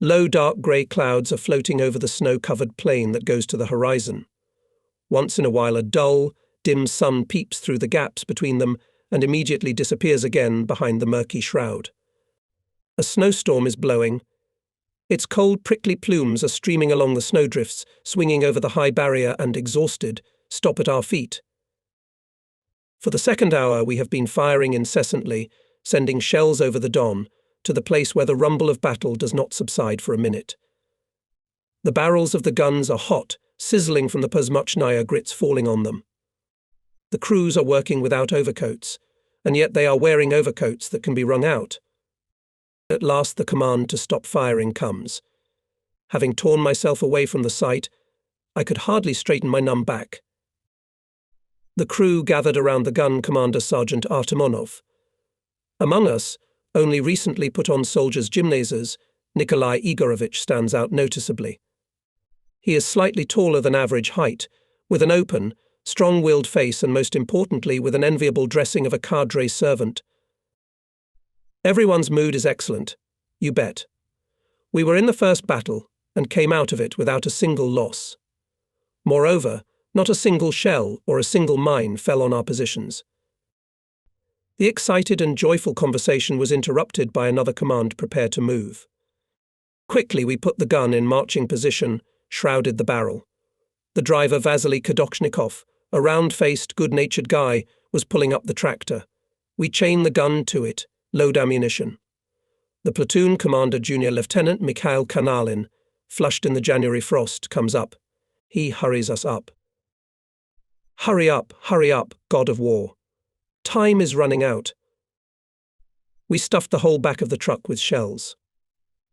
Low dark grey clouds are floating over the snow-covered plain that goes to the horizon. Once in a while a dull, dim sun peeps through the gaps between them and immediately disappears again behind the murky shroud. A snowstorm is blowing. Its cold, prickly plumes are streaming along the snowdrifts, swinging over the high barrier and, exhausted, stop at our feet. For the second hour we have been firing incessantly, sending shells over the Don, to the place where the rumble of battle does not subside for a minute. The barrels of the guns are hot, sizzling from the pozmuchnaya grits falling on them. The crews are working without overcoats, and yet they are wearing overcoats that can be wrung out. At last the command to stop firing comes. Having torn myself away from the sight, I could hardly straighten my numb back. The crew gathered around the gun commander Sergeant Artemonov. Among us, only recently put on soldiers' gymnasies, Nikolai Igorovich stands out noticeably. He is slightly taller than average height, with an open, strong-willed face and most importantly with an enviable dressing of a cadre servant. Everyone's mood is excellent, you bet. We were in the first battle and came out of it without a single loss. Moreover, not a single shell or a single mine fell on our positions. The excited and joyful conversation was interrupted by another command: prepare to move. Quickly we put the gun in marching position, shrouded the barrel. The driver Vasily Kadochnikov, a round-faced, good-natured guy, was pulling up the tractor. We chain the gun to it, load ammunition. The platoon commander, Junior Lieutenant Mikhail Kanalin, flushed in the January frost, comes up. He hurries us up. Hurry up, God of war. Time is running out. We stuffed the whole back of the truck with shells.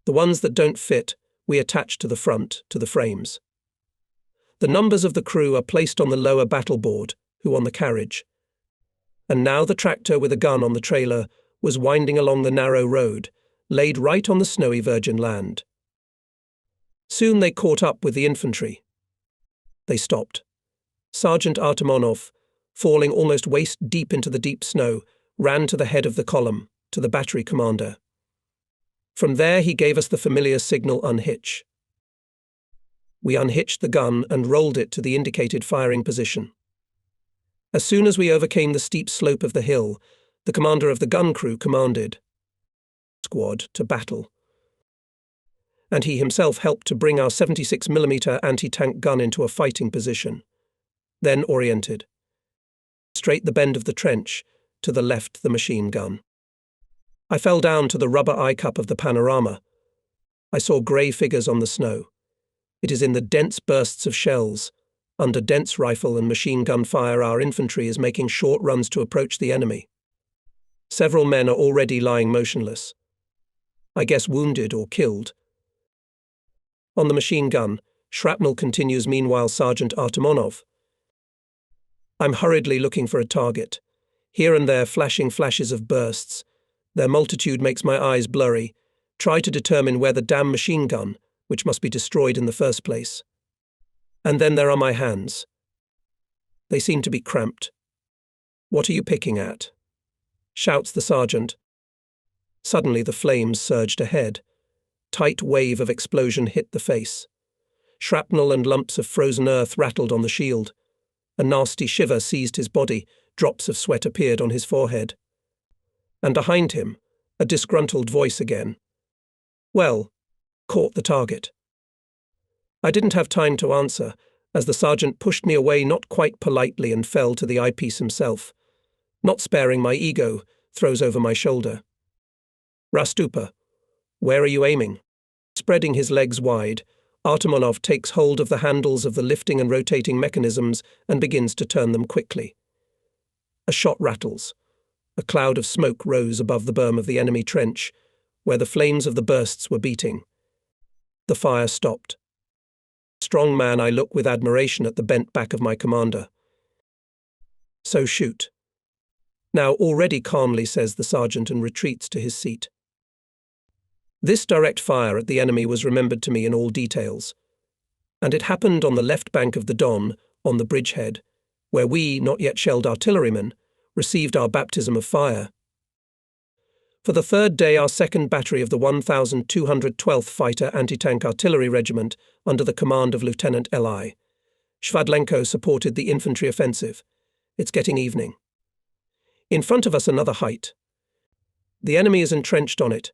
The ones that don't fit, we attach to the front, to the frames. The numbers of the crew are placed on the lower battle board, who on the carriage. And now the tractor with a gun on the trailer was winding along the narrow road, laid right on the snowy virgin land. Soon they caught up with the infantry. They stopped. Sergeant Artemonov, falling almost waist-deep into the deep snow, ran to the head of the column, to the battery commander. From there he gave us the familiar signal unhitch. We unhitched the gun and rolled it to the indicated firing position. As soon as we overcame the steep slope of the hill, the commander of the gun crew commanded squad to battle. And he himself helped to bring our 76mm anti-tank gun into a fighting position. Then oriented. Straight the bend of the trench, to the left the machine gun. I fell down to the rubber eye cup of the panorama. I saw grey figures on the snow. It is in the dense bursts of shells. Under dense rifle and machine gun fire, our infantry is making short runs to approach the enemy. Several men are already lying motionless. I guess wounded or killed. On the machine gun, shrapnel continues meanwhile. Sergeant Artemonov. I'm hurriedly looking for a target. Here and there flashing flashes of bursts. Their multitude makes my eyes blurry. Try to determine where the damn machine gun, which must be destroyed in the first place. And then there are my hands. They seem to be cramped. What are you picking at? Shouts the sergeant. Suddenly the flames surged ahead. Tight wave of explosion hit the face. Shrapnel and lumps of frozen earth rattled on the shield. A nasty shiver seized his body. Drops of sweat appeared on his forehead. And behind him, a disgruntled voice again. Well, caught the target. I didn't have time to answer, as the sergeant pushed me away not quite politely and fell to the eyepiece himself. Not sparing my ego, throws over my shoulder. Rastupa, where are you aiming? Spreading his legs wide, Artemonov takes hold of the handles of the lifting and rotating mechanisms and begins to turn them quickly. A shot rattles. A cloud of smoke rose above the berm of the enemy trench, where the flames of the bursts were beating. The fire stopped. Strong man, I look with admiration at the bent back of my commander. So shoot. Now already calmly, says the sergeant and retreats to his seat. This direct fire at the enemy was remembered to me in all details, and it happened on the left bank of the Don, on the bridgehead, where we, not yet shelled artillerymen, received our baptism of fire. For the third day, our second battery of the 1212th Fighter Anti-Tank Artillery Regiment, under the command of Lieutenant Li. Shvadlenko, supported the infantry offensive. It's getting evening. In front of us, another height. The enemy is entrenched on it.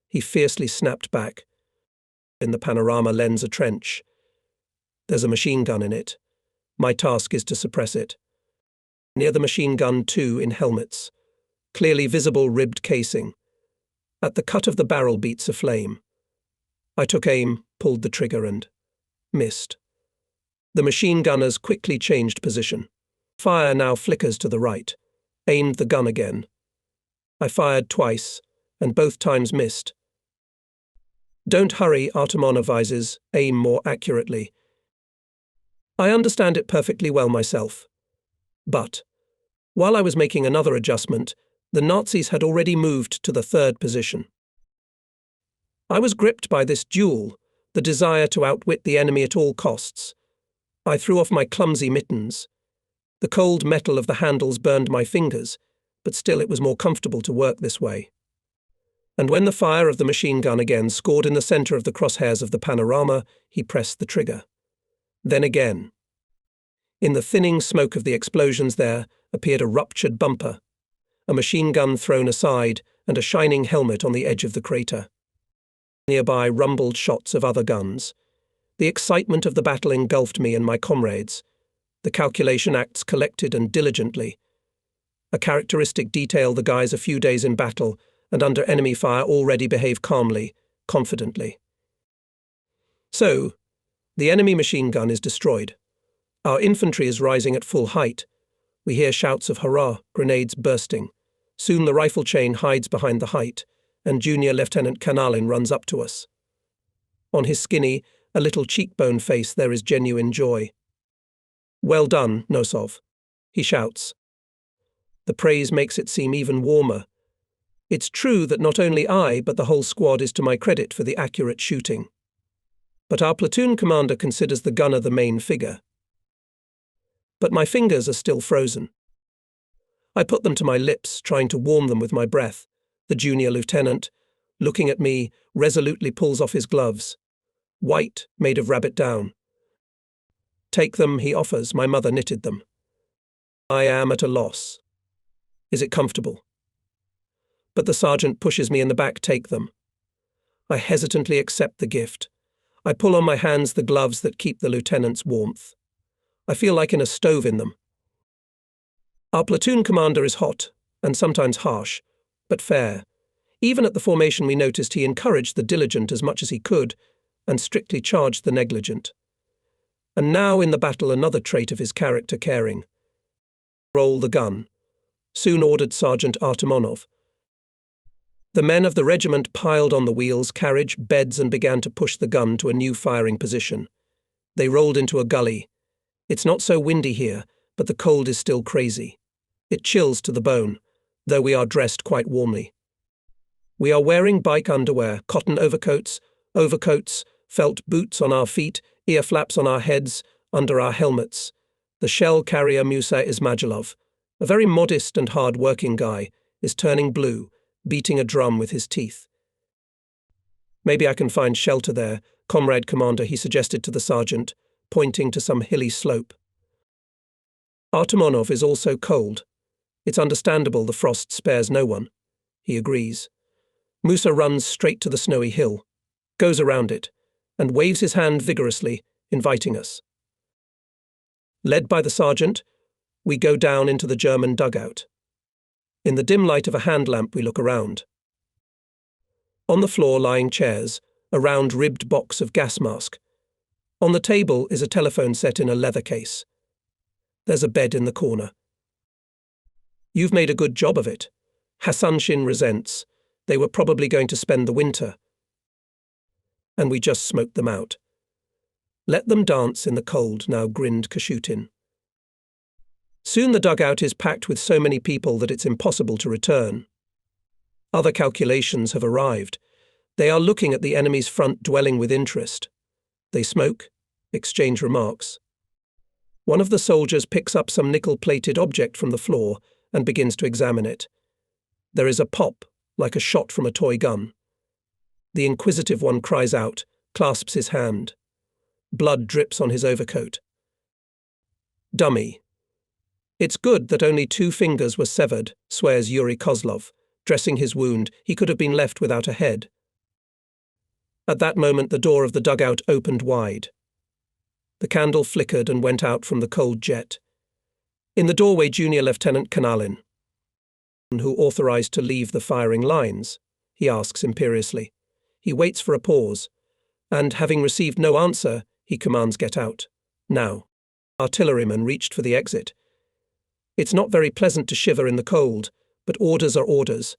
He fiercely snapped back. In the panorama lens a trench. There's a machine gun in it. My task is to suppress it. Near the machine gun, two in helmets. Clearly visible ribbed casing. At the cut of the barrel beats a flame. I took aim, pulled the trigger and missed. The machine gunners quickly changed position. Fire now flickers to the right. Aimed the gun again. I fired twice, and both times missed. Don't hurry, Artemonov advises, aim more accurately. I understand it perfectly well myself. But, while I was making another adjustment, the Nazis had already moved to the third position. I was gripped by this duel, the desire to outwit the enemy at all costs. I threw off my clumsy mittens. The cold metal of the handles burned my fingers, but still it was more comfortable to work this way. And when the fire of the machine gun again scored in the center of the crosshairs of the panorama, he pressed the trigger. Then again. In the thinning smoke of the explosions there appeared a ruptured bumper, a machine gun thrown aside, and a shining helmet on the edge of the crater. Nearby rumbled shots of other guns. The excitement of the battle engulfed me and my comrades. The calculation acts collected and diligently. A characteristic detail, the guys a few days in battle and under enemy fire already behave calmly, confidently. So, the enemy machine gun is destroyed. Our infantry is rising at full height. We hear shouts of hurrah, grenades bursting. Soon the rifle chain hides behind the height, and Junior Lieutenant Kanalin runs up to us. On his skinny, a little cheekbone face there is genuine joy. "Well done, Nosov," he shouts. The praise makes it seem even warmer. It's true that not only I, but the whole squad is to my credit for the accurate shooting. But our platoon commander considers the gunner the main figure. But my fingers are still frozen. I put them to my lips, trying to warm them with my breath. The junior lieutenant, looking at me, resolutely pulls off his gloves. White, made of rabbit down. "Take them," he offers. "My mother knitted them." I am at a loss. Is it comfortable? But the sergeant pushes me in the back. "Take them." I hesitantly accept the gift. I pull on my hands the gloves that keep the lieutenant's warmth. I feel like in a stove in them. Our platoon commander is hot, and sometimes harsh, but fair. Even at the formation we noticed he encouraged the diligent as much as he could, and strictly charged the negligent. And now in the battle another trait of his character, caring. "Roll the gun," soon ordered Sergeant Artemonov. The men of the regiment piled on the wheels, carriage, beds and began to push the gun to a new firing position. They rolled into a gully. It's not so windy here, but the cold is still crazy. It chills to the bone, though we are dressed quite warmly. We are wearing bike underwear, cotton overcoats, felt boots on our feet, ear flaps on our heads, under our helmets. The shell carrier Musa Ismagilov, a very modest and hard-working guy, is turning blue, beating a drum with his teeth. "Maybe I can find shelter there, comrade commander," he suggested to the sergeant, pointing to some hilly slope. Artemonov is also cold. It's understandable the frost spares no one. He agrees. Musa runs straight to the snowy hill, goes around it, and waves his hand vigorously, inviting us. Led by the sergeant, we go down into the German dugout. In the dim light of a hand lamp we look around. On the floor lying chairs, a round ribbed box of gas mask. On the table is a telephone set in a leather case. There's a bed in the corner. "You've made a good job of it." Hassanshin resents. They were probably going to spend the winter. And we just smoked them out. "Let them dance in the cold now," grinned Kashutin. Soon the dugout is packed with so many people that it's impossible to return. Other calculations have arrived. They are looking at the enemy's front, dwelling with interest. They smoke, exchange remarks. One of the soldiers picks up some nickel-plated object from the floor and begins to examine it. There is a pop, like a shot from a toy gun. The inquisitive one cries out, clasps his hand. Blood drips on his overcoat. Dummy. It's good that only 2 fingers were severed, swears Yuri Kozlov. Dressing his wound, he could have been left without a head. At that moment the door of the dugout opened wide. The candle flickered and went out from the cold jet. In the doorway, Junior Lieutenant Kanalin, who authorized to leave the firing lines, he asks imperiously. He waits for a pause, and, having received no answer, he commands get out. Now. Artillerymen reached for the exit. It's not very pleasant to shiver in the cold, but orders are orders,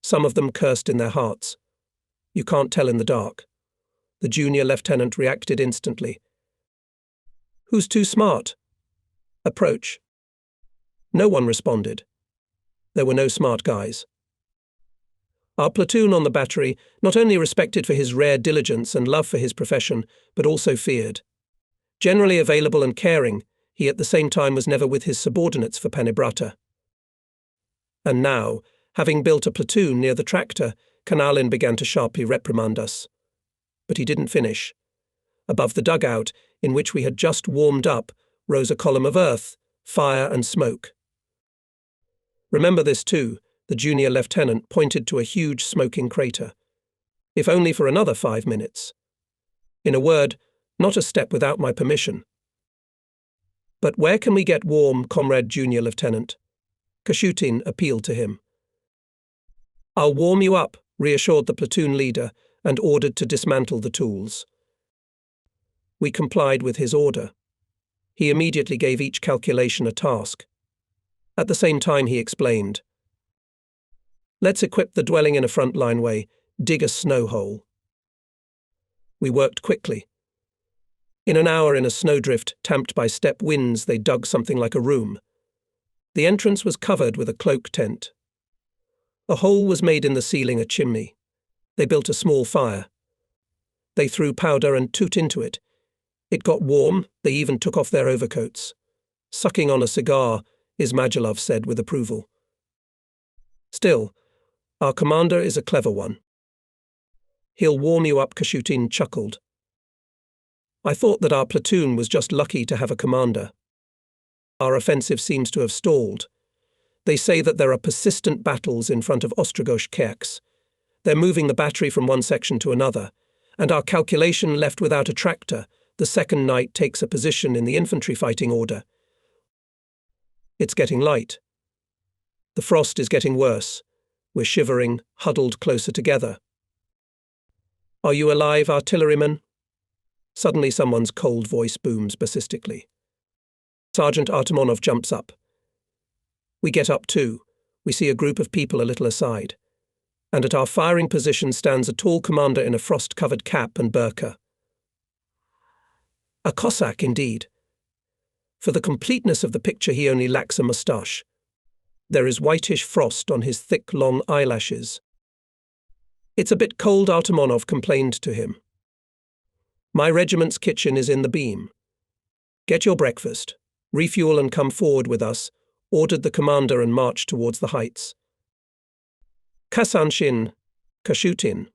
some of them cursed in their hearts. You can't tell in the dark. The junior lieutenant reacted instantly. Who's too smart? Approach. No one responded. There were no smart guys. Our platoon on the battery, not only respected for his rare diligence and love for his profession, but also feared. Generally available and caring, he at the same time was never with his subordinates for Panibrata. And now, having built a platoon near the tractor, Kanalin began to sharply reprimand us. But he didn't finish. Above the dugout, in which we had just warmed up, rose a column of earth, fire and smoke. Remember this too, the junior lieutenant pointed to a huge smoking crater. If only for another 5 minutes. In a word, not a step without my permission. But where can we get warm, comrade junior lieutenant? Kashutin appealed to him. I'll warm you up, reassured the platoon leader, and ordered to dismantle the tools. We complied with his order. He immediately gave each calculation a task. At the same time he explained. Let's equip the dwelling in a frontline way, dig a snow hole. We worked quickly. In an hour, in a snowdrift, tamped by steppe winds, they dug something like a room. The entrance was covered with a cloak tent. A hole was made in the ceiling, a chimney. They built a small fire. They threw powder and toot into it. It got warm, they even took off their overcoats. Sucking on a cigar, Ismagilov said with approval. Still, our commander is a clever one. He'll warm you up, Kashutin chuckled. I thought that our platoon was just lucky to have a commander. Our offensive seems to have stalled. They say that there are persistent battles in front of Ostrogosh Kerks. They're moving the battery from one section to another, and our calculation left without a tractor. The second night takes a position in the infantry fighting order. It's getting light. The frost is getting worse. We're shivering, huddled closer together. Are you alive, artilleryman? Suddenly someone's cold voice booms basistically. Sergeant Artemonov jumps up. We get up too. We see a group of people a little aside. And at our firing position stands a tall commander in a frost-covered cap and burqa. A Cossack indeed. For the completeness of the picture he only lacks a moustache. There is whitish frost on his thick, long eyelashes. It's a bit cold, Artemonov complained to him. My regiment's kitchen is in the beam. Get your breakfast, refuel and come forward with us, ordered the commander and marched towards the heights. Kasanshin, Kashutin,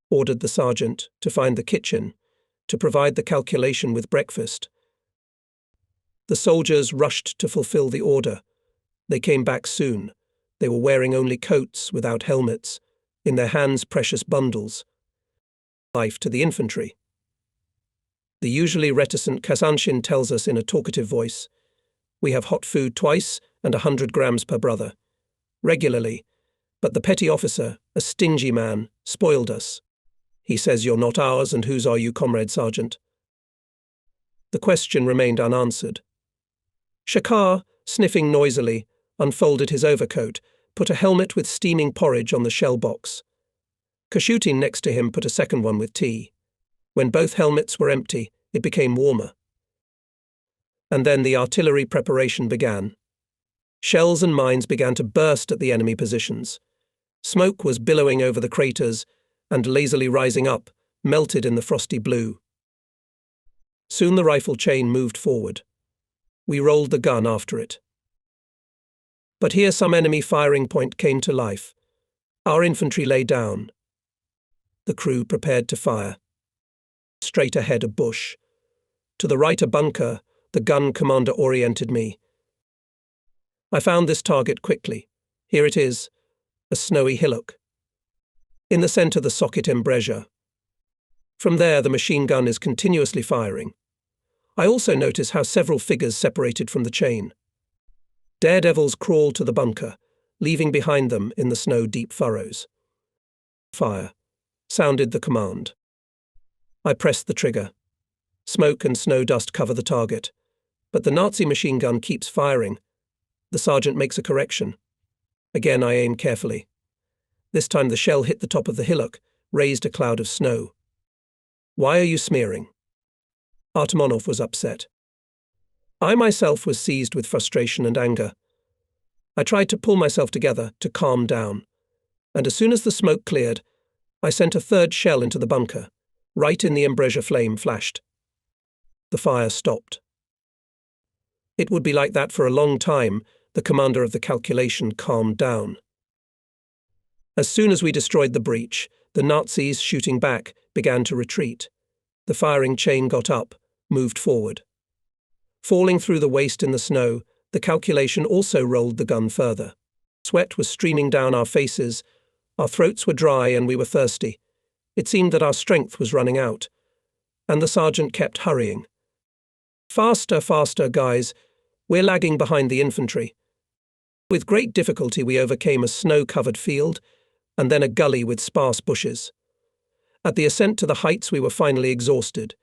ordered the sergeant to find the kitchen, to provide the calculation with breakfast. The soldiers rushed to fulfill the order. They came back soon. They were wearing only coats without helmets, in their hands precious bundles. Life to the infantry. The usually reticent Kasanshin tells us in a talkative voice, we have hot food twice and 100 grams per brother. Regularly. But the petty officer, a stingy man, spoiled us. He says you're not ours, and whose are you, comrade sergeant? The question remained unanswered. Shakar, sniffing noisily, unfolded his overcoat, put a helmet with steaming porridge on the shell box. Kashutin next to him put a second one with tea. When both helmets were empty, it became warmer. And then the artillery preparation began. Shells and mines began to burst at the enemy positions. Smoke was billowing over the craters, and lazily rising up, melted in the frosty blue. Soon the rifle chain moved forward. We rolled the gun after it. But here some enemy firing point came to life. Our infantry lay down. The crew prepared to fire. Straight ahead a bush. To the right a bunker. The gun commander oriented me. I found this target quickly. Here it is, a snowy hillock. In the centre the socket embrasure. From there the machine gun is continuously firing. I also notice how several figures separated from the chain. Daredevils crawl to the bunker, leaving behind them in the snow deep furrows. Fire, sounded the command. I pressed the trigger. Smoke and snow dust cover the target, but the Nazi machine gun keeps firing. The sergeant makes a correction. Again I aim carefully. This time the shell hit the top of the hillock, raised a cloud of snow. Why are you smearing? Artemonov was upset. I myself was seized with frustration and anger. I tried to pull myself together, to calm down, and as soon as the smoke cleared, I sent a third shell into the bunker. Right in the embrasure flame flashed. The fire stopped. It would be like that for a long time. The commander of the calculation calmed down. As soon as we destroyed the breach, the Nazis, shooting back, began to retreat. The firing chain got up, moved forward. Falling through the waist in the snow, the calculation also rolled the gun further. Sweat was streaming down our faces, our throats were dry and we were thirsty. It seemed that our strength was running out. And the sergeant kept hurrying. Faster, faster, guys. We're lagging behind the infantry. With great difficulty we overcame a snow-covered field, and then a gully with sparse bushes. At the ascent to the heights we were finally exhausted,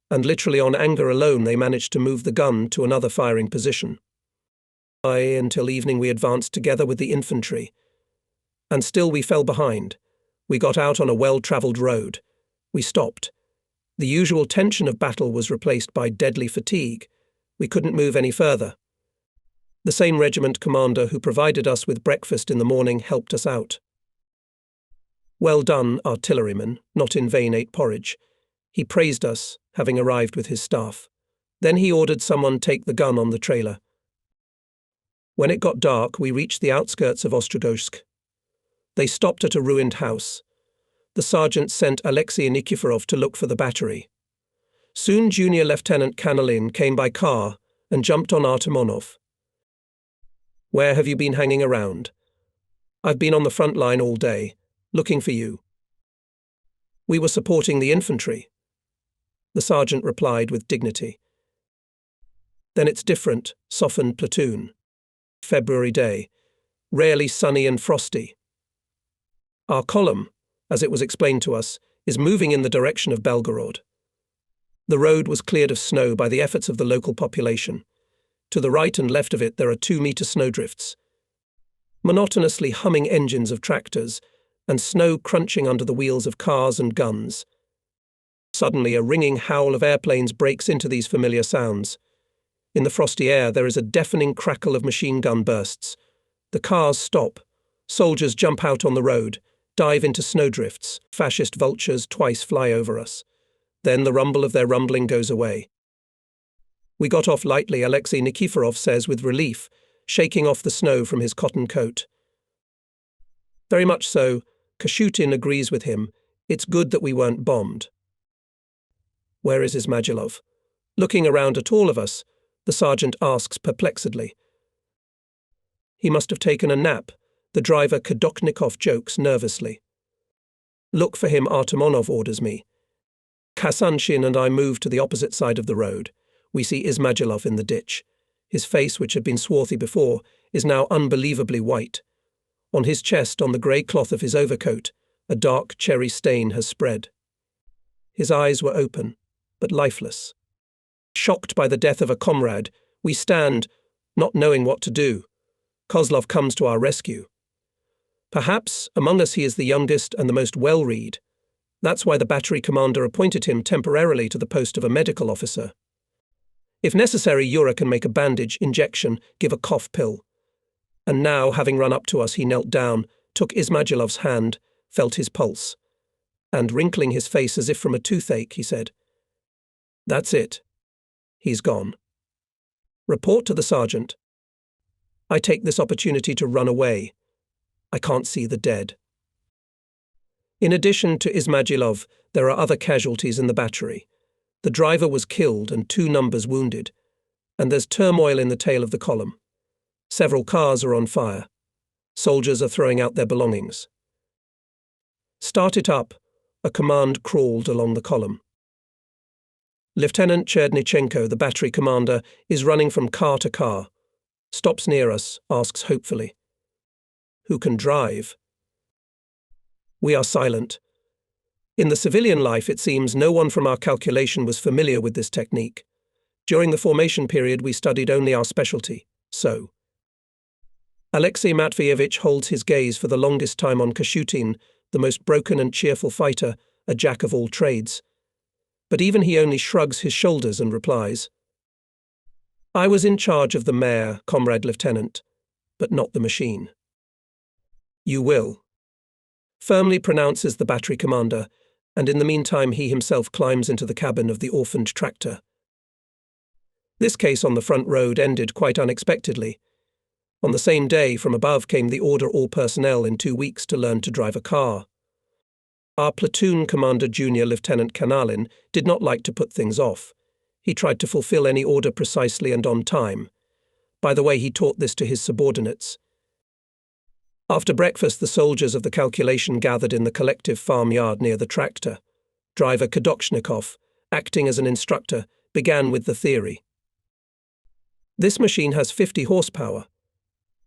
and literally on anger alone they managed to move the gun to another firing position. Until evening we advanced together with the infantry, and still we fell behind. We got out on a well-travelled road. We stopped. The usual tension of battle was replaced by deadly fatigue. We couldn't move any further. The same regiment commander who provided us with breakfast in the morning helped us out. Well done, artilleryman, not in vain ate porridge. He praised us, having arrived with his staff. Then he ordered someone take the gun on the trailer. When it got dark, we reached the outskirts of Ostrogozhsk. They stopped at a ruined house. The sergeant sent Alexei Nikiforov to look for the battery. Soon Junior Lieutenant Kanalin came by car and jumped on Artemonov. Where have you been hanging around? I've been on the front line all day, looking for you. We were supporting the infantry. The sergeant replied with dignity. Then it's different, softened platoon. February day, rarely sunny and frosty. Our column, as it was explained to us, is moving in the direction of Belgorod. The road was cleared of snow by the efforts of the local population. To the right and left of it there are 2-meter snowdrifts. Monotonously humming engines of tractors, and snow crunching under the wheels of cars and guns. Suddenly a ringing howl of airplanes breaks into these familiar sounds. In the frosty air there is a deafening crackle of machine gun bursts. The cars stop. Soldiers jump out on the road, dive into snowdrifts. Fascist vultures twice fly over us. Then the rumble of their rumbling goes away. We got off lightly, Alexei Nikiforov says with relief, shaking off the snow from his cotton coat. Very much so, Kashutin agrees with him. It's good that we weren't bombed. Where is Izmagilov? Looking around at all of us, the sergeant asks perplexedly. He must have taken a nap, the driver Kadoknikov jokes nervously. Look for him, Artemonov orders me. Kasanshin and I move to the opposite side of the road. We see Izmagilov in the ditch. His face, which had been swarthy before, is now unbelievably white. On his chest, on the grey cloth of his overcoat, a dark cherry stain has spread. His eyes were open, but lifeless. Shocked by the death of a comrade, we stand, not knowing what to do. Kozlov comes to our rescue. Perhaps among us he is the youngest and the most well-read. That's why the battery commander appointed him temporarily to the post of a medical officer. If necessary, Yura can make a bandage, injection, give a cough pill. And now, having run up to us, he knelt down, took Izmagilov's hand, felt his pulse. And, wrinkling his face as if from a toothache, he said, "That's it. He's gone. Report to the sergeant. I take this opportunity to run away. I can't see the dead." In addition to Ismagilov, there are other casualties in the battery. The driver was killed and 2 numbers wounded, and there's turmoil in the tail of the column. Several cars are on fire. Soldiers are throwing out their belongings. Start it up, a command crawled along the column. Lieutenant Cherdnichenko, the battery commander, is running from car to car. Stops near us, asks hopefully, "Who can drive?" We are silent. In the civilian life, it seems no one from our calculation was familiar with this technique. During the formation period, we studied only our specialty, so. Alexei Matveyevich holds his gaze for the longest time on Kashutin, the most broken and cheerful fighter, a jack of all trades. But even he only shrugs his shoulders and replies, "I was in charge of the mare, Comrade Lieutenant, but not the machine." "You will," firmly pronounces the battery commander, and in the meantime he himself climbs into the cabin of the orphaned tractor. This case on the front road ended quite unexpectedly. On the same day, from above came the order all personnel in 2 weeks to learn to drive a car. Our platoon commander, Junior Lieutenant Kanalin, did not like to put things off. He tried to fulfill any order precisely and on time. By the way, he taught this to his subordinates. After breakfast, the soldiers of the calculation gathered in the collective farmyard near the tractor. Driver Kadoshnikov, acting as an instructor, began with the theory. This machine has 50 horsepower.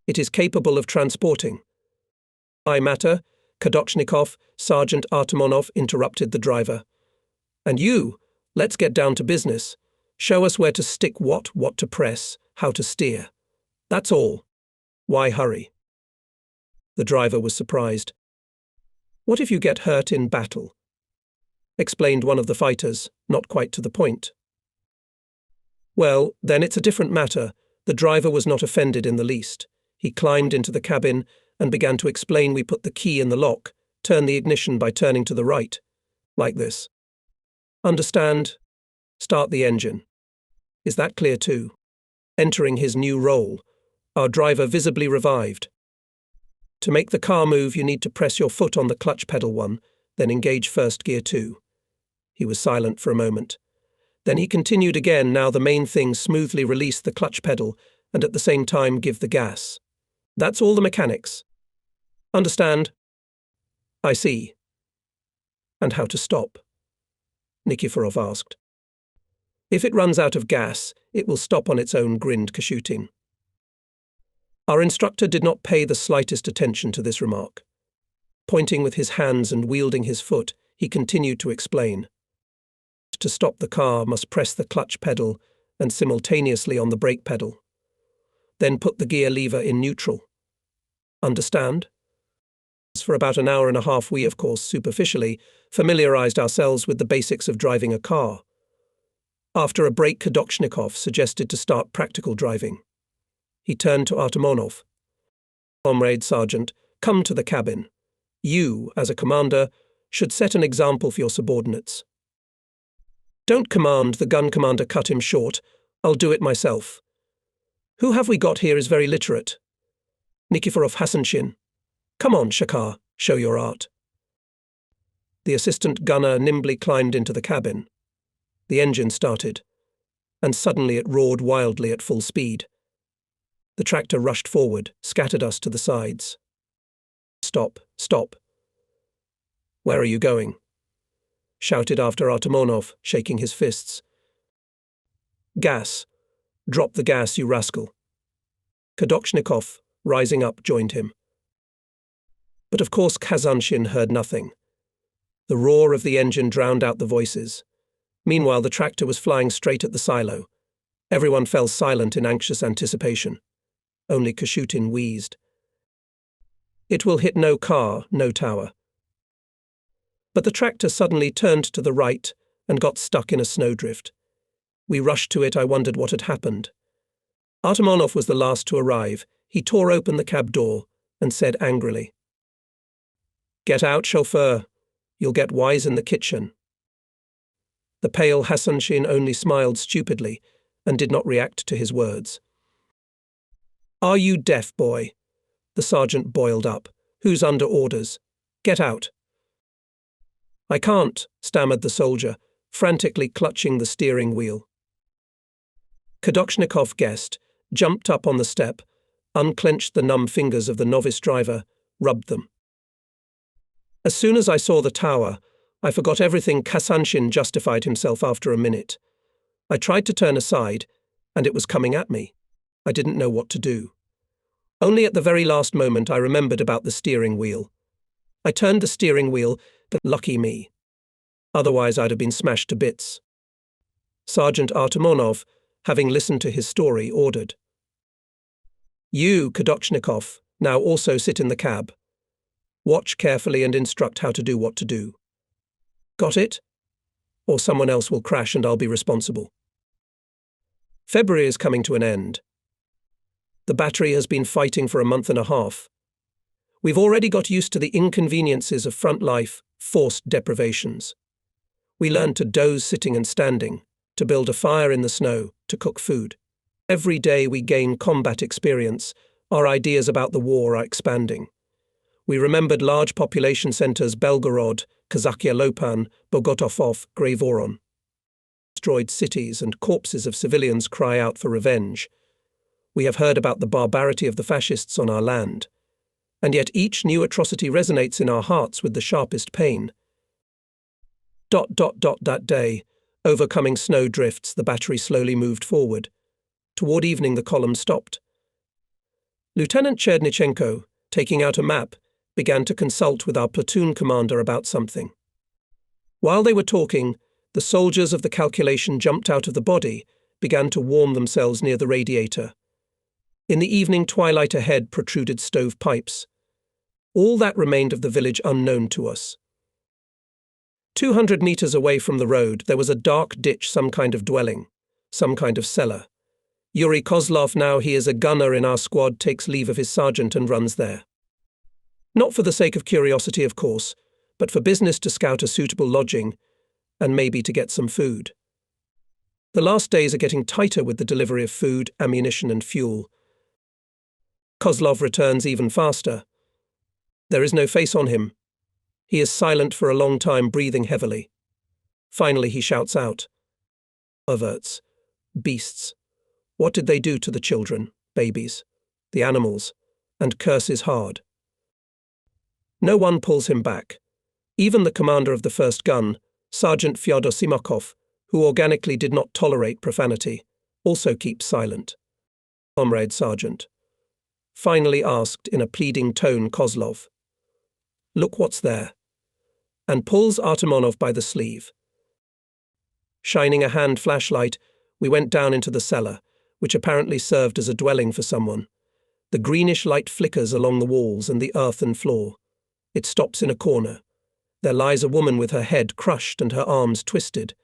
It is capable of transporting. "I matter," Kadoshnikov, Sergeant Artemonov interrupted the driver. "And you, let's get down to business. Show us where to stick what to press, how to steer. That's all. Why hurry?" The driver was surprised. "What if you get hurt in battle?" explained one of the fighters, not quite to the point. "Well, then it's a different matter." The driver was not offended in the least. He climbed into the cabin and began to explain. "We put the key in the lock, turn the ignition by turning to the right, like this. Understand? Start the engine. Is that clear too?" Entering his new role, our driver visibly revived. "To make the car move, you need to press your foot on the clutch pedal 1, then engage first gear 2. He was silent for a moment. Then he continued again. "Now the main thing, smoothly release the clutch pedal and at the same time give the gas. That's all the mechanics. Understand?" "I see." "And how to stop?" Nikiforov asked. "If it runs out of gas, it will stop on its own," grinned Kashutin. Our instructor did not pay the slightest attention to this remark. Pointing with his hands and wielding his foot, he continued to explain. To stop the car, must press the clutch pedal and simultaneously on the brake pedal. Then put the gear lever in neutral. Understand? For about an hour and a half we, of course, superficially familiarized ourselves with the basics of driving a car. After a break, Kadoshnikov suggested to start practical driving. He turned to Artemonov. "Comrade Sergeant, come to the cabin. You, as a commander, should set an example for your subordinates." "Don't command," the gun commander cut him short. "I'll do it myself. Who have we got here is very literate. Nikiforov Hasanshin. Come on, Shakar, show your art." The assistant gunner nimbly climbed into the cabin. The engine started, and suddenly it roared wildly at full speed. The tractor rushed forward, scattered us to the sides. "Stop, stop." "Where are you going?" shouted after Artemonov, shaking his fists. "Gas. Drop the gas, you rascal." Kadoshnikov, rising up, joined him. But of course Kazanshin heard nothing. The roar of the engine drowned out the voices. Meanwhile, the tractor was flying straight at the silo. Everyone fell silent in anxious anticipation. Only Kashutin wheezed. "It will hit no car, no tower." But the tractor suddenly turned to the right and got stuck in a snowdrift. We rushed to it. I wondered what had happened. Artemonov was the last to arrive. He tore open the cab door and said angrily, "Get out, chauffeur. You'll get wise in the kitchen." The pale Hasanshin only smiled stupidly and did not react to his words. "Are you deaf, boy?" The sergeant boiled up. "Who's under orders? Get out." I can't, stammered the soldier, frantically clutching the steering wheel. Kadoshnikov guessed, jumped up on the step, unclenched the numb fingers of the novice driver, rubbed them. As soon as I saw the tower, I forgot everything. Kasanshin justified himself after a minute. I tried to turn aside, and it was coming at me. I didn't know what to do. Only at the very last moment I remembered about the steering wheel. I turned the steering wheel, but lucky me. Otherwise I'd have been smashed to bits. Sergeant Artemonov, having listened to his story, ordered. You, Kadoshnikov, now also sit in the cab. Watch carefully and instruct how to do what to do. Got it? Or someone else will crash and I'll be responsible. February is coming to an end. The battery has been fighting for a month and a half. We've already got used to the inconveniences of front life, forced deprivations. We learned to doze sitting and standing, to build a fire in the snow, to cook food. Every day we gain combat experience, our ideas about the war are expanding. We remembered large population centers Belgorod, Kazakhia Lopan, Bogotov, Gravoron. Destroyed cities and corpses of civilians cry out for revenge. We have heard about the barbarity of the fascists on our land. And yet each new atrocity resonates in our hearts with the sharpest pain. That day, overcoming snow drifts, the battery slowly moved forward. Toward evening the column stopped. Lieutenant Chernyshenko, taking out a map, began to consult with our platoon commander about something. While they were talking, the soldiers of the calculation jumped out of the body, began to warm themselves near the radiator. In the evening twilight ahead protruded stove pipes. All that remained of the village unknown to us. 200 meters away from the road there was a dark ditch, some kind of dwelling, some kind of cellar. Yuri Kozlov, now he is a gunner in our squad, takes leave of his sergeant and runs there. Not for the sake of curiosity, of course, but for business, to scout a suitable lodging, and maybe to get some food. The last days are getting tighter with the delivery of food, ammunition and fuel. Kozlov returns even faster. There is no face on him. He is silent for a long time, breathing heavily. Finally he shouts out. Perverts. Beasts. What did they do to the children, babies, the animals, and curses hard? No one pulls him back. Even the commander of the first gun, Sergeant Fyodor Simakov, who organically did not tolerate profanity, also keeps silent. Comrade Sergeant. Finally asked in a pleading tone Kozlov. Look what's there. And pulls Artemonov by the sleeve. Shining a hand flashlight, we went down into the cellar, which apparently served as a dwelling for someone. The greenish light flickers along the walls and the earthen floor. It stops in a corner. There lies a woman with her head crushed and her arms twisted.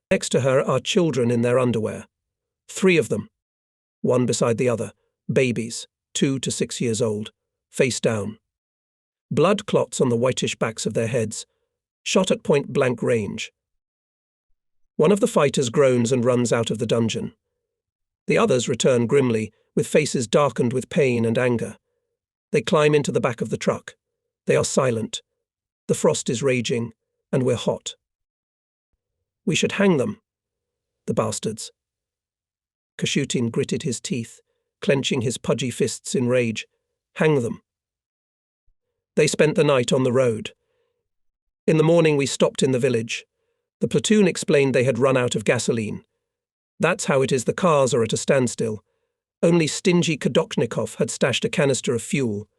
Next to her are children in their underwear. 3 of them. One beside the other. Babies, 2 to 6 years old. Face down. Blood clots on the whitish backs of their heads. Shot at point-blank range. One of the fighters groans and runs out of the dungeon. The others return grimly, with faces darkened with pain and anger. They climb into the back of the truck. They are silent. The frost is raging, and we're hot. We should hang them. The bastards. Kashutin gritted his teeth, clenching his pudgy fists in rage. Hang them. They spent the night on the road. In the morning we stopped in the village. The platoon explained they had run out of gasoline. That's how it is, the cars are at a standstill. Only stingy Kadoshnikov had stashed a canister of fuel.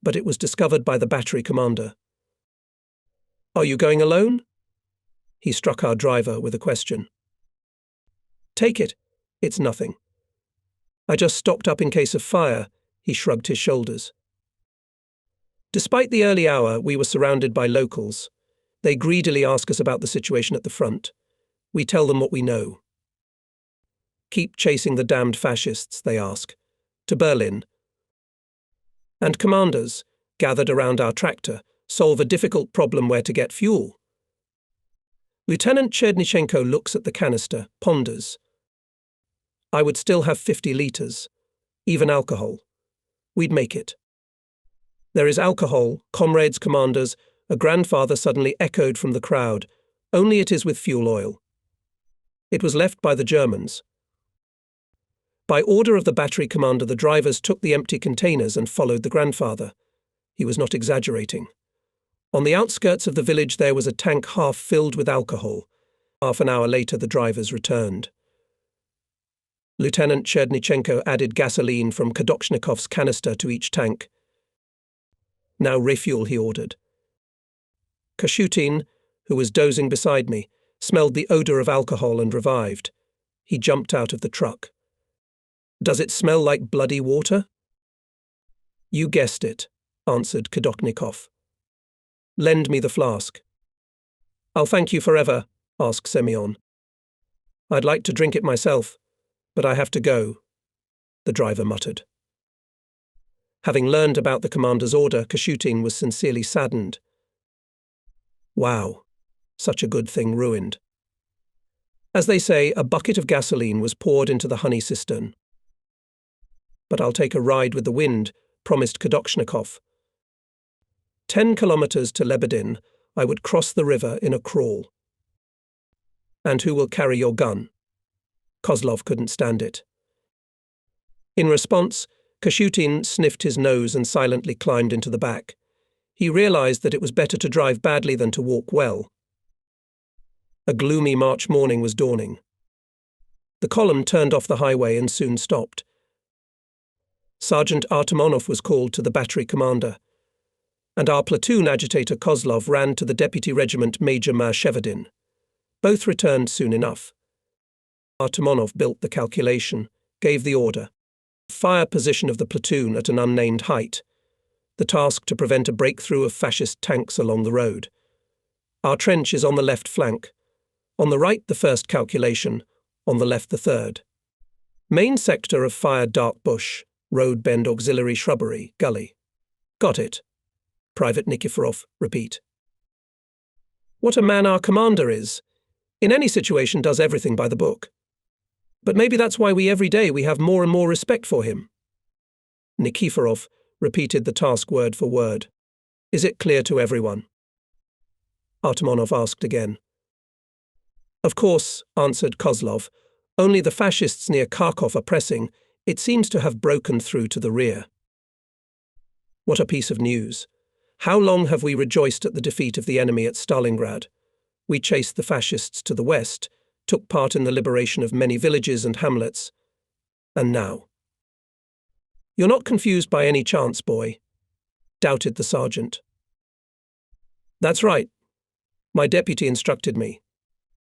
But it was discovered by the battery commander. Are you going alone? He struck our driver with a question. Take it. It's nothing. I just stocked up in case of fire. He shrugged his shoulders. Despite the early hour, we were surrounded by locals. They greedily ask us about the situation at the front. We tell them what we know. Keep chasing the damned fascists, they ask. To Berlin. And commanders, gathered around our tractor, solve a difficult problem: where to get fuel. Lieutenant Chernyshenko looks at the canister, ponders. I would still have 50 litres, even alcohol. We'd make it. There is alcohol, comrades, commanders, A grandfather suddenly echoed from the crowd. Only it is with fuel oil. It was left by the Germans. By order of the battery commander, the drivers took the empty containers and followed the grandfather. He was not exaggerating. On the outskirts of the village there was a tank half filled with alcohol. Half an hour later the drivers returned. Lieutenant Cherdnichenko added gasoline from Kadoshnikov's canister to each tank. "Now refuel," he ordered. Kashutin, who was dozing beside me, smelled the odor of alcohol and revived. He jumped out of the truck. "Does it smell like bloody water?" "You guessed it," answered Kadoshnikov. "Lend me the flask." "I'll thank you forever," asked Semyon. "I'd like to drink it myself, but I have to go," the driver muttered. Having learned about the commander's order, Kashutin was sincerely saddened. Wow, such a good thing ruined. As they say, a bucket of gasoline was poured into the honey cistern. "But I'll take a ride with the wind," promised Kadoshnikov. 10 kilometers to Lebedin, I would cross the river in a crawl. "And who will carry your gun?" Kozlov couldn't stand it. In response, Kashutin sniffed his nose and silently climbed into the back. He realized that it was better to drive badly than to walk well. A gloomy March morning was dawning. The column turned off the highway and soon stopped. Sergeant Artemonov was called to the battery commander, and our platoon agitator Kozlov ran to the deputy regiment Major Marshevadin. Both returned soon enough. Artemonov built the calculation, gave the order. Fire position of the platoon at an unnamed height. The task to prevent a breakthrough of fascist tanks along the road. Our trench is on the left flank. On the right, the first calculation. On the left, the third. Main sector of fire, dark bush. Road bend, auxiliary shrubbery, gully. Got it. Private Nikiforov, repeat. What a man our commander is. In any situation does everything by the book. But maybe that's why every day we have more and more respect for him. Nikiforov repeated the task word for word. Is it clear to everyone? Artemonov asked again. Of course, answered Kozlov. Only the fascists near Kharkov are pressing. It seems to have broken through to the rear. What a piece of news. How long have we rejoiced at the defeat of the enemy at Stalingrad? We chased the fascists to the west, took part in the liberation of many villages and hamlets. And now? You're not confused by any chance, boy, doubted the sergeant. That's right. My deputy instructed me.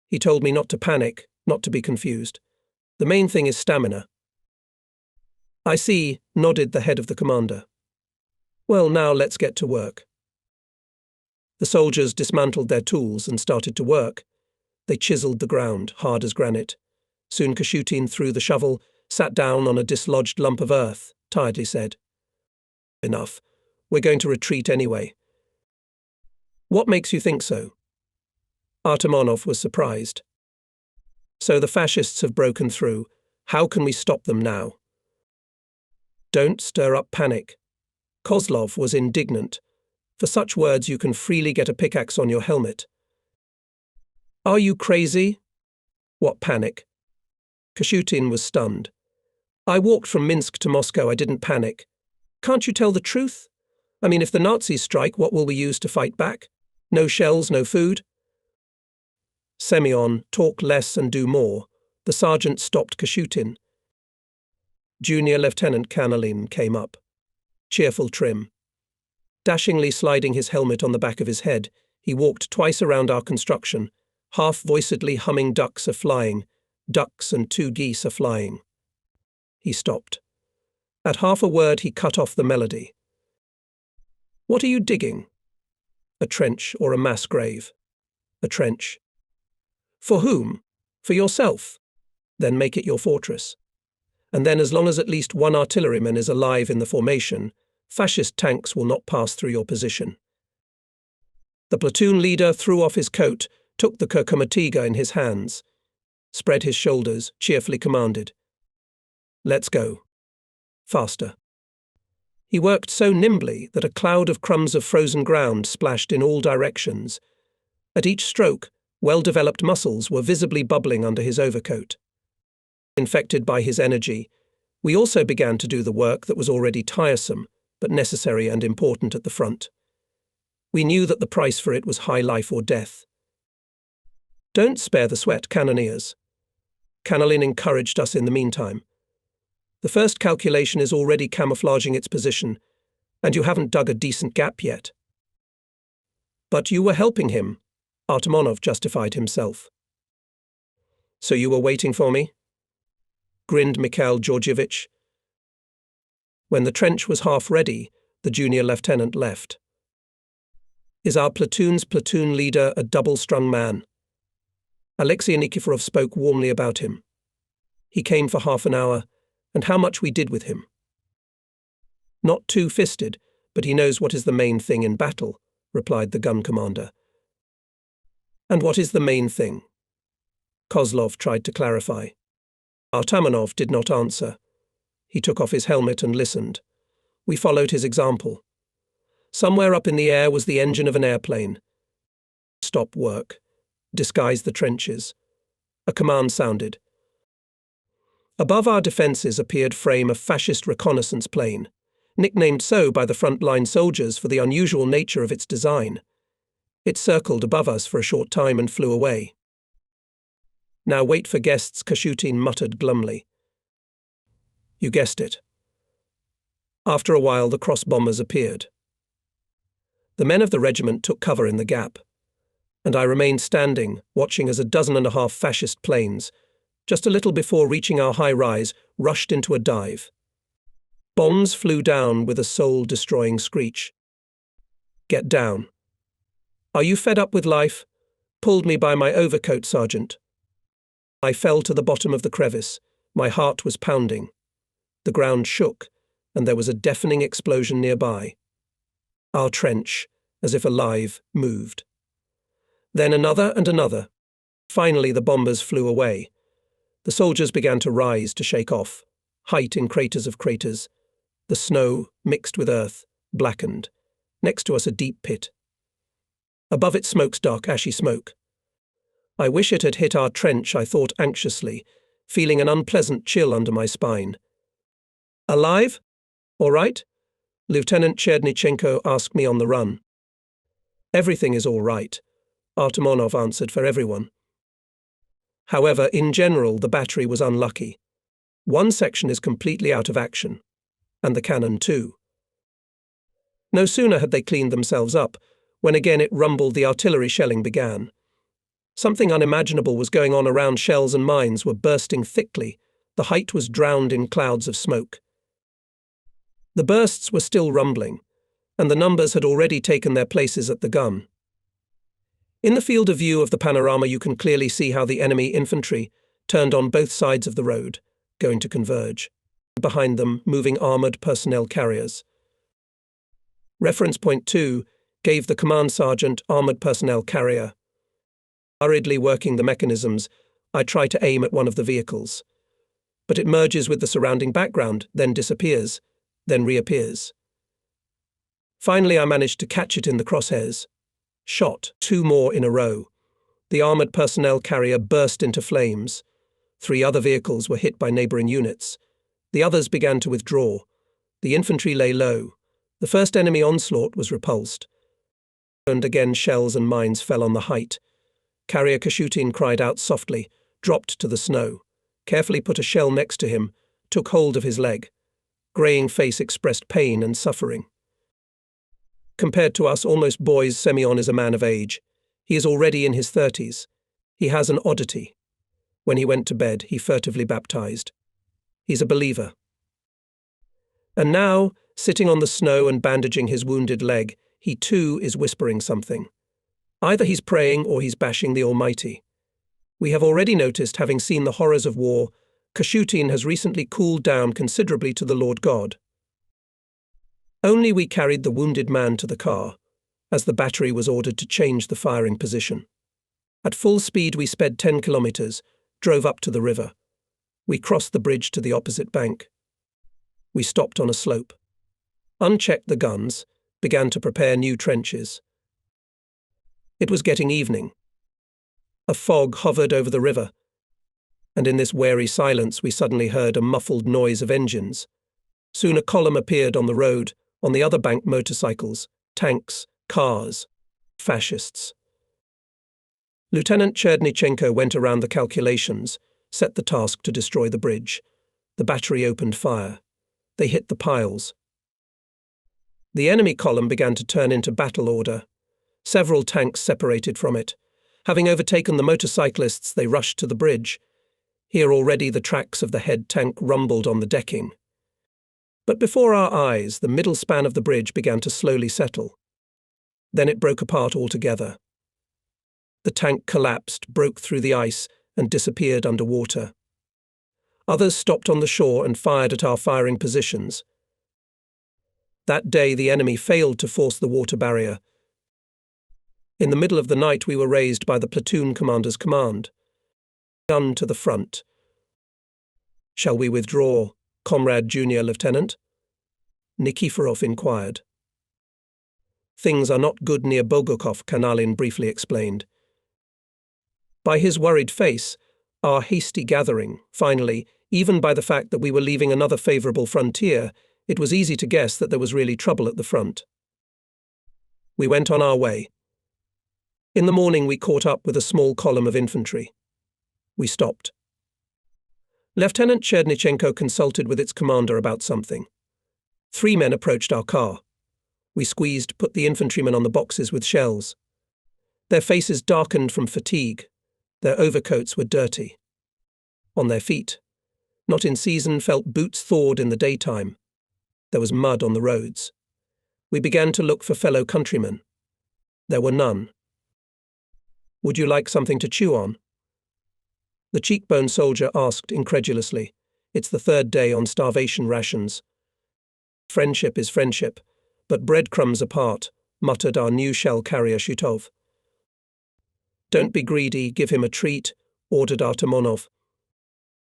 He told me not to panic, not to be confused. The main thing is stamina. I see, nodded the head of the commander. Well, now let's get to work. The soldiers dismantled their tools and started to work. They chiseled the ground, hard as granite. Soon Kashutin threw the shovel, sat down on a dislodged lump of earth, tiredly said, Enough. We're going to retreat anyway. What makes you think so? Artemonov was surprised. So the fascists have broken through. How can we stop them now? Don't stir up panic. Kozlov was indignant. For such words you can freely get a pickaxe on your helmet. Are you crazy? What panic? Kashutin was stunned. I walked from Minsk to Moscow. I didn't panic. Can't you tell the truth? I mean, if the Nazis strike, what will we use to fight back? No shells, no food? Semyon, talk less and do more. The sergeant stopped Kashutin. Junior Lieutenant Kanalin came up. Cheerful trim. Dashingly sliding his helmet on the back of his head, he walked twice around our construction, half-voicedly humming ducks are flying, ducks and 2 geese are flying. He stopped. At half a word he cut off the melody. What are you digging? A trench or a mass grave? A trench. For whom? For yourself? Then make it your fortress. And then as long as at least one artilleryman is alive in the formation, fascist tanks will not pass through your position. The platoon leader threw off his coat, took the Kurkumatiga in his hands, spread his shoulders, cheerfully commanded. Let's go. Faster. He worked so nimbly that a cloud of crumbs of frozen ground splashed in all directions. At each stroke, well-developed muscles were visibly bubbling under his overcoat. Infected by his energy, we also began to do the work that was already tiresome, but necessary and important at the front. We knew that the price for it was high life or death. Don't spare the sweat, cannoneers. Cannelin encouraged us in the meantime. The first calculation is already camouflaging its position, and you haven't dug a decent gap yet. But you were helping him, Artemonov justified himself. So you were waiting for me? Grinned Mikhail Georgievich. When the trench was half ready, the junior lieutenant left. Is our platoon's platoon leader a double-strung man? Alexei Nikiforov spoke warmly about him. He came for half an hour, and how much we did with him. Not two-fisted, but he knows what is the main thing in battle, replied the gun commander. And what is the main thing? Kozlov tried to clarify. Artemonov did not answer. He took off his helmet and listened. We followed his example. Somewhere up in the air was the engine of an airplane. Stop work. Disguise the trenches. A command sounded. Above our defences appeared frame a fascist reconnaissance plane, nicknamed so by the Frontline soldiers for the unusual nature of its design. It circled above us for a short time and flew away. Now wait for guests, Kashutin muttered glumly. You guessed it. After a while the cross-bombers appeared. The men of the regiment took cover in the gap, and I remained standing, watching as 12 fascist planes, just a little before reaching our high rise, rushed into a dive. Bombs flew down with a soul-destroying screech. Get down. Are you fed up with life? Pulled me by my overcoat, Sergeant. I fell to the bottom of the crevice. My heart was pounding. The ground shook, and there was a deafening explosion nearby. Our trench, as if alive, moved. Then another and another. Finally the bombers flew away. The soldiers began to rise to shake off, height in craters of craters. The snow, mixed with earth, blackened. Next to us a deep pit. Above it smokes dark, ashy smoke. I wish it had hit our trench, I thought anxiously, feeling an unpleasant chill under my spine. Alive? All right? Lieutenant Chernyshenko asked me on the run. Everything is all right, Artemonov answered for everyone. However, in general, the battery was unlucky. One section is completely out of action, and the cannon too. No sooner had they cleaned themselves up, when again it rumbled the artillery shelling began. Something unimaginable was going on around. Shells and mines were bursting thickly. The height was drowned in clouds of smoke. The bursts were still rumbling, and the numbers had already taken their places at the gun. In the field of view of the panorama you can clearly see how the enemy infantry turned on both sides of the road, going to converge. Behind them, moving armoured personnel carriers. Reference point 2 gave the command sergeant armoured personnel carrier. Hurriedly working the mechanisms, I try to aim at one of the vehicles. But it merges with the surrounding background, then disappears, then reappears. Finally I managed to catch it in the crosshairs. Shot, 2 more in a row. The armoured personnel carrier burst into flames. 3 other vehicles were hit by neighbouring units. The others began to withdraw. The infantry lay low. The first enemy onslaught was repulsed. And again shells and mines fell on the height. Carrier Kashutin cried out softly, dropped to the snow, carefully put a shell next to him, took hold of his leg. Greying face expressed pain and suffering. Compared to us almost boys, Semyon is a man of age. He is already in his 30s. He has an oddity. When he went to bed, he furtively baptized. He's a believer. And now, sitting on the snow and bandaging his wounded leg, he too is whispering something. Either he's praying or he's bashing the Almighty. We have already noticed, having seen the horrors of war, Kashutin has recently cooled down considerably to the Lord God. Only we carried the wounded man to the car, as the battery was ordered to change the firing position. At full speed we sped 10 kilometers, drove up to the river. We crossed the bridge to the opposite bank. We stopped on a slope. unchecked the guns, began to prepare new trenches. It was getting evening. A fog hovered over the river, and in this wary silence we suddenly heard a muffled noise of engines. Soon a column appeared on the road, on the other bank motorcycles, tanks, cars, fascists. Lieutenant Chernyshenko went around the calculations, set the task to destroy the bridge. The battery opened fire. They hit the piles. The enemy column began to turn into battle order. Several tanks separated from it. Having overtaken the motorcyclists, they rushed to the bridge. Here already the tracks of the head tank rumbled on the decking. But before our eyes, the middle span of the bridge began to slowly settle. Then it broke apart altogether. The tank collapsed, broke through the ice, and disappeared under water. Others stopped on the shore and fired at our firing positions. That day the enemy failed to force the water barrier. In the middle of the night we were raised by the platoon commander's command. Gun to the front. "Shall we withdraw, Comrade Junior Lieutenant?" Nikiforov inquired. "Things are not good near Bogokov," Kanalin briefly explained. By his worried face, our hasty gathering, finally, even by the fact that we were leaving another favourable frontier, it was easy to guess that there was really trouble at the front. We went on our way. In the morning we caught up with a small column of infantry. We stopped. Lieutenant Chernyshenko consulted with its commander about something. 3 men approached our car. We squeezed, put the infantrymen on the boxes with shells. Their faces darkened from fatigue. Their overcoats were dirty. On their feet, not in season, felt boots thawed in the daytime. There was mud on the roads. We began to look for fellow countrymen. There were none. "Would you like something to chew on?" The cheekbone soldier asked incredulously. "It's the 3rd day on starvation rations." "Friendship is friendship, but breadcrumbs apart," muttered our new shell carrier Shutov. "Don't be greedy, give him a treat," ordered Artemonov.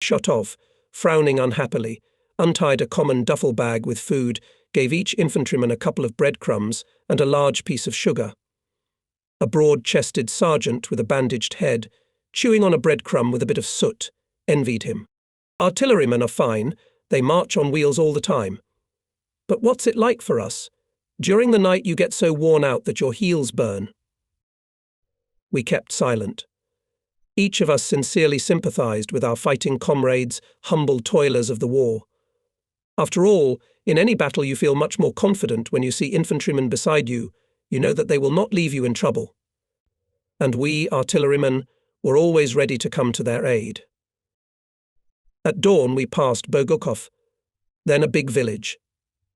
Shutov, frowning unhappily, untied a common duffel bag with food, gave each infantryman a couple of breadcrumbs and a large piece of sugar. A broad-chested sergeant with a bandaged head, chewing on a breadcrumb with a bit of soot, envied him. "Artillerymen are fine, they march on wheels all the time. But what's it like for us? During the night you get so worn out that your heels burn." We kept silent. Each of us sincerely sympathized with our fighting comrades, humble toilers of the war. After all, in any battle you feel much more confident when you see infantrymen beside you. You know that they will not leave you in trouble. And we, artillerymen, were always ready to come to their aid. At dawn we passed Bogokov, then a big village.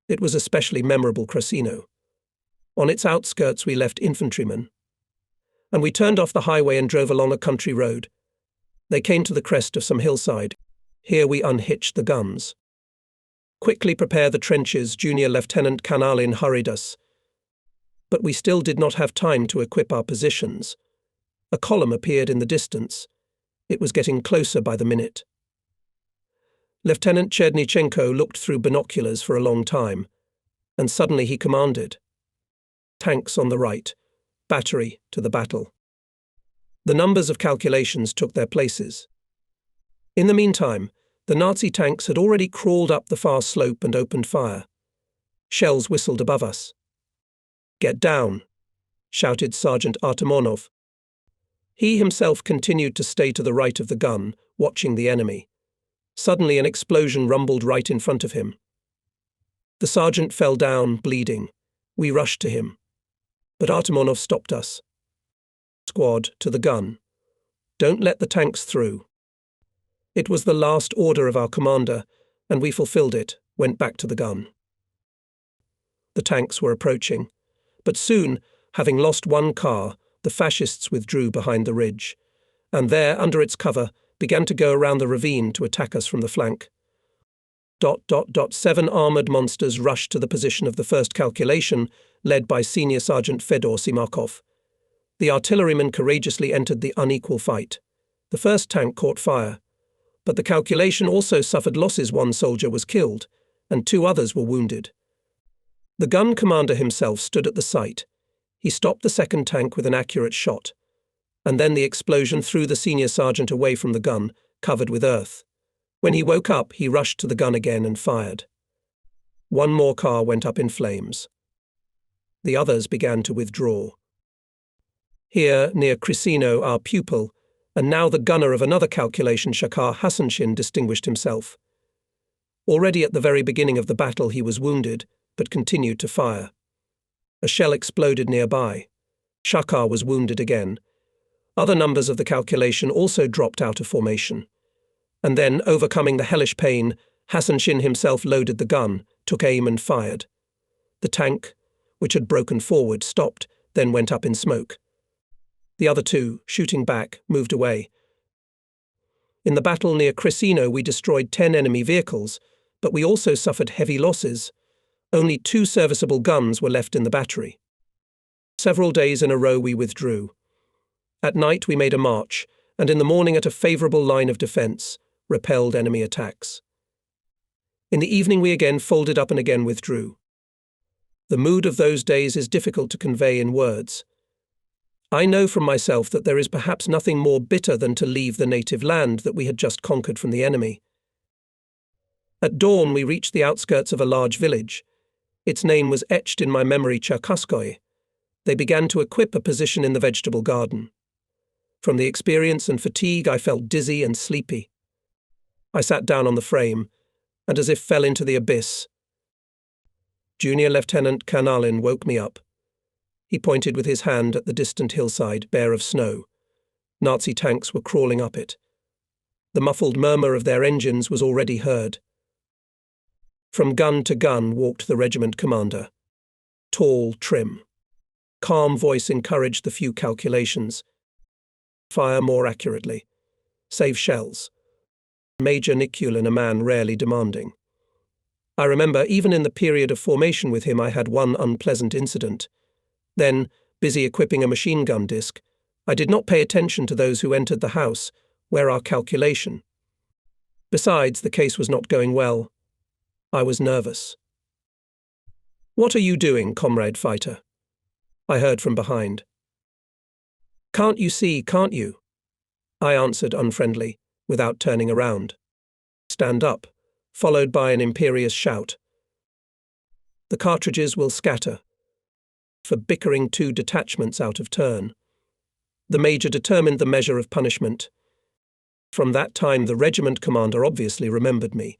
It was especially memorable Krasino. On its outskirts we left infantrymen. And we turned off the highway and drove along a country road. They came to the crest of some hillside. Here we unhitched the guns. "Quickly prepare the trenches," Junior Lieutenant Kanalin hurried us. But we still did not have time to equip our positions. A column appeared in the distance. It was getting closer by the minute. Lieutenant Chernyshenko looked through binoculars for a long time, and suddenly he commanded. "Tanks on the right. Battery to the battle." The numbers of calculations took their places. In the meantime, the Nazi tanks had already crawled up the far slope and opened fire. Shells whistled above us. "Get down," shouted Sergeant Artemonov. He himself continued to stay to the right of the gun, watching the enemy. Suddenly an explosion rumbled right in front of him. The sergeant fell down, bleeding. We rushed to him. But Artemonov stopped us. "Squad, to the gun. Don't let the tanks through." It was the last order of our commander, and we fulfilled it, went back to the gun. The tanks were approaching, but soon, having lost one car, the fascists withdrew behind the ridge, and there, under its cover, began to go around the ravine to attack us from the flank. 7 armoured monsters rushed to the position of the first calculation, led by Senior Sergeant Fedor Simakov. The artillerymen courageously entered the unequal fight. The first tank caught fire, but the calculation also suffered losses. 1 soldier was killed, and 2 others were wounded. The gun commander himself stood at the site. He stopped the second tank with an accurate shot, and then the explosion threw the senior sergeant away from the gun, covered with earth. When he woke up, he rushed to the gun again and fired. One more car went up in flames. The others began to withdraw. Here, near Crisino, our pupil, and now the gunner of another calculation, Shakar Hasanshin, distinguished himself. Already at the very beginning of the battle he was wounded, but continued to fire. A shell exploded nearby. Shakar was wounded again. Other numbers of the calculation also dropped out of formation. And then, overcoming the hellish pain, Hasanshin himself loaded the gun, took aim and fired. The tank, which had broken forward, stopped, then went up in smoke. The other two, shooting back, moved away. In the battle near Crisino, we destroyed 10 enemy vehicles, but we also suffered heavy losses. Only 2 serviceable guns were left in the battery. Several days in a row we withdrew. At night we made a march, and in the morning at a favourable line of defence, repelled enemy attacks. In the evening we again folded up and again withdrew. The mood of those days is difficult to convey in words. I know from myself that there is perhaps nothing more bitter than to leave the native land that we had just conquered from the enemy. At dawn we reached the outskirts of a large village. Its name was etched in my memory, Cherkaskoy. They began to equip a position in the vegetable garden. From the experience and fatigue I felt dizzy and sleepy. I sat down on the frame, and as if fell into the abyss. Junior Lieutenant Kanalin woke me up. He pointed with his hand at the distant hillside, bare of snow. Nazi tanks were crawling up it. The muffled murmur of their engines was already heard. From gun to gun walked the regiment commander. Tall, trim. Calm voice encouraged the few calculations. Fire more accurately. Save shells. Major Nikulin, a man rarely demanding. I remember even in the period of formation with him I had one unpleasant incident. Then, busy equipping a machine gun disc, I did not pay attention to those who entered the house, where our calculation. Besides, the case was not going well. I was nervous. "What are you doing, comrade fighter?" I heard from behind. "Can't you see, can't you?" I answered unfriendly, without turning around. "Stand up," followed by an imperious shout. "The cartridges will scatter," for bickering 2 detachments out of turn. The major determined the measure of punishment. From that time the regiment commander obviously remembered me,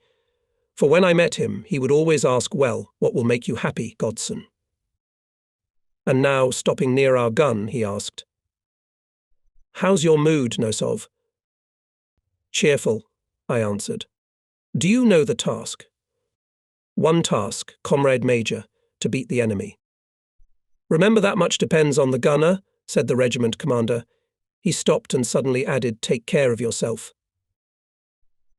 for when I met him he would always ask, "Well, what will make you happy, Godson?" And now, stopping near our gun, he asked, "How's your mood, Nosov?" "Cheerful," I answered. "Do you know the task?" "One task, Comrade Major, to beat the enemy." "Remember that much depends on the gunner," said the regiment commander. He stopped and suddenly added, "Take care of yourself."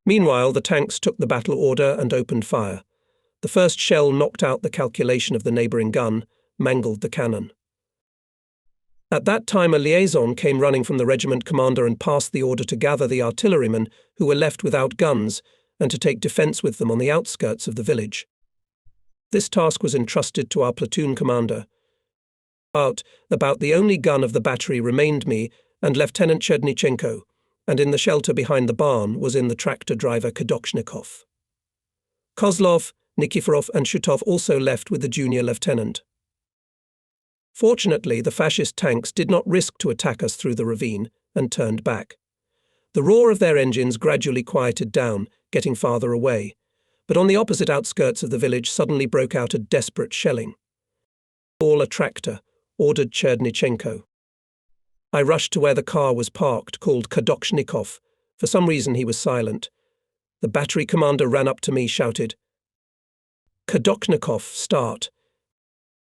Meanwhile, the tanks took the battle order and opened fire. The first shell knocked out the calculation of the neighbouring gun, mangled the cannon. At that time a liaison came running from the regiment commander and passed the order to gather the artillerymen who were left without guns and to take defence with them on the outskirts of the village. This task was entrusted to our platoon commander. About the only gun of the battery remained me and Lieutenant Chernyshenko, and in the shelter behind the barn was in the tractor driver Kadoshnikov. Kozlov, Nikiforov and Shutov also left with the junior lieutenant. Fortunately, the fascist tanks did not risk to attack us through the ravine and turned back. The roar of their engines gradually quieted down, getting farther away, but on the opposite outskirts of the village suddenly broke out a desperate shelling. "Call a tractor," ordered Chernyshenko. I rushed to where the car was parked, called Kadoshnikov. For some reason he was silent. The battery commander ran up to me, shouted, "Kadoshnikov, start."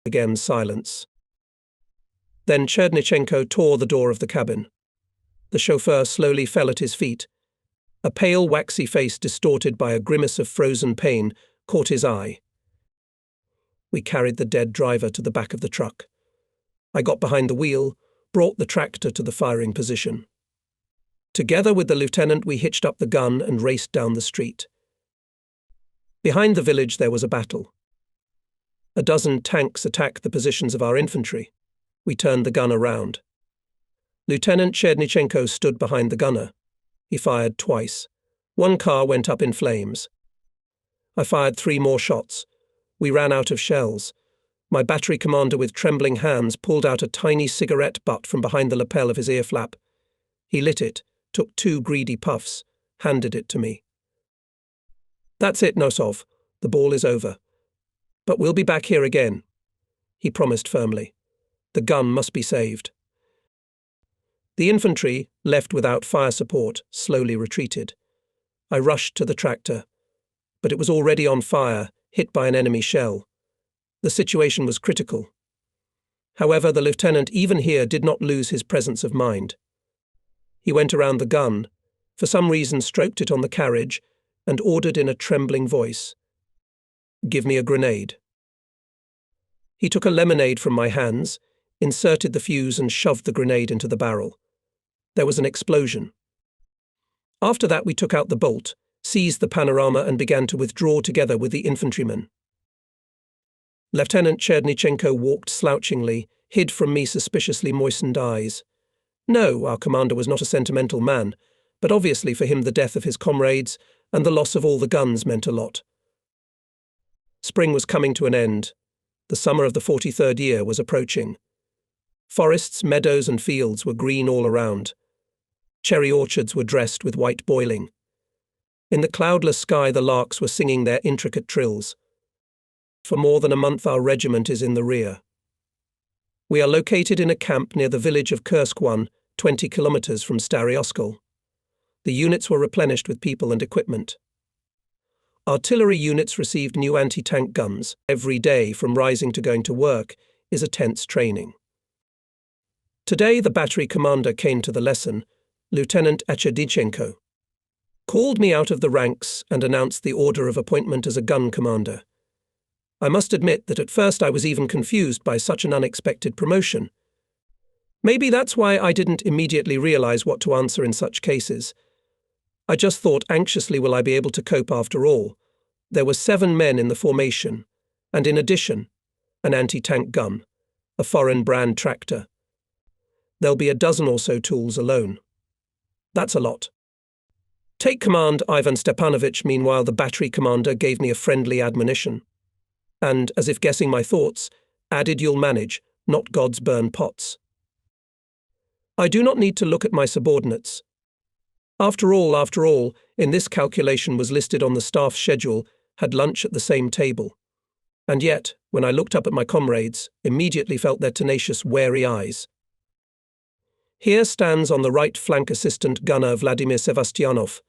Again silence. Then Chernyshenko tore the door of the cabin. The chauffeur slowly fell at his feet. A pale, waxy face distorted by a grimace of frozen pain caught his eye. We carried the dead driver to the back of the truck. I got behind the wheel, brought the tractor to the firing position. Together with the lieutenant, we hitched up the gun and raced down the street. Behind the village there was a battle. A dozen tanks attacked the positions of our infantry. We turned the gun around. Lieutenant Chernyshenko stood behind the gunner. He fired twice. One car went up in flames. I fired 3 more shots. We ran out of shells. My battery commander with trembling hands pulled out a tiny cigarette butt from behind the lapel of his ear flap. He lit it, took 2 greedy puffs, handed it to me. "That's it, Nosov. The ball is over. But we'll be back here again," he promised firmly. "The gun must be saved." The infantry, left without fire support, slowly retreated. I rushed to the tractor, but it was already on fire, hit by an enemy shell. The situation was critical. However, the lieutenant even here did not lose his presence of mind. He went around the gun, for some reason stroked it on the carriage, and ordered in a trembling voice, "Give me a grenade." He took a lemonade from my hands, inserted the fuse and shoved the grenade into the barrel. There was an explosion. After that we took out the bolt, seized the panorama and began to withdraw together with the infantrymen. Lieutenant Chernyshenko walked slouchingly, hid from me suspiciously moistened eyes. No, our commander was not a sentimental man, but obviously for him the death of his comrades and the loss of all the guns meant a lot. Spring was coming to an end. The summer of the 43rd year was approaching. Forests, meadows and fields were green all around. Cherry orchards were dressed with white boiling. In the cloudless sky the larks were singing their intricate trills. For more than a month our regiment is in the rear. We are located in a camp near the village of Kursk 20 kilometers from Stary Oskol. The units were replenished with people and equipment. Artillery units received new anti-tank guns. Every day, from rising to going to work, is a tense training. Today the battery commander came to the lesson, Lieutenant Chernyshenko, called me out of the ranks and announced the order of appointment as a gun commander. I must admit that at first I was even confused by such an unexpected promotion. Maybe that's why I didn't immediately realize what to answer in such cases. I just thought anxiously, will I be able to cope after all? There were 7 men in the formation, and in addition, an anti-tank gun, a foreign brand tractor. There'll be a dozen or so tools alone. That's a lot. "Take command, Ivan Stepanovich." Meanwhile, the battery commander gave me a friendly admonition. And, as if guessing my thoughts, added, "You'll manage, not God's burn pots." I do not need to look at my subordinates. After all, in this calculation was listed on the staff schedule, had lunch at the same table. And yet, when I looked up at my comrades, immediately felt their tenacious, wary eyes. Here stands on the right flank Assistant Gunner Vladimir Sevastyanov,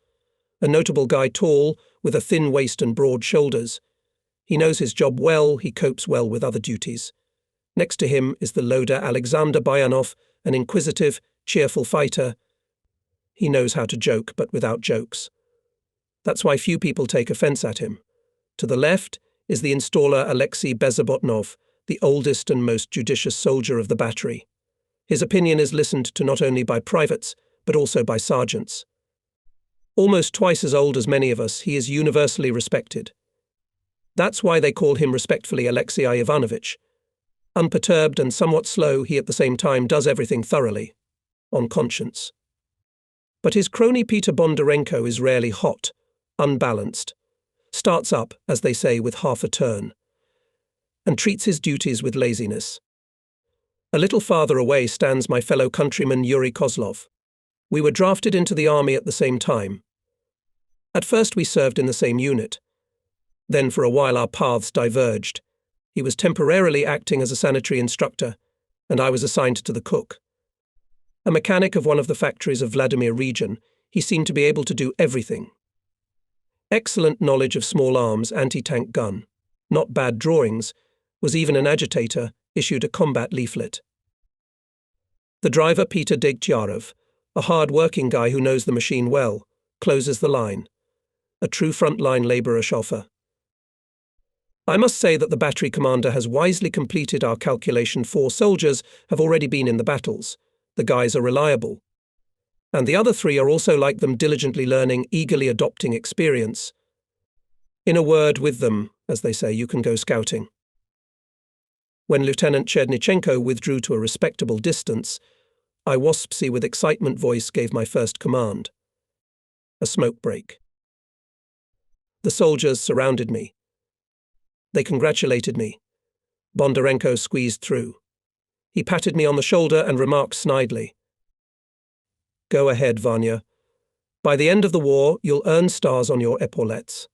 a notable guy, tall, with a thin waist and broad shoulders. He knows his job well, he copes well with other duties. Next to him is the loader Alexander Bayanov, an inquisitive, cheerful fighter. He knows how to joke, but without jokes. That's why few people take offense at him. To the left is the installer Alexei Bezobotnov, the oldest and most judicious soldier of the battery. His opinion is listened to not only by privates, but also by sergeants. Almost twice as old as many of us, he is universally respected. That's why they call him respectfully Alexei Ivanovich. Unperturbed and somewhat slow, he at the same time does everything thoroughly, on conscience. But his crony Peter Bondarenko is rarely hot, unbalanced, starts up, as they say, with half a turn, and treats his duties with laziness. A little farther away stands my fellow countryman Yuri Kozlov. We were drafted into the army at the same time. At first we served in the same unit. Then for a while our paths diverged. He was temporarily acting as a sanitary instructor, and I was assigned to the cook. A mechanic of one of the factories of Vladimir region, he seemed to be able to do everything. Excellent knowledge of small arms, anti-tank gun. Not bad drawings, was even an agitator, issued a combat leaflet. The driver, Peter Degtyarov, a hard-working guy who knows the machine well, closes the line. A true frontline labourer chauffeur. I must say that the battery commander has wisely completed our calculation. 4 soldiers have already been in the battles. The guys are reliable. And the other 3 are also like them, diligently learning, eagerly adopting experience. In a word, with them, as they say, you can go scouting. When Lieutenant Chernyshenko withdrew to a respectable distance, I waspsy with excitement voice gave my first command. A smoke break. The soldiers surrounded me. They congratulated me. Bondarenko squeezed through. He patted me on the shoulder and remarked snidely, "Go ahead, Vanya. By the end of the war, you'll earn stars on your epaulettes."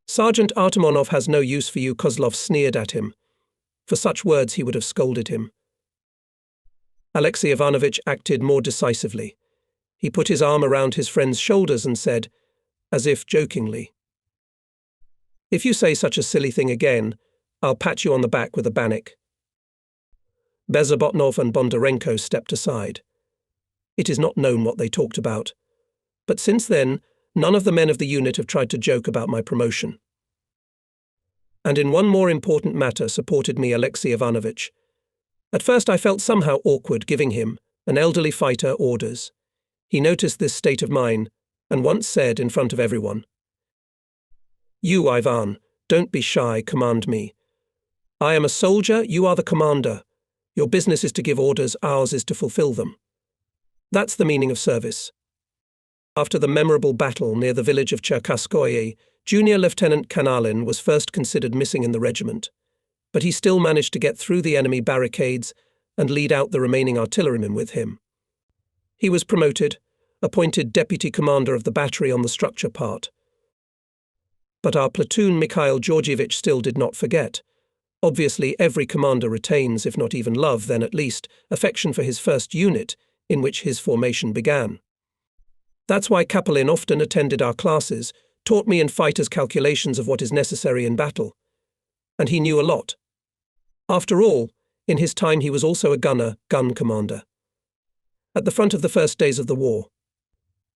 "Sergeant Artemonov has no use for you," Kozlov sneered at him. For such words he would have scolded him. Alexei Ivanovich acted more decisively. He put his arm around his friend's shoulders and said, as if jokingly, "If you say such a silly thing again, I'll pat you on the back with a bannock." Bezobotnov and Bondarenko stepped aside. It is not known what they talked about, but since then, none of the men of the unit have tried to joke about my promotion. And in one more important matter supported me Alexei Ivanovich. At first I felt somehow awkward giving him, an elderly fighter, orders. He noticed this state of mine, and once said in front of everyone, "You, Ivan, don't be shy, command me. I am a soldier, you are the commander. Your business is to give orders, ours is to fulfill them. That's the meaning of service." After the memorable battle near the village of Cherkaskoye, Junior Lieutenant Kanalin was first considered missing in the regiment, but he still managed to get through the enemy barricades and lead out the remaining artillerymen with him. He was promoted, appointed deputy commander of the battery on the structure part. But our platoon Mikhail Georgievich still did not forget. Obviously, every commander retains, if not even love, then at least, affection for his first unit, in which his formation began. That's why Kapelin often attended our classes, taught me in fighters' calculations of what is necessary in battle. And he knew a lot. After all, in his time he was also a gun commander. At the front of the first days of the war,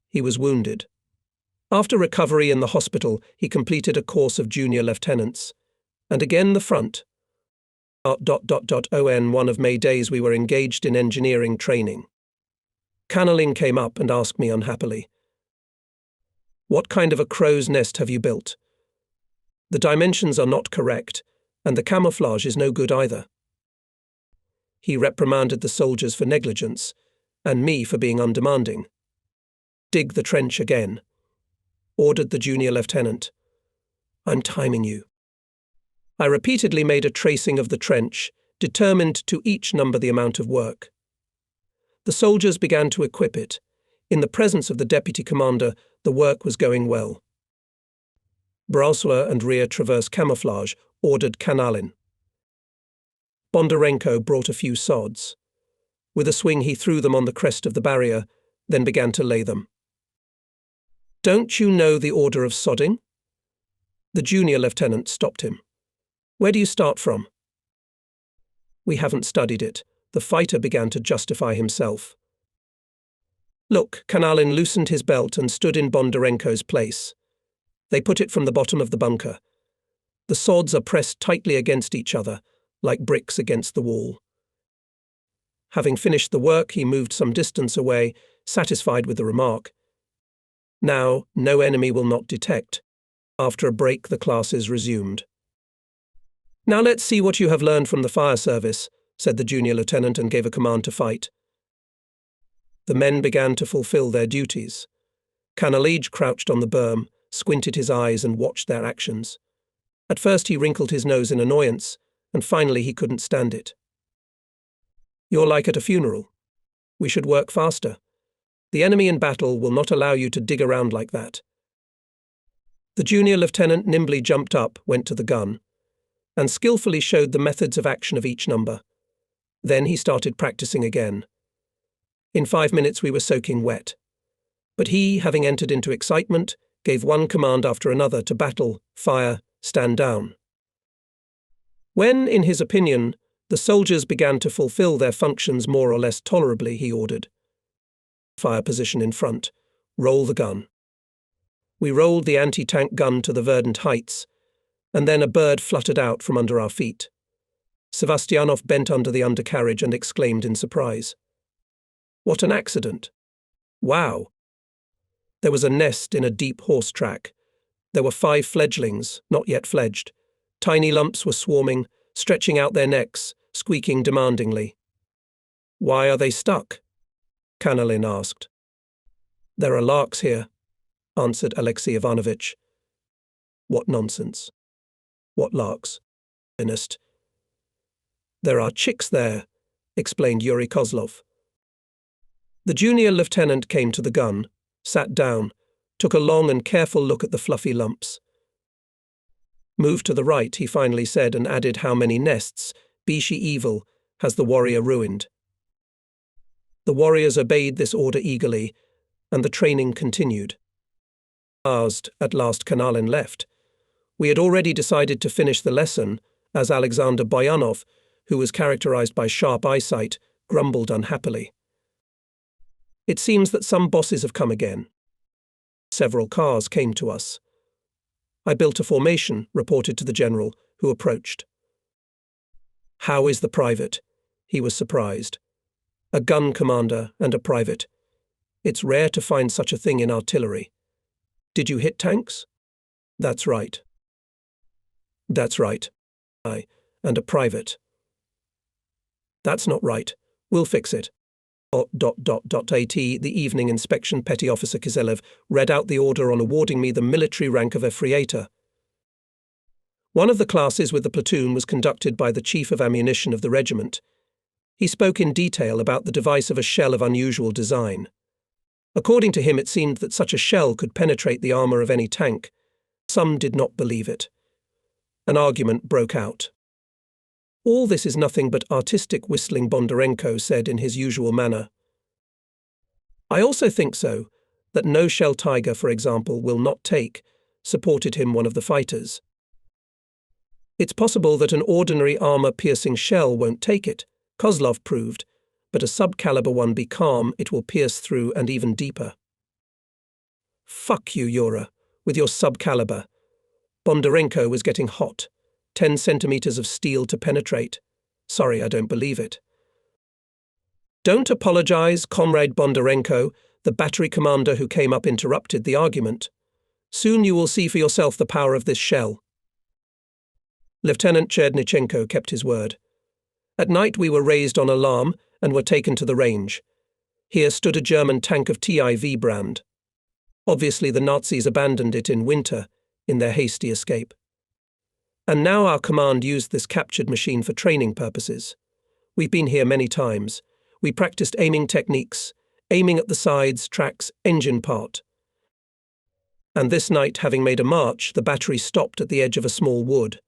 he was wounded. After recovery in the hospital, he completed a course of junior lieutenants. And again the front. On one of May days we were engaged in engineering training. Kanalin came up and asked me unhappily, "What kind of a crow's nest have you built? The dimensions are not correct, and the camouflage is no good either." He reprimanded the soldiers for negligence, and me for being undemanding. "Dig the trench again," ordered the junior lieutenant. "I'm timing you." I repeatedly made a tracing of the trench, determined to each number the amount of work. The soldiers began to equip it. In the presence of the deputy commander, the work was going well. "Brosler and rear traverse camouflage," ordered Kanalin. Bondarenko brought a few sods. With a swing he threw them on the crest of the barrier, then began to lay them. "Don't you know the order of sodding?" The junior lieutenant stopped him. "Where do you start from?" "We haven't studied it." The fighter began to justify himself. "Look," Kanalin loosened his belt and stood in Bondarenko's place. They put it from the bottom of the bunker. The sods are pressed tightly against each other, like bricks against the wall. Having finished the work, he moved some distance away, satisfied with the remark. "Now, no enemy will not detect." After a break, the classes resumed. "Now let's see what you have learned from the fire service," said the junior lieutenant and gave a command to fight. The men began to fulfill their duties. Kanalij crouched on the berm, squinted his eyes and watched their actions. At first he wrinkled his nose in annoyance, and finally he couldn't stand it. "You're like at a funeral. We should work faster. The enemy in battle will not allow you to dig around like that." The junior lieutenant nimbly jumped up, went to the gun, and skillfully showed the methods of action of each number. Then he started practicing again. In 5 minutes we were soaking wet. But he, having entered into excitement, gave one command after another to battle, fire, stand down. When, in his opinion, the soldiers began to fulfill their functions more or less tolerably, he ordered, "Fire position in front. Roll the gun." We rolled the anti-tank gun to the verdant heights, and then a bird fluttered out from under our feet. Sevastianov bent under the undercarriage and exclaimed in surprise, "What an accident! Wow!" There was a nest in a deep horse track. There were 5 fledglings, not yet fledged. Tiny lumps were swarming, stretching out their necks, squeaking demandingly. "Why are they stuck?" Kanalin asked. "There are larks here," answered Alexei Ivanovich. "What nonsense. What larks?" "Honest." "There are chicks there," explained Yuri Kozlov. The junior lieutenant came to the gun, sat down, took a long and careful look at the fluffy lumps. "Move to the right," he finally said, and added, "How many nests, be she evil, has the warrior ruined?" The warriors obeyed this order eagerly, and the training continued. At last Kanalin left. We had already decided to finish the lesson, as Alexander Boyanov, who was characterized by sharp eyesight, grumbled unhappily. "It seems that some bosses have come again." Several cars came to us. I built a formation, reported to the general, who approached. "How is the private?" He was surprised. "A gun commander and a private. It's rare to find such a thing in artillery. Did you hit tanks?" "That's right." "That's right. And a private." "That's not right. We'll fix it." The evening inspection Petty Officer Kiselev read out the order on awarding me the military rank of Efreator. One of the classes with the platoon was conducted by the Chief of Ammunition of the regiment. He spoke in detail about the device of a shell of unusual design. According to him, it seemed that such a shell could penetrate the armor of any tank. Some did not believe it. An argument broke out. "All this is nothing but artistic whistling," Bondarenko said in his usual manner. "I also think so, that no shell tiger, for example, will not take," supported him one of the fighters. "It's possible that an ordinary armor-piercing shell won't take it," Kozlov proved, "but a sub-caliber one, be calm, it will pierce through and even deeper." "Fuck you, Yura, with your sub-caliber." Bondarenko was getting hot. 10 centimeters of steel to penetrate. Sorry, I don't believe it. "Don't apologize, Comrade Bondarenko," the battery commander who came up interrupted the argument. "Soon you will see for yourself the power of this shell." Lieutenant Chernyshenko kept his word. At night we were raised on alarm and were taken to the range. Here stood a German tank of TIV brand. Obviously the Nazis abandoned it in winter, in their hasty escape. And now our command used this captured machine for training purposes. We've been here many times. We practiced aiming techniques, aiming at the sides, tracks, engine part. And this night, having made a march, the battery stopped at the edge of a small wood.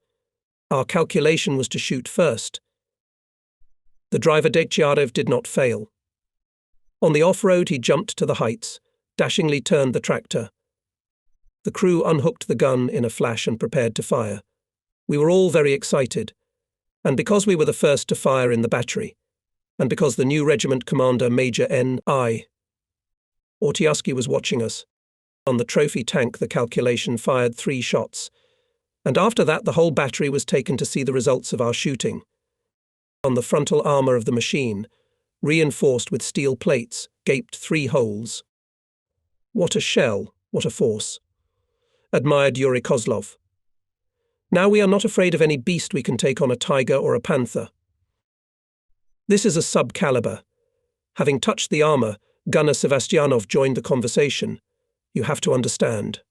Our calculation was to shoot first. The driver Decharev did not fail. On the off-road he jumped to the heights, dashingly turned the tractor. The crew unhooked the gun in a flash and prepared to fire. We were all very excited, and because we were the first to fire in the battery, and because the new regiment commander, Major N.I. Ortiuski, was watching us. On the trophy tank the calculation fired 3 shots, and after that the whole battery was taken to see the results of our shooting. On the frontal armor of the machine, reinforced with steel plates, gaped 3 holes. "What a shell, what a force," admired Yuri Kozlov. "Now we are not afraid of any beast we can take on, a tiger or a panther." "This is a sub-caliber." Having touched the armor, Gunner Sevastianov joined the conversation. "You have to understand."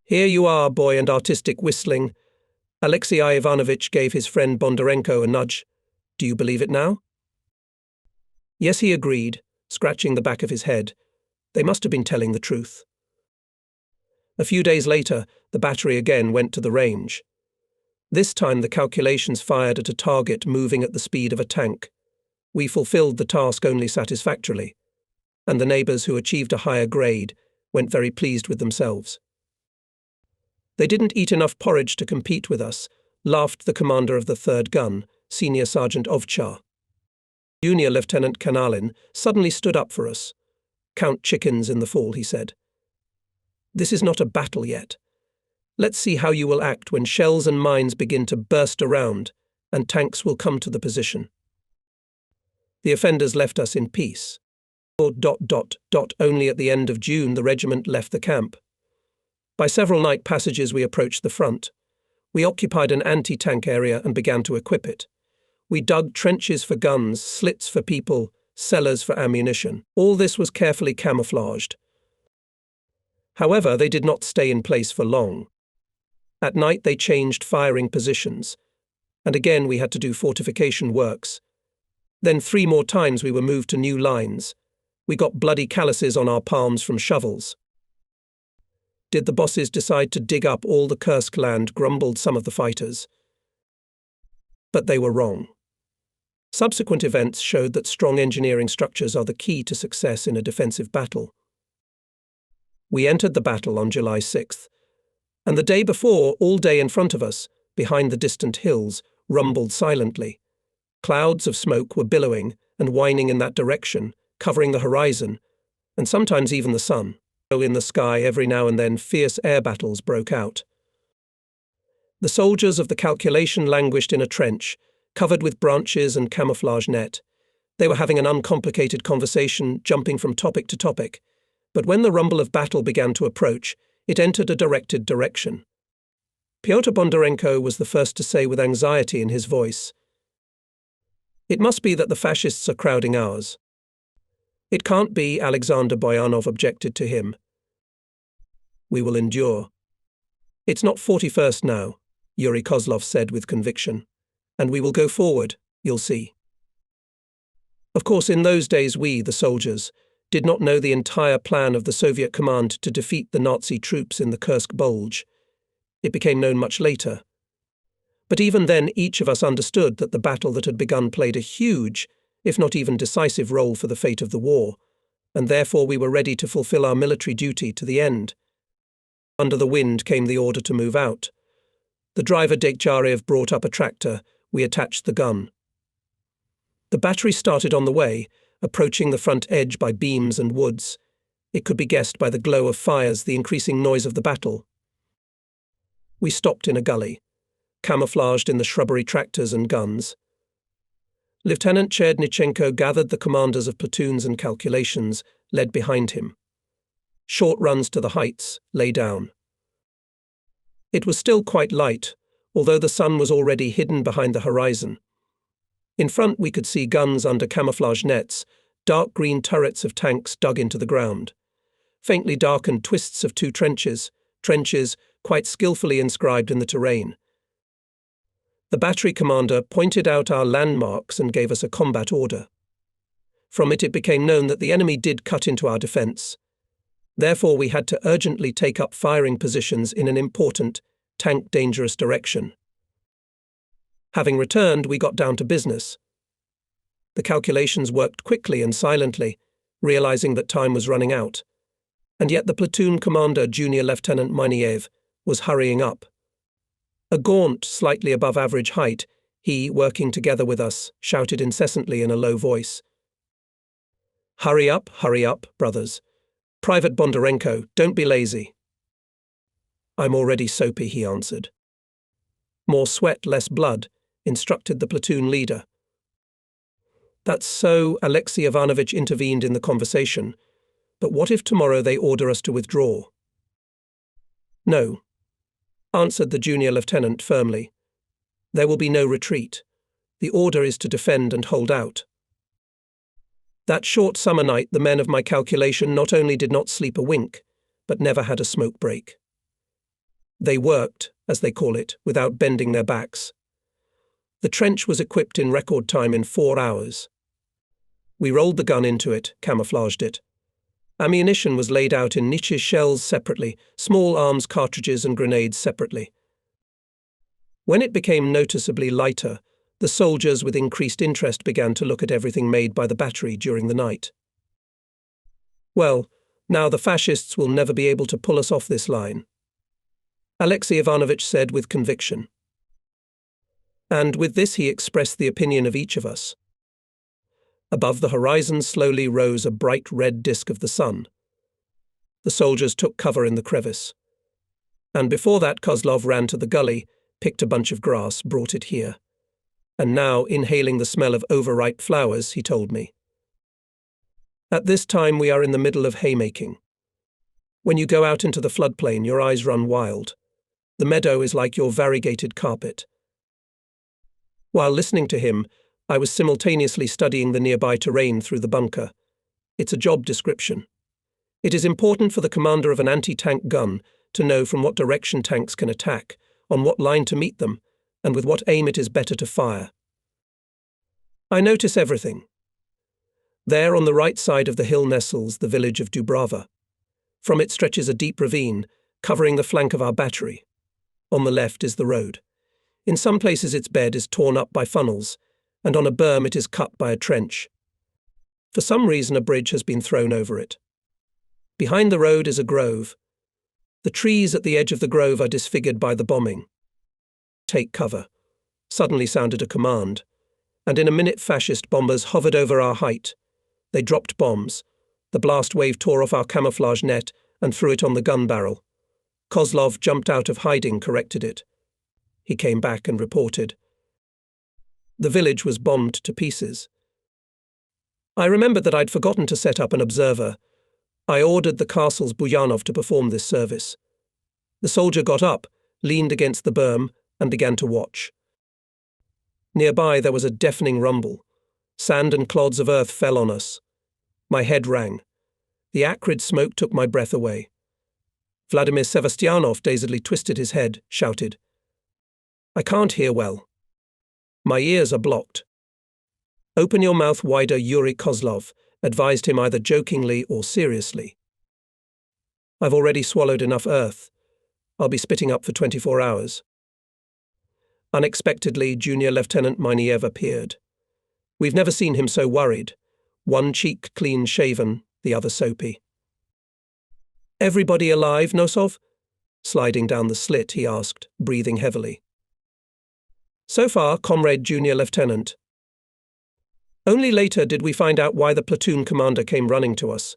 "Here you are, boy, and artistic whistling." Alexei Ivanovich gave his friend Bondarenko a nudge. "Do you believe it now?" Yes, he agreed, scratching the back of his head. They must have been telling the truth. A few days later, the battery again went to the range. This time the calculations fired at a target moving at the speed of a tank. We fulfilled the task only satisfactorily, and the neighbours who achieved a higher grade went very pleased with themselves. "They didn't eat enough porridge to compete with us," laughed the commander of the 3rd gun, Senior Sergeant Ovchar. Junior Lieutenant Kanalin suddenly stood up for us. "Count chickens in the fall," he said. "This is not a battle yet. Let's see how you will act when shells and mines begin to burst around and tanks will come to the position." The offenders left us in peace. Only at the end of June the regiment left the camp. By several night passages we approached the front. We occupied an anti-tank area and began to equip it. We dug trenches for guns, slits for people, cellars for ammunition. All this was carefully camouflaged. However, they did not stay in place for long. At night they changed firing positions, and again we had to do fortification works. Then 3 more times we were moved to new lines. We got bloody calluses on our palms from shovels. Did the bosses decide to dig up all the Kursk land, grumbled some of the fighters. But they were wrong. Subsequent events showed that strong engineering structures are the key to success in a defensive battle. We entered the battle on July 6th, and the day before, all day in front of us, behind the distant hills, rumbled silently. Clouds of smoke were billowing and whining in that direction, covering the horizon, and sometimes even the sun. In the sky, every now and then, fierce air battles broke out. The soldiers of the calculation languished in a trench, covered with branches and camouflage net. They were having an uncomplicated conversation, jumping from topic to topic. But when the rumble of battle began to approach, it entered a directed direction. Pyotr Bondarenko was the first to say with anxiety in his voice, "It must be that the fascists are crowding ours." "It can't be," Alexander Boyanov objected to him. "We will endure." "It's not 41st now," Yuri Kozlov said with conviction. "And we will go forward, you'll see." Of course, in those days we, the soldiers, did not know the entire plan of the Soviet command to defeat the Nazi troops in the Kursk Bulge. It became known much later. But even then, each of us understood that the battle that had begun played a huge, if not even decisive role for the fate of the war, and therefore we were ready to fulfill our military duty to the end. Under the wind came the order to move out. The driver Dekjarev brought up a tractor. We attached the gun. The battery started on the way, approaching the front edge by beams and woods. It could be guessed by the glow of fires, the increasing noise of the battle. We stopped in a gully, camouflaged in the shrubbery tractors and guns. Lieutenant Chernyshenko gathered the commanders of platoons and calculations, led behind him. Short runs to the heights, lay down. It was still quite light, although the sun was already hidden behind the horizon. In front we could see guns under camouflage nets, dark green turrets of tanks dug into the ground. Faintly darkened twists of 2 trenches quite skillfully inscribed in the terrain. The battery commander pointed out our landmarks and gave us a combat order. From it became known that the enemy did cut into our defence. Therefore we had to urgently take up firing positions in an important, tank-dangerous direction. Having returned, we got down to business. The calculations worked quickly and silently, realizing that time was running out. And yet the platoon commander, Junior Lieutenant Miniev, was hurrying up. A gaunt, slightly above average height, he, working together with us, shouted incessantly in a low voice, hurry up, brothers. Private Bondarenko, don't be lazy." "I'm already soapy," he answered. "More sweat, less blood," instructed the platoon leader. "That's so," Alexei Ivanovich intervened in the conversation. "But what if tomorrow they order us to withdraw?" "No," answered the junior lieutenant firmly. "There will be no retreat. The order is to defend and hold out." That short summer night, the men of my calculation not only did not sleep a wink, but never had a smoke break. They worked, as they call it, without bending their backs. The trench was equipped in record time in 4 hours. We rolled the gun into it, camouflaged it. Ammunition was laid out in niches, shells separately, small arms cartridges and grenades separately. When it became noticeably lighter, the soldiers with increased interest began to look at everything made by the battery during the night. "Well, now the fascists will never be able to pull us off this line," Alexei Ivanovich said with conviction. And with this he expressed the opinion of each of us. Above the horizon slowly rose a bright red disk of the sun. The soldiers took cover in the crevice. And before that Kozlov ran to the gully, picked a bunch of grass, brought it here. And now, inhaling the smell of overripe flowers, he told me. "At this time we are in the middle of haymaking. When you go out into the floodplain, your eyes run wild. The meadow is like your variegated carpet. While listening to him, I was simultaneously studying the nearby terrain through the bunker. It's a job description. It is important for the commander of an anti-tank gun to know from what direction tanks can attack, on what line to meet them, and with what aim it is better to fire. I notice everything. There on the right side of the hill nestles the village of Dubrava. From it stretches a deep ravine, covering the flank of our battery. On the left is the road. In some places its bed is torn up by funnels, and on a berm it is cut by a trench. For some reason a bridge has been thrown over it. Behind the road is a grove. The trees at the edge of the grove are disfigured by the bombing. "Take cover," suddenly sounded a command, and in a minute fascist bombers hovered over our height. They dropped bombs. The blast wave tore off our camouflage net and threw it on the gun barrel. Kozlov jumped out of hiding, corrected it. He came back and reported. The village was bombed to pieces. I remembered that I'd forgotten to set up an observer. I ordered the castle's Buyanov to perform this service. The soldier got up, leaned against the berm, and began to watch. Nearby there was a deafening rumble. Sand and clods of earth fell on us. My head rang. The acrid smoke took my breath away. Vladimir Sevastyanov dazedly twisted his head, shouted, "I can't hear well. My ears are blocked." "Open your mouth wider, Yuri Kozlov," advised him either jokingly or seriously. "I've already swallowed enough earth. I'll be spitting up for 24 hours. Unexpectedly, Junior Lieutenant Miniev appeared. We've never seen him so worried. One cheek clean-shaven, the other soapy. "Everybody alive, Nosov?" Sliding down the slit, he asked, breathing heavily. "So far, Comrade Junior Lieutenant." Only later did we find out why the platoon commander came running to us.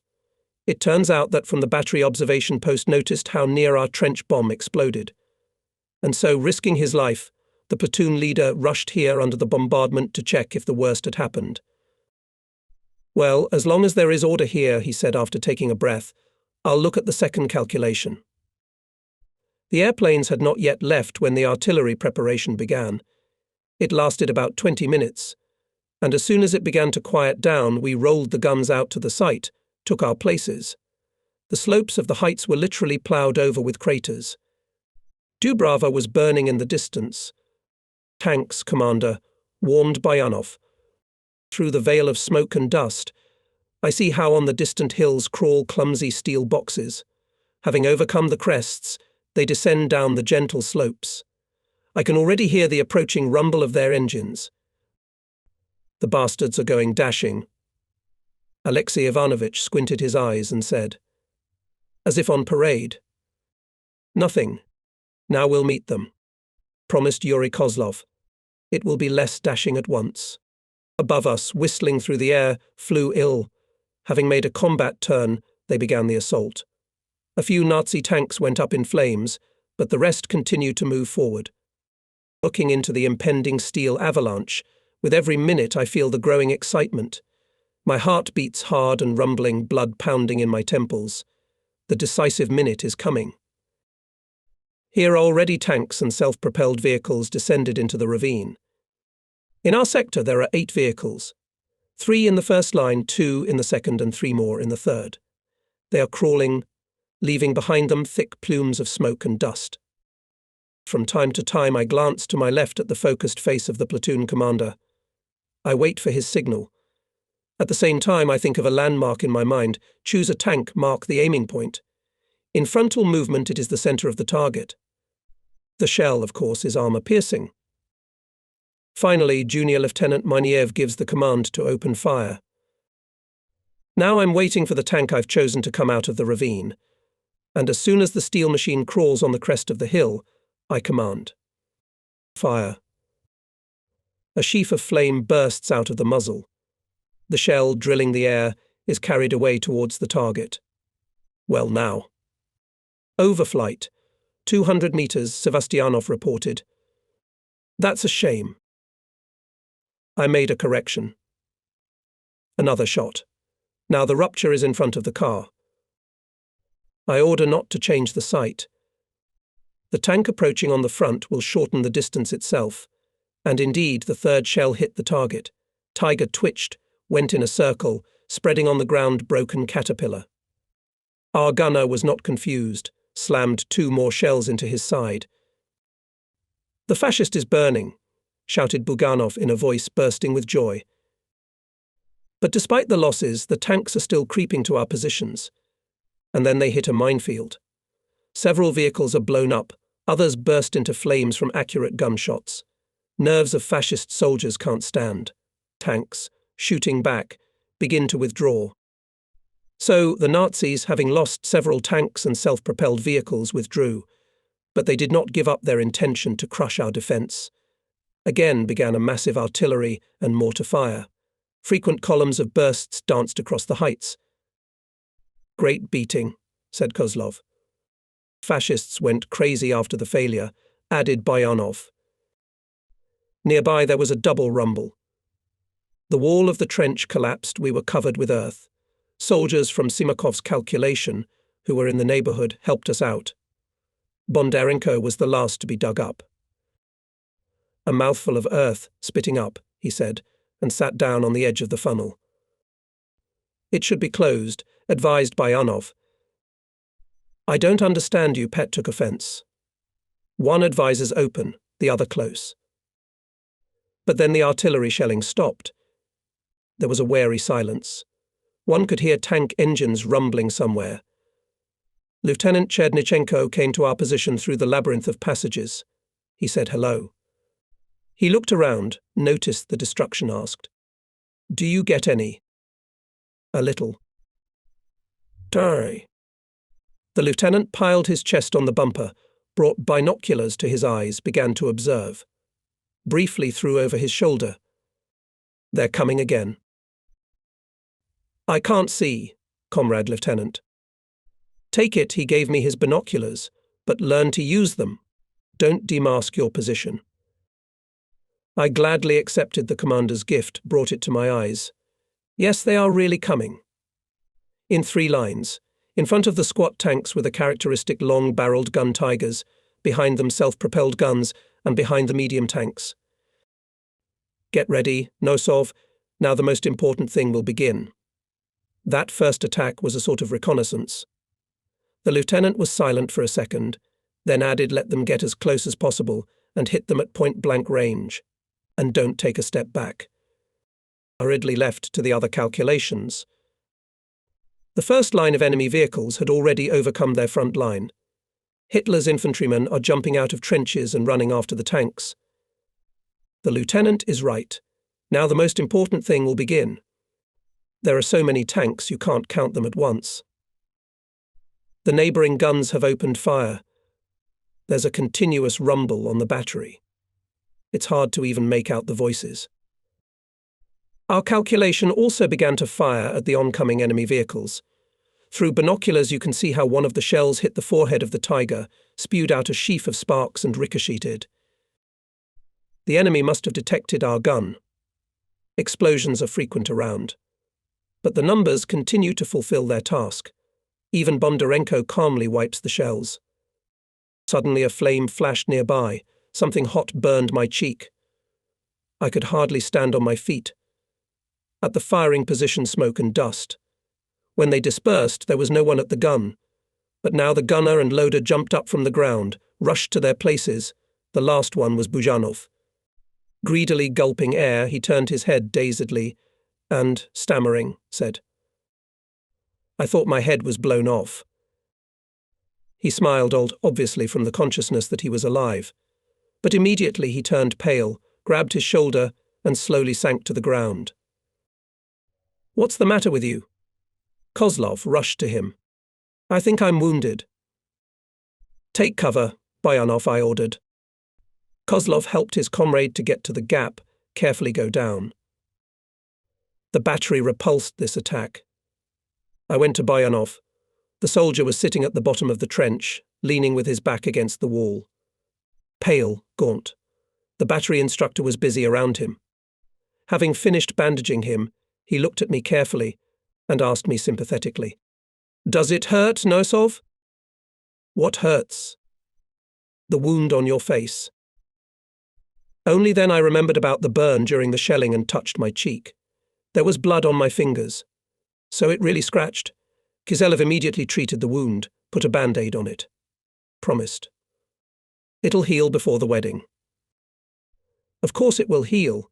It turns out that from the battery observation post noticed how near our trench bomb exploded. And so, risking his life, the platoon leader rushed here under the bombardment to check if the worst had happened. "Well, as long as there is order here," he said after taking a breath, "I'll look at the second calculation." The airplanes had not yet left when the artillery preparation began. It lasted about 20 minutes, and as soon as it began to quiet down, we rolled the guns out to the site, took our places. The slopes of the heights were literally ploughed over with craters. Dubrava was burning in the distance. "Tanks, Commander," warned Bayanov. Through the veil of smoke and dust, I see how on the distant hills crawl clumsy steel boxes. Having overcome the crests, they descend down the gentle slopes. I can already hear the approaching rumble of their engines. The bastards are going dashing. Alexei Ivanovich squinted his eyes and said, "As if on parade." "Nothing. Now we'll meet them," promised Yuri Kozlov. "It will be less dashing at once." Above us, whistling through the air, flew ill. Having made a combat turn, they began the assault. A few Nazi tanks went up in flames, but the rest continued to move forward. Looking into the impending steel avalanche, with every minute I feel the growing excitement. My heart beats hard and rumbling, blood pounding in my temples. The decisive minute is coming. Here already tanks and self-propelled vehicles descended into the ravine. In our sector there are 8 vehicles. 3 in the first line, 2 in the second and 3 more in the third. They are crawling, leaving behind them thick plumes of smoke and dust. From time to time I glance to my left at the focused face of the platoon commander. I wait for his signal. At the same time I think of a landmark in my mind, choose a tank, mark the aiming point. In frontal movement it is the center of the target. The shell, of course, is armor-piercing. Finally, Junior Lieutenant Miniev gives the command to open fire. Now I'm waiting for the tank I've chosen to come out of the ravine, and as soon as the steel machine crawls on the crest of the hill, I command. Fire. A sheaf of flame bursts out of the muzzle. The shell, drilling the air, is carried away towards the target. Well now. Overflight. 200 meters, Sevastyanov reported. That's a shame. I made a correction. Another shot. Now the rupture is in front of the car. I order not to change the sight. The tank approaching on the front will shorten the distance itself. And indeed, the third shell hit the target. Tiger twitched, went in a circle, spreading on the ground broken caterpillar. Our gunner was not confused, slammed 2 more shells into his side. "The fascist is burning," shouted Buganov in a voice bursting with joy. But despite the losses, the tanks are still creeping to our positions. And then they hit a minefield. Several vehicles are blown up, others burst into flames from accurate gunshots. Nerves of fascist soldiers can't stand. Tanks, shooting back, begin to withdraw. So the Nazis, having lost several tanks and self-propelled vehicles, withdrew, but they did not give up their intention to crush our defence. Again began a massive artillery and mortar fire. Frequent columns of bursts danced across the heights. "Great beating," said Kozlov. "Fascists went crazy after the failure," added Bayanov. Nearby there was a double rumble. The wall of the trench collapsed, we were covered with earth. Soldiers from Simakov's calculation, who were in the neighbourhood, helped us out. Bondarenko was the last to be dug up. "A mouthful of earth, spitting up," he said, and sat down on the edge of the funnel. "It should be closed," advised Bayanov. "I don't understand you," Pet took offence. "One advises open, the other close." But then the artillery shelling stopped. There was a wary silence. One could hear tank engines rumbling somewhere. Lieutenant Chernyshenko came to our position through the labyrinth of passages. He said hello. He looked around, noticed the destruction, asked, "Do you get any?" "A little." "Die." The lieutenant piled his chest on the bumper, brought binoculars to his eyes, began to observe. Briefly threw over his shoulder. "They're coming again." "I can't see, comrade lieutenant." "Take it he gave me his binoculars, but learn to use them. Don't demask your position." I gladly accepted the commander's gift, brought it to my eyes. Yes, they are really coming. In 3 lines. In front of the squat tanks were the characteristic long-barreled gun Tigers, behind them self-propelled guns, and behind the medium tanks. "Get ready, Nosov. Now the most important thing will begin." That first attack was a sort of reconnaissance. The lieutenant was silent for a second, then added, "Let them get as close as possible and hit them at point-blank range. And don't take a step back." Hurriedly left to the other calculations. The first line of enemy vehicles had already overcome their front line. Hitler's infantrymen are jumping out of trenches and running after the tanks. The lieutenant is right. Now the most important thing will begin. There are so many tanks you can't count them at once. The neighbouring guns have opened fire. There's a continuous rumble on the battery. It's hard to even make out the voices. Our calculation also began to fire at the oncoming enemy vehicles. Through binoculars you can see how one of the shells hit the forehead of the Tiger, spewed out a sheaf of sparks and ricocheted. The enemy must have detected our gun. Explosions are frequent around. But the numbers continue to fulfill their task. Even Bondarenko calmly wipes the shells. Suddenly a flame flashed nearby. Something hot burned my cheek. I could hardly stand on my feet. At the firing position, smoke and dust. When they dispersed, there was no one at the gun. But now the gunner and loader jumped up from the ground, rushed to their places. The last one was Bujanov. Greedily gulping air, he turned his head dazedly and, stammering, said, "I thought my head was blown off." He smiled, obviously from the consciousness that he was alive. But immediately he turned pale, grabbed his shoulder, and slowly sank to the ground. "What's the matter with you?" Kozlov rushed to him. "I think I'm wounded." "Take cover, Bayanov," I ordered. Kozlov helped his comrade to get to the gap, carefully go down. The battery repulsed this attack. I went to Bayanov. The soldier was sitting at the bottom of the trench, leaning with his back against the wall. Pale, gaunt. The battery instructor was busy around him. Having finished bandaging him, he looked at me carefully and asked me sympathetically, "Does it hurt, Nosov?" "What hurts?" The wound on your face. Only then I remembered about the burn during the shelling and touched my cheek. There was blood on my fingers. So it really scratched. Kiselev immediately treated the wound, put a band-aid on it. Promised. It'll heal before the wedding. Of course it will heal.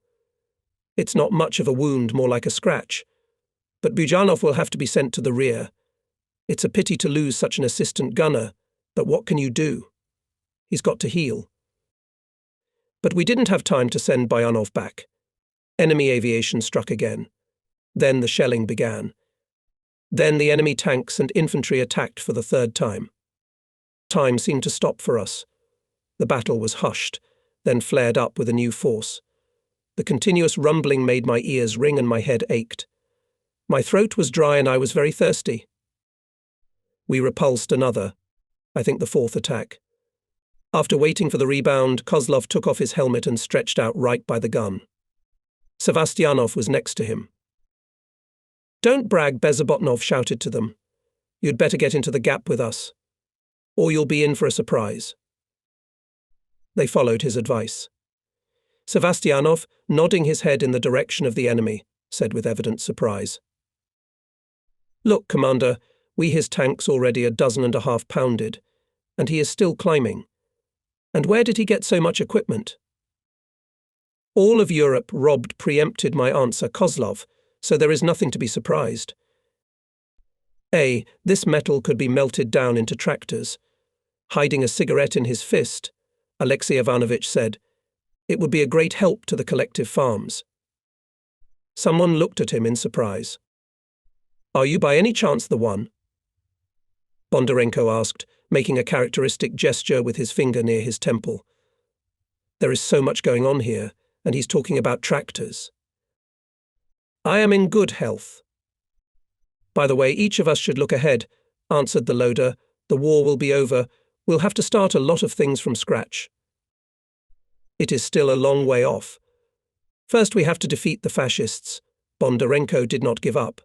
It's not much of a wound, more like a scratch. But Bujanov will have to be sent to the rear. It's a pity to lose such an assistant gunner, but what can you do? He's got to heal. But we didn't have time to send Bayanov back. Enemy aviation struck again. Then the shelling began. Then the enemy tanks and infantry attacked for the third time. Time seemed to stop for us. The battle was hushed, then flared up with a new force. The continuous rumbling made my ears ring and my head ached. My throat was dry and I was very thirsty. We repulsed another, I think the fourth attack. After waiting for the rebound, Kozlov took off his helmet and stretched out right by the gun. Sevastyanov was next to him. "Don't brag," Bezobotnov shouted to them. "You'd better get into the gap with us, or you'll be in for a surprise." They followed his advice. Sevastyanov, nodding his head in the direction of the enemy, said with evident surprise, "Look, Commander, we his tanks already 12.5 pounded, and he is still climbing. And where did he get so much equipment?" "All of Europe robbed," preempted my answer Kozlov, "so there is nothing to be surprised. This metal could be melted down into tractors." Hiding a cigarette in his fist, Alexei Ivanovich said, "It would be a great help to the collective farms." Someone looked at him in surprise. "Are you by any chance the one?" Bondarenko asked, making a characteristic gesture with his finger near his temple. "There is so much going on here, and he's talking about tractors." "I am in good health." "By the way, each of us should look ahead," answered the loader. "The war will be over. We'll have to start a lot of things from scratch." "It is still a long way off. First we have to defeat the fascists." Bondarenko did not give up.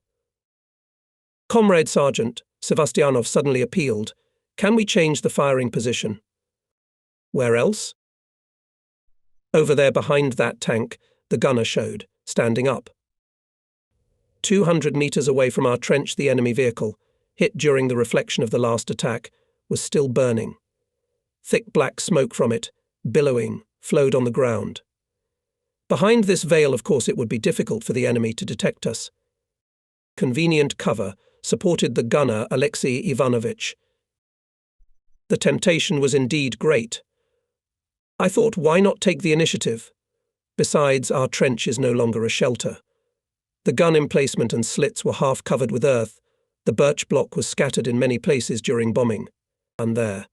"Comrade Sergeant," Sevastyanov suddenly appealed, "can we change the firing position?" "Where else?" "Over there behind that tank," the gunner showed, standing up. 200 meters away from our trench, the enemy vehicle, hit during the reflection of the last attack, was still burning. Thick black smoke from it, billowing, flowed on the ground. Behind this veil, of course, it would be difficult for the enemy to detect us. Convenient cover supported the gunner Alexei Ivanovich. The temptation was indeed great. I thought, why not take the initiative? Besides, our trench is no longer a shelter. The gun emplacement and slits were half covered with earth. The birch block was scattered in many places during bombing. And there.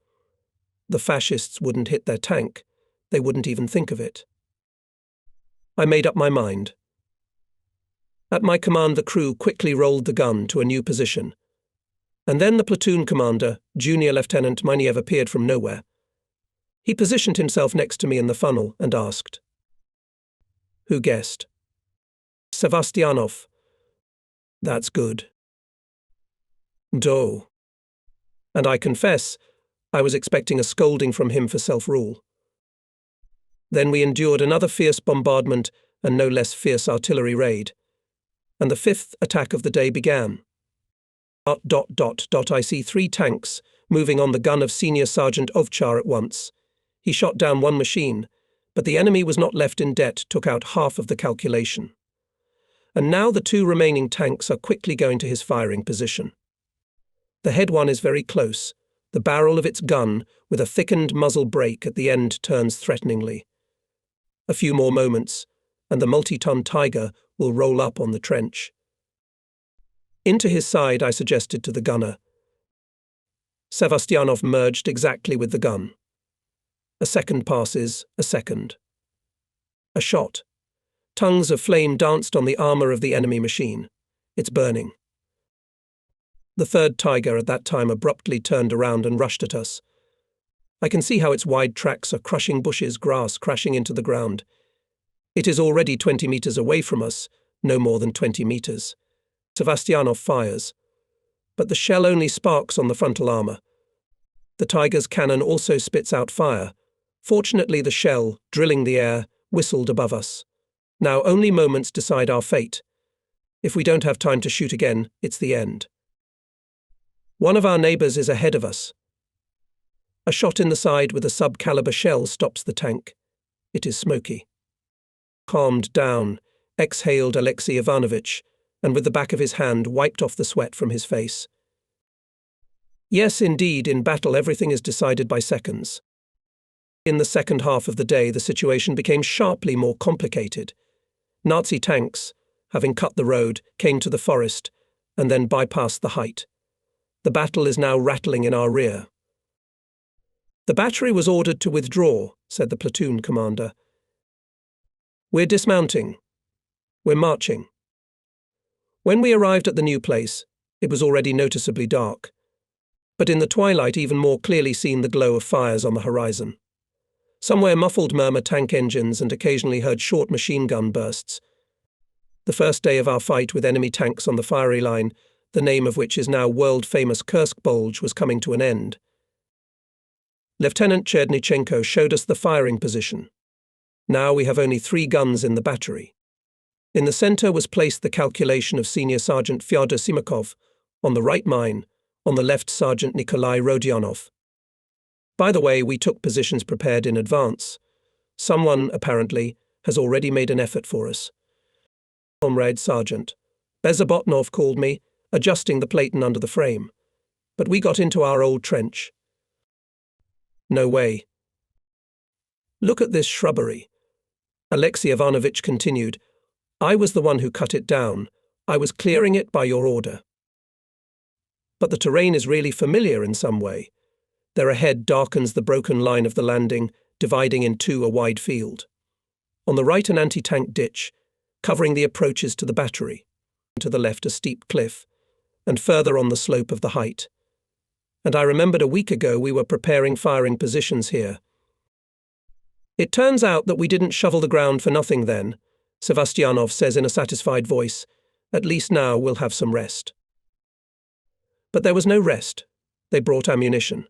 The fascists wouldn't hit their tank. They wouldn't even think of it. I made up my mind. At my command, the crew quickly rolled the gun to a new position. And then the platoon commander, Junior Lieutenant Miniev, appeared from nowhere. He positioned himself next to me in the funnel and asked, "Who guessed?" "Sevastyanov." "That's good." "Do." And I confess, I was expecting a scolding from him for self-rule. Then we endured another fierce bombardment and no less fierce artillery raid. And the fifth attack of the day began. I see 3 tanks moving on the gun of Senior Sergeant Ovchar at once. He shot down 1 machine, but the enemy was not left in debt, took out half of the calculation. And now the 2 remaining tanks are quickly going to his firing position. The head one is very close. The barrel of its gun, with a thickened muzzle brake at the end, turns threateningly. A few more moments, and the multi-ton Tiger will roll up on the trench. Into his side, I suggested to the gunner. Sevastyanov merged exactly with the gun. A second passes, a second. A shot. Tongues of flame danced on the armor of the enemy machine. It's burning. The third Tiger at that time abruptly turned around and rushed at us. I can see how its wide tracks are crushing bushes, grass crashing into the ground. It is already 20 meters away from us, no more than 20 meters. Sevastyanov fires, but the shell only sparks on the frontal armor. The Tiger's cannon also spits out fire. Fortunately, the shell, drilling the air, whistled above us. Now only moments decide our fate. If we don't have time to shoot again, it's the end. One of our neighbors is ahead of us. A shot in the side with a sub-caliber shell stops the tank. It is smoky. Calmed down, exhaled Alexei Ivanovich, and with the back of his hand wiped off the sweat from his face. Yes, indeed, in battle everything is decided by seconds. In the second half of the day, the situation became sharply more complicated. Nazi tanks, having cut the road, came to the forest and then bypassed the height. The battle is now rattling in our rear. The battery was ordered to withdraw, said the platoon commander. We're dismounting. We're marching. When we arrived at the new place, it was already noticeably dark, but in the twilight even more clearly seen the glow of fires on the horizon. Somewhere muffled murmur tank engines and occasionally heard short machine gun bursts. The first day of our fight with enemy tanks on the fiery line, the name of which is now world-famous Kursk Bulge, was coming to an end. Lieutenant Chernyshenko showed us the firing position. Now we have only 3 guns in the battery. In the center was placed the calculation of Senior Sergeant Fyodor Simakov, on the right mine, on the left Sergeant Nikolai Rodionov. By the way, we took positions prepared in advance. Someone, apparently, has already made an effort for us. Comrade Sergeant Bezabotnov called me, adjusting the platen under the frame. But we got into our old trench. No way. Look at this shrubbery. Alexei Ivanovich continued. I was the one who cut it down. I was clearing it by your order. But the terrain is really familiar in some way. There ahead darkens the broken line of the landing, dividing in two a wide field. On the right an anti-tank ditch, covering the approaches to the battery. To the left a steep cliff, and further on the slope of the height. And I remembered a week ago we were preparing firing positions here. It turns out that we didn't shovel the ground for nothing then, Sevastyanov says in a satisfied voice. At least now we'll have some rest. But there was no rest. They brought ammunition.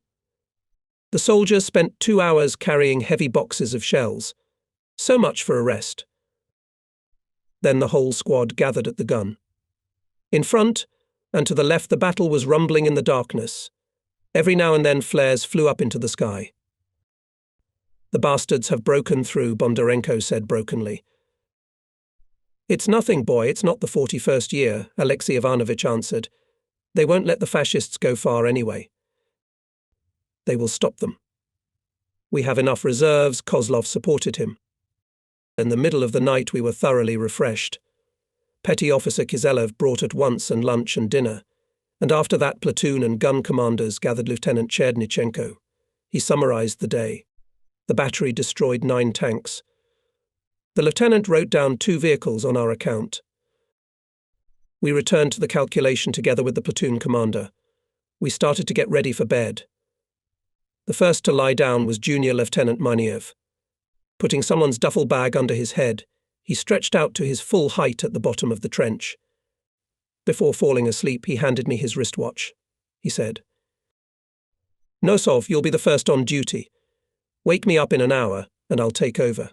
The soldiers spent 2 hours carrying heavy boxes of shells. So much for a rest. Then the whole squad gathered at the gun. In front, and to the left, the battle was rumbling in the darkness. Every now and then flares flew up into the sky. The bastards have broken through, Bondarenko said brokenly. It's nothing, boy, it's not the 41st year, Alexei Ivanovich answered. They won't let the fascists go far anyway. They will stop them. We have enough reserves, Kozlov supported him. In the middle of the night we were thoroughly refreshed. Petty Officer Kizelev brought at once and lunch and dinner, and after that platoon and gun commanders gathered Lieutenant Chernyshenko. He summarized the day. The battery destroyed 9 tanks. The lieutenant wrote down 2 vehicles on our account. We returned to the calculation together with the platoon commander. We started to get ready for bed. The first to lie down was Junior Lieutenant Maniev. Putting someone's duffel bag under his head, he stretched out to his full height at the bottom of the trench. Before falling asleep, he handed me his wristwatch. He said, "Nosov, you'll be the first on duty. Wake me up in an hour, and I'll take over."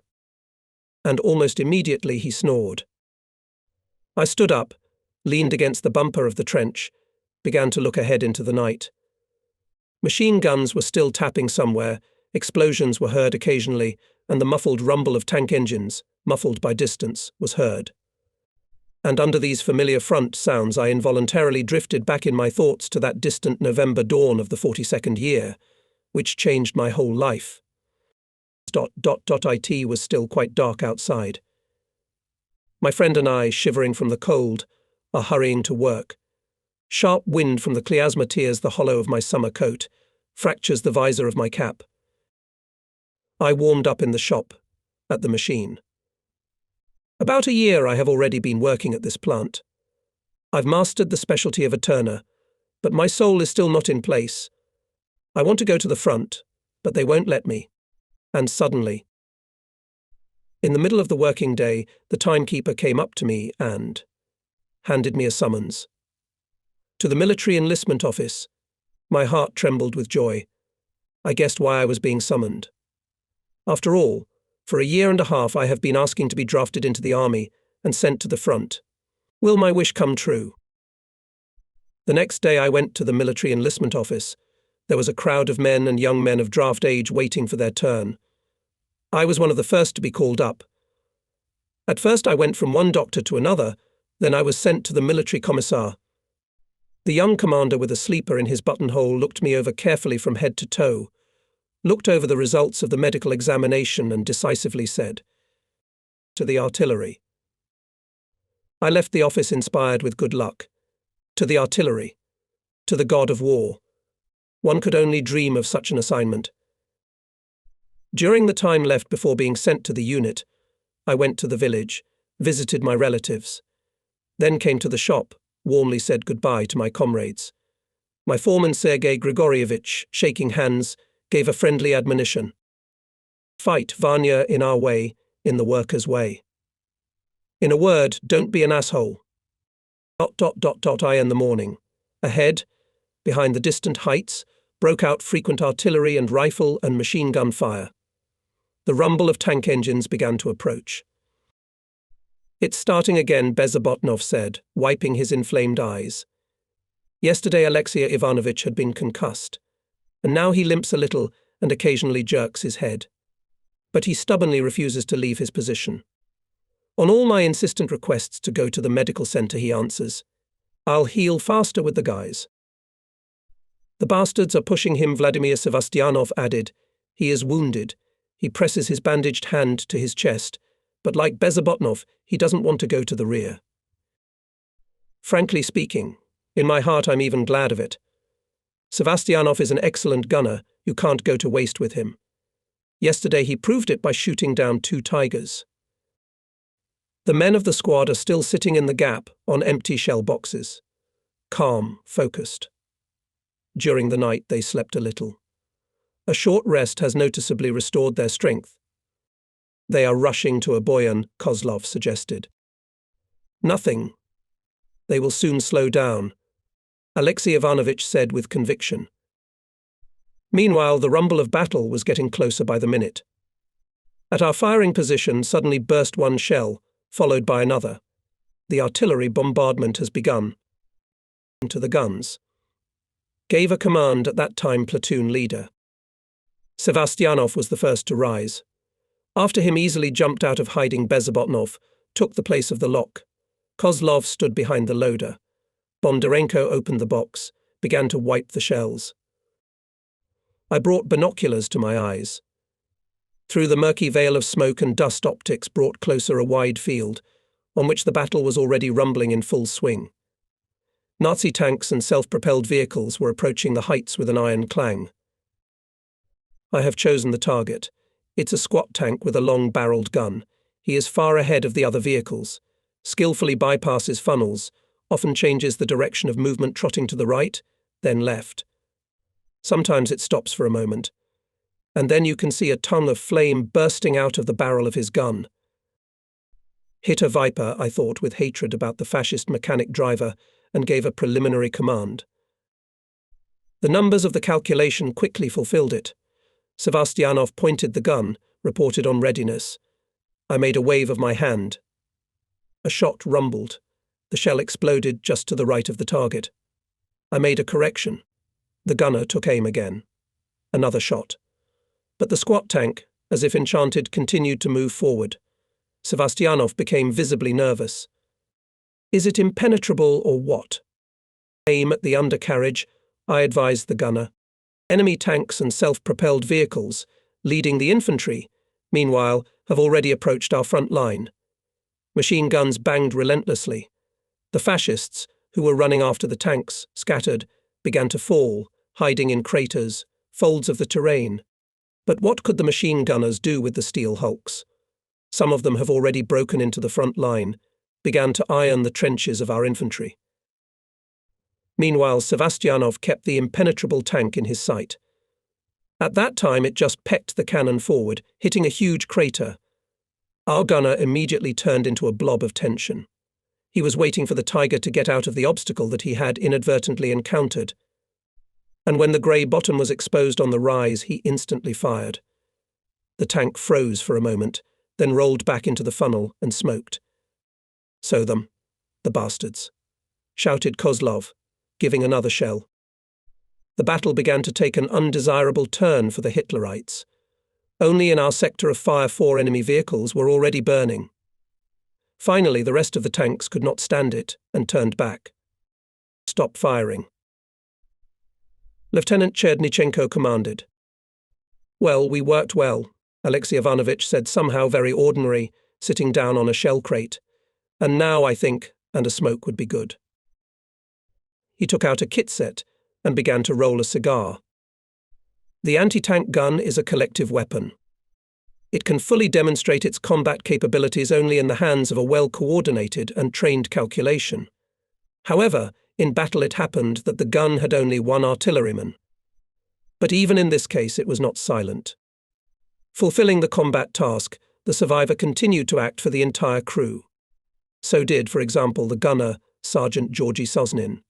And almost immediately he snored. I stood up, leaned against the bumper of the trench, began to look ahead into the night. Machine guns were still tapping somewhere, explosions were heard occasionally, and the muffled rumble of tank engines, muffled by distance, was heard. And under these familiar front sounds I involuntarily drifted back in my thoughts to that distant November dawn of the 42nd year, which changed my whole life. It was still quite dark outside. My friend and I, shivering from the cold, are hurrying to work. Sharp wind from the Kliasma tears the hollow of my summer coat, fractures the visor of my cap. I warmed up in the shop, at the machine. About a year I have already been working at this plant. I've mastered the specialty of a turner, but my soul is still not in place. I want to go to the front, but they won't let me. And suddenly, in the middle of the working day, the timekeeper came up to me and handed me a summons. To the military enlistment office. My heart trembled with joy. I guessed why I was being summoned. After all, for a year and a half I have been asking to be drafted into the army and sent to the front. Will my wish come true? The next day I went to the military enlistment office. There was a crowd of men and young men of draft age waiting for their turn. I was one of the first to be called up. At first I went from one doctor to another, then I was sent to the military commissar. The young commander with a sleeper in his buttonhole looked me over carefully from head to toe, looked over the results of the medical examination and decisively said, "To the artillery." I left the office inspired with good luck. To the artillery. To the god of war. One could only dream of such an assignment. During the time left before being sent to the unit, I went to the village, visited my relatives, then came to the shop, warmly said goodbye to my comrades. My foreman Sergei Grigorievich, shaking hands, gave a friendly admonition. Fight, Vanya, in our way, in the workers' way. In a word, don't be an asshole. ... I in the morning. Ahead, behind the distant heights, broke out frequent artillery and rifle and machine gun fire. The rumble of tank engines began to approach. It's starting again, Bezobotnov said, wiping his inflamed eyes. Yesterday Alexei Ivanovich had been concussed, and now he limps a little and occasionally jerks his head. But he stubbornly refuses to leave his position. On all my insistent requests to go to the medical center, he answers, "I'll heal faster with the guys." "The bastards are pushing him," Vladimir Sevastianov added. "He is wounded." He presses his bandaged hand to his chest, but like Bezobotnov, he doesn't want to go to the rear. Frankly speaking, in my heart I'm even glad of it. Sevastianov is an excellent gunner, you can't go to waste with him. Yesterday he proved it by shooting down 2 tigers. The men of the squad are still sitting in the gap on empty shell boxes. Calm, focused. During the night they slept a little. A short rest has noticeably restored their strength. They are rushing to a Boyan, Kozlov suggested. Nothing. They will soon slow down, Alexei Ivanovich said with conviction. Meanwhile, the rumble of battle was getting closer by the minute. At our firing position suddenly burst one shell, followed by another. The artillery bombardment has begun. To the guns. Gave a command at that time platoon leader. Sevastianov was the first to rise. After him easily jumped out of hiding Bezobotnov, took the place of the lock. Kozlov stood behind the loader. Bondarenko opened the box, began to wipe the shells. I brought binoculars to my eyes. Through the murky veil of smoke and dust, optics brought closer a wide field, on which the battle was already rumbling in full swing. Nazi tanks and self-propelled vehicles were approaching the heights with an iron clang. I have chosen the target. It's a squat tank with a long-barreled gun. He is far ahead of the other vehicles, skillfully bypasses funnels, often changes the direction of movement, trotting to the right, then left. Sometimes it stops for a moment, and then you can see a tongue of flame bursting out of the barrel of his gun. Hit a Viper, I thought with hatred about the fascist mechanic driver, and gave a preliminary command. The numbers of the calculation quickly fulfilled it. Sevastianov pointed the gun, reported on readiness. I made a wave of my hand. A shot rumbled. The shell exploded just to the right of the target. I made a correction. The gunner took aim again. Another shot. But the squat tank, as if enchanted, continued to move forward. Sevastianov became visibly nervous. Is it impenetrable or what? Aim at the undercarriage, I advised the gunner. Enemy tanks and self-propelled vehicles, leading the infantry, meanwhile, have already approached our front line. Machine guns banged relentlessly. The fascists, who were running after the tanks, scattered, began to fall, hiding in craters, folds of the terrain. But what could the machine gunners do with the steel hulks? Some of them have already broken into the front line, began to iron the trenches of our infantry. Meanwhile, Sevastianov kept the impenetrable tank in his sight. At that time it just pecked the cannon forward, hitting a huge crater. Our gunner immediately turned into a blob of tension. He was waiting for the tiger to get out of the obstacle that he had inadvertently encountered. and when the grey bottom was exposed on the rise, he instantly fired. The tank froze for a moment, then rolled back into the funnel and smoked. "So them, the bastards," shouted Kozlov, giving another shell. The battle began to take an undesirable turn for the Hitlerites. Only in our sector of fire 4 enemy vehicles were already burning. Finally, the rest of the tanks could not stand it and turned back. "Stop firing." Lieutenant Chernyshenko commanded. "Well, we worked well," Alexei Ivanovich said, somehow very ordinary, sitting down on a shell crate. "And now, I think, and a smoke would be good." He took out a kit set and began to roll a cigar. The anti-tank gun is a collective weapon. It can fully demonstrate its combat capabilities only in the hands of a well-coordinated and trained calculation. However, in battle it happened that the gun had only one artilleryman. But even in this case it was not silent. Fulfilling the combat task, the survivor continued to act for the entire crew. So did, for example, the gunner, Sergeant Georgy Sosnin.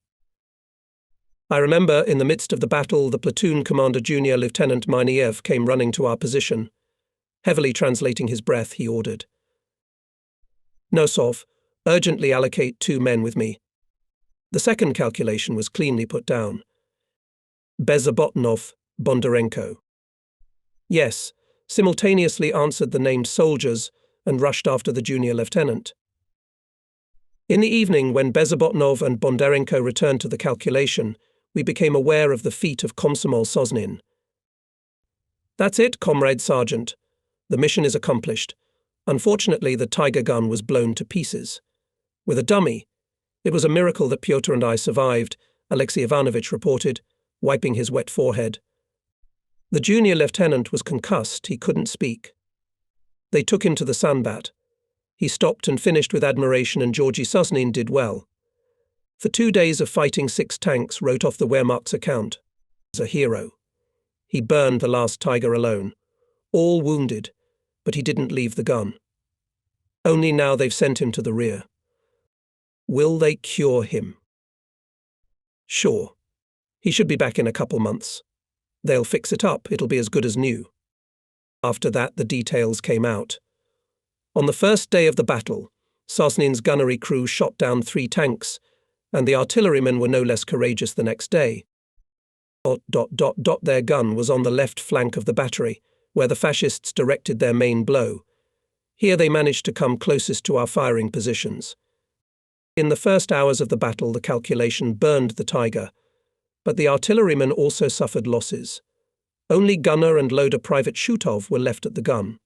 I remember, in the midst of the battle, the platoon commander Junior Lieutenant Miniev came running to our position. Heavily translating his breath, he ordered, "Nosov, urgently allocate 2 men with me." The second calculation was cleanly put down. Bezabotnov, Bondarenko. "Yes," simultaneously answered the named soldiers and rushed after the junior lieutenant. In the evening, when Bezabotnov and Bondarenko returned to the calculation, we became aware of the feat of Komsomol Sosnin. "That's it, Comrade Sergeant. The mission is accomplished. Unfortunately, the Tiger gun was blown to pieces. With a dummy. It was a miracle that Pyotr and I survived," Alexei Ivanovich reported, wiping his wet forehead. The junior lieutenant was concussed, he couldn't speak. They took him to the Sanbat. He stopped and finished with admiration, and Georgy Sosnin did well. For 2 days of fighting 6 tanks, wrote off the Wehrmacht's account. As a hero. He burned the last Tiger alone. All wounded, but he didn't leave the gun. Only now they've sent him to the rear. Will they cure him? Sure. He should be back in a couple months. They'll fix it up, it'll be as good as new. After that, the details came out. On the first day of the battle, Sosnin's gunnery crew shot down 3 tanks, and the artillerymen were no less courageous the next day. Their gun was on the left flank of the battery, where the fascists directed their main blow. Here they managed to come closest to our firing positions. In the first hours of the battle, the calculation burned the Tiger, but the artillerymen also suffered losses. Only gunner and loader Private Shutov were left at the gun.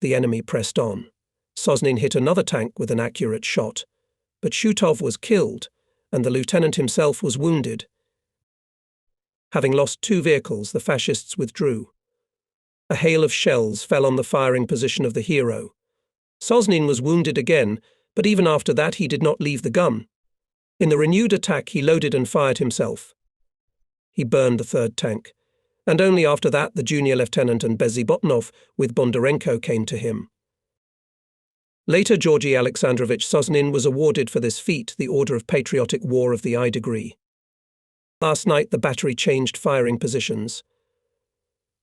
The enemy pressed on. Sosnin hit another tank with an accurate shot, but Shutov was killed, and the lieutenant himself was wounded. Having lost 2 vehicles, the fascists withdrew. A hail of shells fell on the firing position of the hero. Sosnin was wounded again, but even after that he did not leave the gun. In the renewed attack he loaded and fired himself. He burned the 3rd tank, and only after that the junior lieutenant and Bezibotnov with Bondarenko came to him. Later, Georgy Alexandrovich Sosnin was awarded for this feat the Order of Patriotic War of the I degree. Last night the battery changed firing positions.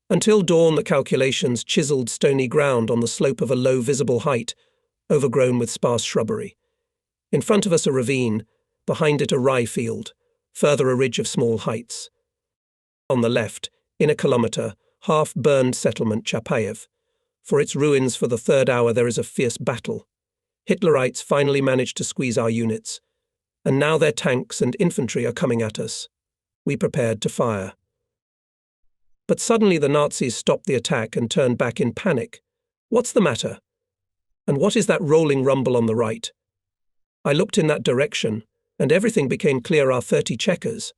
Until dawn, the calculations chiselled stony ground on the slope of a low visible height, overgrown with sparse shrubbery. In front of us a ravine, behind it a rye field, further a ridge of small heights. On the left, in a kilometre, half-burned settlement Chapayev. For its ruins for the 3rd hour there is a fierce battle. Hitlerites finally managed to squeeze our units, and now their tanks and infantry are coming at us. We prepared to fire. But suddenly the Nazis stopped the attack and turned back in panic. What's the matter? And what is that rolling rumble on the right? I looked in that direction, and everything became clear. Our 30 checkers.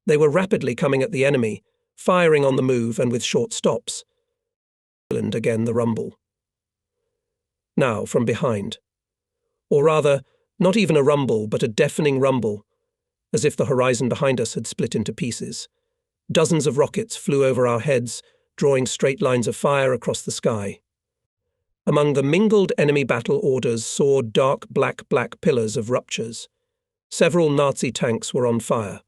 They were rapidly coming at the enemy, firing on the move and with short stops. And again the rumble. Now from behind. Or rather, not even a rumble, but a deafening rumble, as if the horizon behind us had split into pieces. Dozens of rockets flew over our heads, drawing straight lines of fire across the sky. Among the mingled enemy battle orders soared dark black pillars of ruptures. Several Nazi tanks were on fire.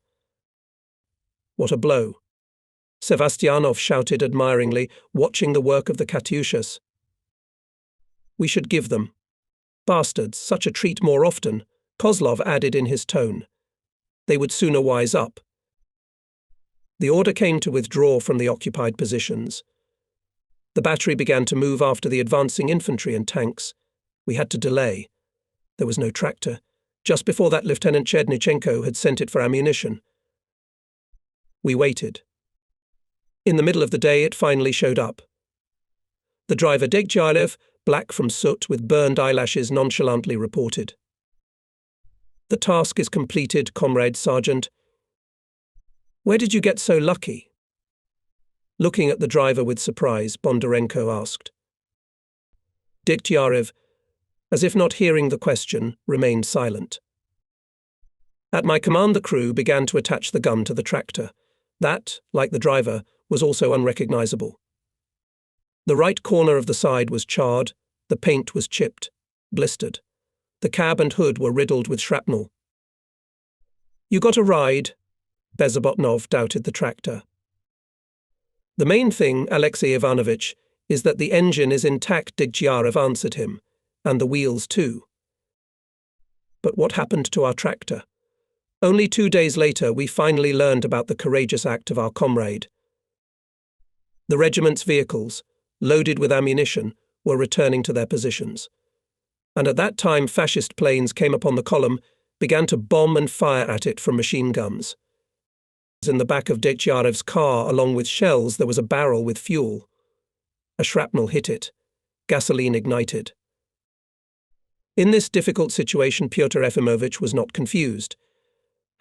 What a blow! Sevastyanov shouted admiringly, watching the work of the Katyushas. We should give them. Bastards, such a treat more often, Kozlov added in his tone. They would sooner wise up. The order came to withdraw from the occupied positions. The battery began to move after the advancing infantry and tanks. We had to delay. There was no tractor. Just before that, Lieutenant Chernyshenko had sent it for ammunition. We waited. In the middle of the day, it finally showed up. The driver Degtyarev, black from soot with burned eyelashes, nonchalantly reported. The task is completed, Comrade Sergeant. Where did you get so lucky? Looking at the driver with surprise, Bondarenko asked. Degtyarev, as if not hearing the question, remained silent. At my command, the crew began to attach the gun to the tractor. That, like the driver, was also unrecognizable. The right corner of the side was charred, the paint was chipped, blistered. The cab and hood were riddled with shrapnel. You got a ride? Bezobotnov doubted the tractor. The main thing, Alexei Ivanovich, is that the engine is intact, Degtyarev answered him, and the wheels too. But what happened to our tractor? Only 2 days later, we finally learned about the courageous act of our comrade. The regiment's vehicles, loaded with ammunition, were returning to their positions. And at that time, fascist planes came upon the column, began to bomb and fire at it from machine guns. In the back of Degtyarev's car, along with shells, there was a barrel with fuel. A shrapnel hit it. Gasoline ignited. In this difficult situation, Pyotr Efimovich was not confused.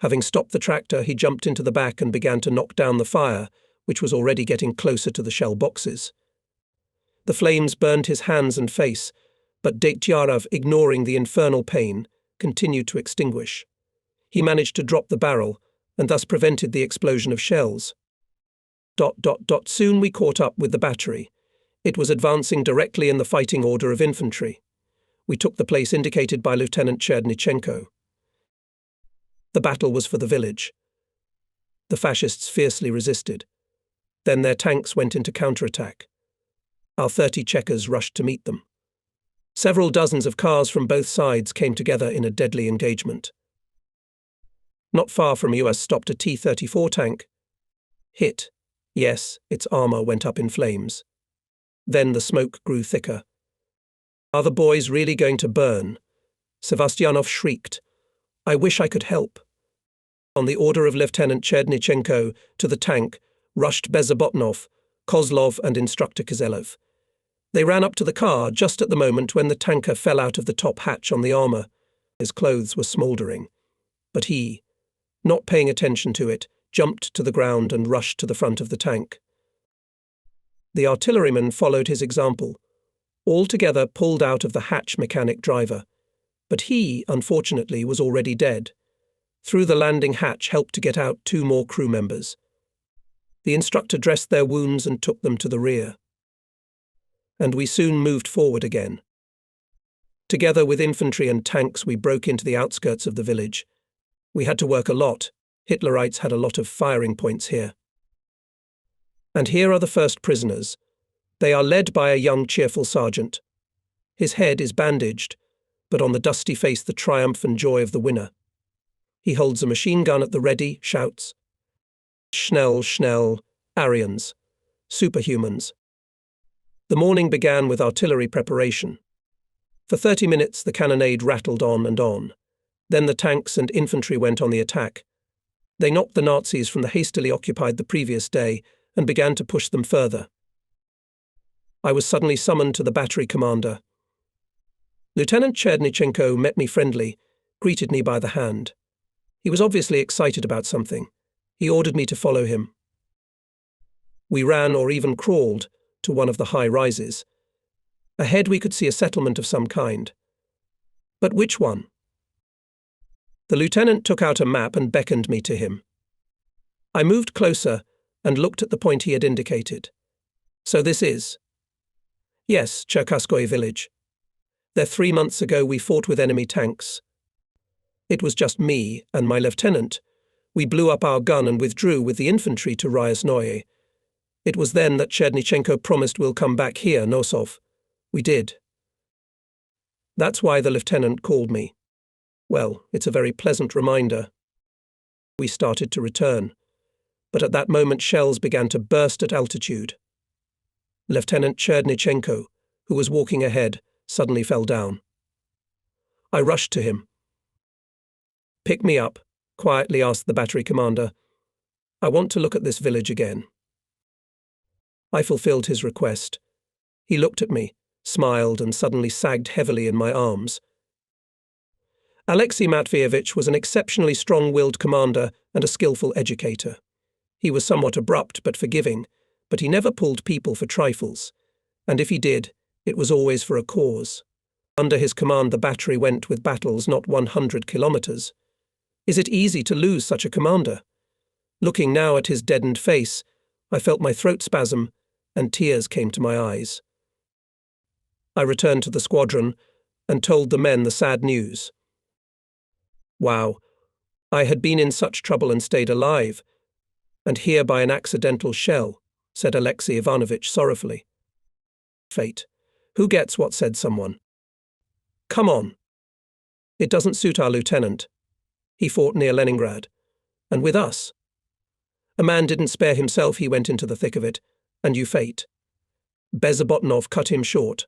Having stopped the tractor, he jumped into the back and began to knock down the fire, which was already getting closer to the shell boxes. The flames burned his hands and face, but Degtyarev, ignoring the infernal pain, continued to extinguish. He managed to drop the barrel, and thus prevented the explosion of shells. Soon we caught up with the battery. It was advancing directly in the fighting order of infantry. We took the place indicated by Lieutenant Chernyshenko. The battle was for the village. The fascists fiercely resisted. Then their tanks went into counterattack. Our 30 Chekars rushed to meet them. Several dozens of cars from both sides came together in a deadly engagement. Not far from us stopped a T-34 tank. Hit. Yes, its armor went up in flames. Then the smoke grew thicker. Are the boys really going to burn? Sevastyanov shrieked. I wish I could help. On the order of Lieutenant Chernyshenko, to the tank rushed Bezobotnov, Kozlov and Instructor Kizelev. They ran up to the car just at the moment when the tanker fell out of the top hatch on the armor. His clothes were smouldering. But he, not paying attention to it, jumped to the ground and rushed to the front of the tank. The artilleryman followed his example. All together pulled out of the hatch mechanic driver. But he, unfortunately, was already dead. Through the landing hatch helped to get out 2 more crew members. The instructor dressed their wounds and took them to the rear. And we soon moved forward again. Together with infantry and tanks, we broke into the outskirts of the village. We had to work a lot. Hitlerites had a lot of firing points here. And here are the first prisoners. They are led by a young, cheerful sergeant. His head is bandaged, but on the dusty face the triumph and joy of the winner. He holds a machine gun at the ready, shouts, Schnell, schnell, Aryans, superhumans. The morning began with artillery preparation. For 30 minutes the cannonade rattled on and on. Then the tanks and infantry went on the attack. They knocked the Nazis from the hastily occupied the previous day and began to push them further. I was suddenly summoned to the battery commander. Lieutenant Chernyshenko met me friendly, greeted me by the hand. He was obviously excited about something. He ordered me to follow him. We ran or even crawled to one of the high rises. Ahead we could see a settlement of some kind. But which one? The lieutenant took out a map and beckoned me to him. I moved closer and looked at the point he had indicated. So this is? Yes, Cherkasskoye village. There 3 months ago we fought with enemy tanks. It was just me and my lieutenant, We blew up our gun and withdrew with the infantry to Ryasnoye. It was then that Chernyshenko promised we'll come back here, Nosov. We did. That's why the lieutenant called me. Well, it's a very pleasant reminder. We started to return, but at that moment shells began to burst at altitude. Lieutenant Chernyshenko, who was walking ahead, suddenly fell down. I rushed to him. "Pick me up," quietly asked the battery commander. "I want to look at this village again." I fulfilled his request. He looked at me, smiled, and suddenly sagged heavily in my arms. Alexei Matveevich was an exceptionally strong-willed commander and a skillful educator. He was somewhat abrupt but forgiving, but he never pulled people for trifles, and if he did, it was always for a cause. Under his command the battery went with battles not 100 kilometers. Is it easy to lose such a commander? Looking now at his deadened face, I felt my throat spasm, and tears came to my eyes. I returned to the squadron and told the men the sad news. Wow, I had been in such trouble and stayed alive, and here by an accidental shell, said Alexei Ivanovich sorrowfully. Fate. Who gets what, said someone. Come on. It doesn't suit our lieutenant. He fought near Leningrad, and with us. A man didn't spare himself, he went into the thick of it, and you fate. Bezobotnov cut him short.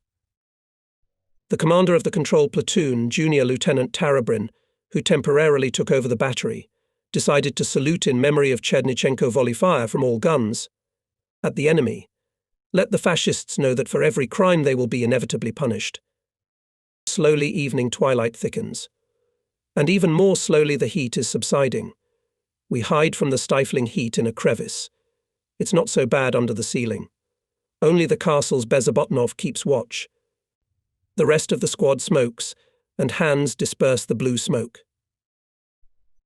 The commander of the control platoon, Junior Lieutenant Tarabrin, who temporarily took over the battery, decided to salute in memory of Chernyshenko volley fire from all guns. At the enemy. Let the fascists know that for every crime they will be inevitably punished. Slowly evening twilight thickens. And even more slowly the heat is subsiding. We hide from the stifling heat in a crevice. It's not so bad under the ceiling. Only the castle's Bezobotnov keeps watch. The rest of the squad smokes, and hands disperse the blue smoke.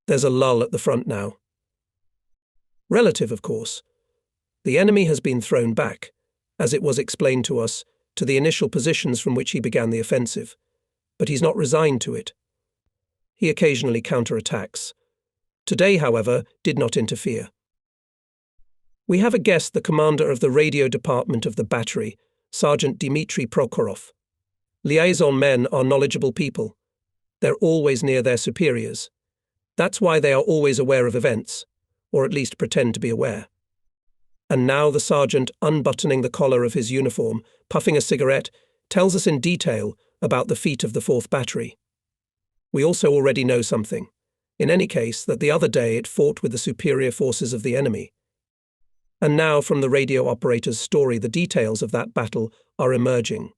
There's a lull at the front now. Relative, of course. The enemy has been thrown back, as it was explained to us, to the initial positions from which he began the offensive. But he's not resigned to it. He occasionally counterattacks. Today, however, did not interfere. We have a guest, the commander of the radio department of the battery, Sergeant Dmitry Prokhorov. Liaison men are knowledgeable people. They're always near their superiors. That's why they are always aware of events, or at least pretend to be aware. And now the sergeant, unbuttoning the collar of his uniform, puffing a cigarette, tells us in detail about the feat of the 4th Battery. We also already know something. In any case, that the other day it fought with the superior forces of the enemy. And now from the radio operator's story the details of that battle are emerging.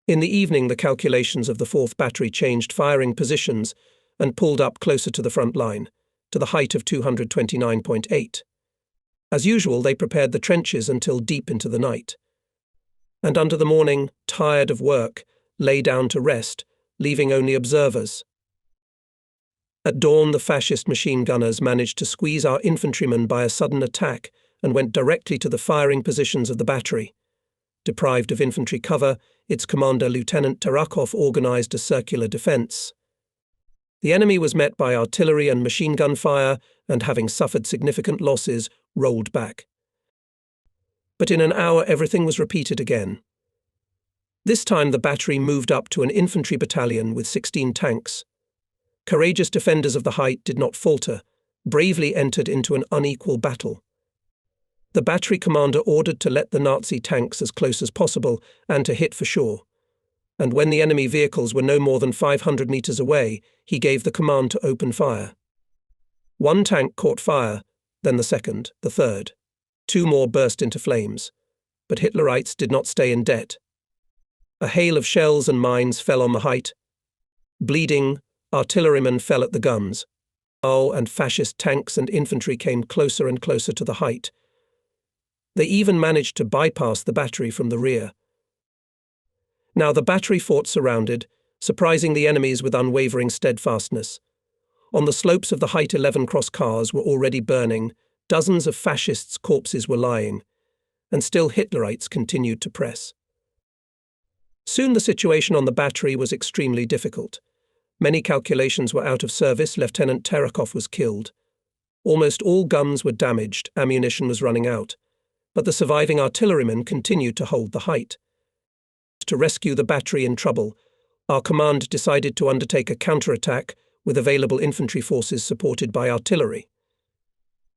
In the evening the calculations of the 4th Battery changed firing positions and pulled up closer to the front line, to the height of 229.8. As usual, they prepared the trenches until deep into the night. And under the morning, tired of work, lay down to rest, leaving only observers. At dawn, the fascist machine gunners managed to squeeze our infantrymen by a sudden attack and went directly to the firing positions of the battery. Deprived of infantry cover, its commander, Lieutenant Tarakov, organized a circular defense. The enemy was met by artillery and machine gun fire and, having suffered significant losses, rolled back. But in an hour everything was repeated again. This time the battery moved up to an infantry battalion with 16 tanks. Courageous defenders of the height did not falter, bravely entered into an unequal battle. The battery commander ordered to let the Nazi tanks as close as possible and to hit for sure. And when the enemy vehicles were no more than 500 meters away, he gave the command to open fire. One tank caught fire, then the second, the third. 2 more burst into flames. But Hitlerites did not stay in debt. A hail of shells and mines fell on the height. Bleeding, artillerymen fell at the guns. And fascist tanks and infantry came closer and closer to the height. They even managed to bypass the battery from the rear. Now the battery fought surrounded, surprising the enemies with unwavering steadfastness. On the slopes of the height 11 cross cars were already burning, dozens of fascists' corpses were lying, and still Hitlerites continued to press. Soon the situation on the battery was extremely difficult. Many calculations were out of service. Lieutenant Terakov was killed. Almost all guns were damaged, ammunition was running out, but the surviving artillerymen continued to hold the height. To rescue the battery in trouble, our command decided to undertake a counterattack with available infantry forces supported by artillery.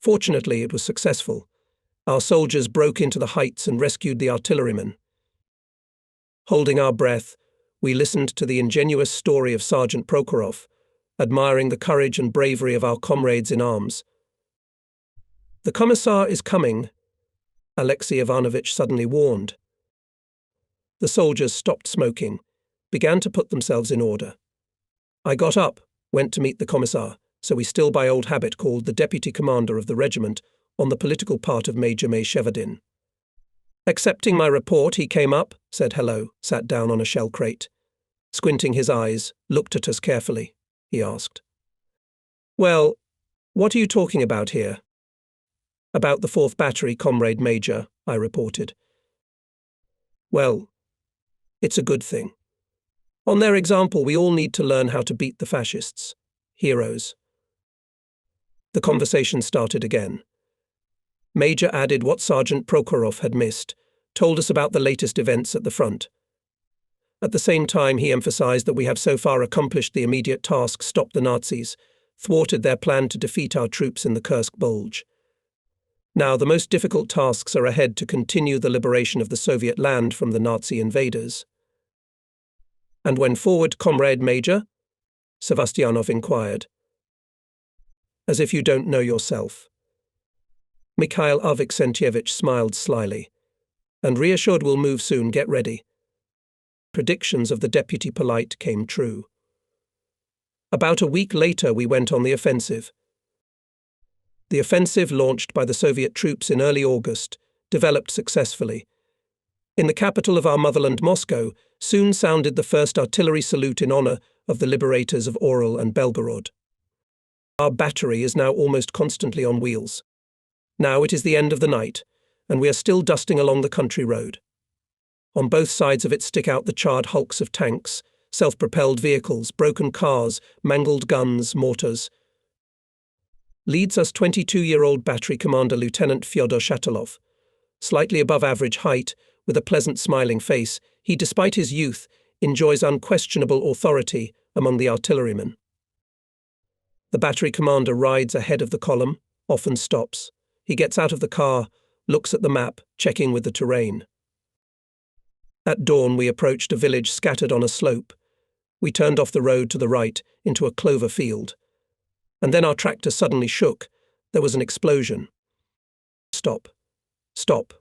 Fortunately, it was successful. Our soldiers broke into the heights and rescued the artillerymen. Holding our breath, we listened to the ingenuous story of Sergeant Prokhorov, admiring the courage and bravery of our comrades in arms. "The Commissar is coming," Alexei Ivanovich suddenly warned. The soldiers stopped smoking, began to put themselves in order. I got up, went to meet the Commissar, so we still by old habit called the deputy commander of the regiment on the political part of Major Shevardin. Accepting my report, he came up, said hello, sat down on a shell crate. Squinting his eyes, looked at us carefully, he asked. "Well, what are you talking about here?" "About the 4th Battery, Comrade Major," I reported. "Well, it's a good thing. On their example, we all need to learn how to beat the fascists. Heroes." The conversation started again. Major added what Sergeant Prokhorov had missed, told us about the latest events at the front. At the same time, he emphasized that we have so far accomplished the immediate task, stopped the Nazis, thwarted their plan to defeat our troops in the Kursk Bulge. Now, the most difficult tasks are ahead to continue the liberation of the Soviet land from the Nazi invaders. "And when forward, Comrade Major?" Sevastyanov inquired. "As if you don't know yourself." Mikhail Avksentievich smiled slyly. "And reassured we'll move soon, get ready." Predictions of the deputy polite came true. About a week later, we went on the offensive. The offensive, launched by the Soviet troops in early August, developed successfully. In the capital of our motherland, Moscow, soon sounded the first artillery salute in honor of the liberators of Oral and Belgorod. Our battery is now almost constantly on wheels. Now it is the end of the night, and we are still dusting along the country road. On both sides of it stick out the charred hulks of tanks, self-propelled vehicles, broken cars, mangled guns, mortars. Leads us 22-year-old battery commander Lieutenant Fyodor Shatilov. Slightly above average height, with a pleasant smiling face, he, despite his youth, enjoys unquestionable authority among the artillerymen. The battery commander rides ahead of the column, often stops. He gets out of the car, looks at the map, checking with the terrain. At dawn, we approached a village scattered on a slope. We turned off the road to the right into a clover field. And then our tractor suddenly shook. There was an explosion. "Stop. Stop.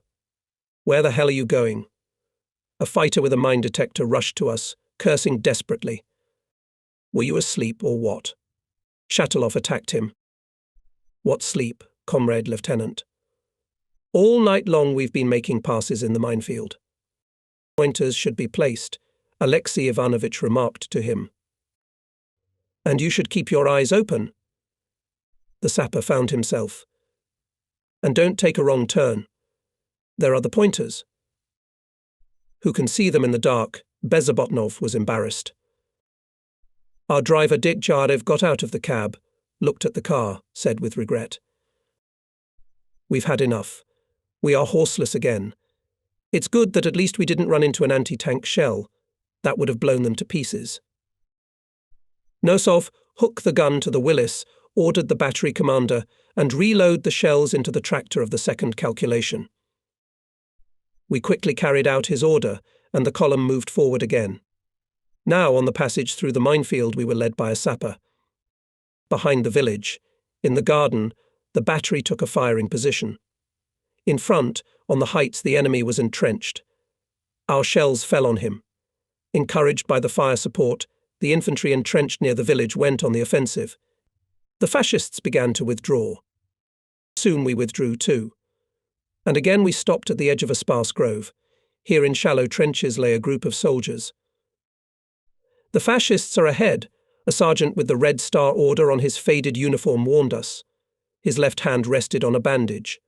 Where the hell are you going?" A fighter with a mine detector rushed to us, cursing desperately. "Were you asleep or what?" Shatilov attacked him. "What sleep, Comrade Lieutenant? All night long we've been making passes in the minefield. Pointers should be placed," Alexei Ivanovich remarked to him. "And you should keep your eyes open." The sapper found himself. "And don't take a wrong turn. There are the pointers." "Who can see them in the dark?" Bezobotnov was embarrassed. Our driver Dick Jarev got out of the cab, looked at the car, said with regret, "We've had enough. We are horseless again. It's good that at least we didn't run into an anti-tank shell. That would have blown them to pieces." Nosov, hook the gun to the Willis, ordered the battery commander, and reload the shells into the tractor of the second calculation. We quickly carried out his order, and the column moved forward again. Now, on the passage through the minefield, we were led by a sapper. Behind the village, in the garden, the battery took a firing position. In front, on the heights, the enemy was entrenched. Our shells fell on him. Encouraged by the fire support, the infantry entrenched near the village went on the offensive. The fascists began to withdraw. Soon we withdrew too. And again we stopped at the edge of a sparse grove. Here in shallow trenches lay a group of soldiers. "The fascists are ahead," a sergeant with the Red Star Order on his faded uniform warned us. His left hand rested on a bandage.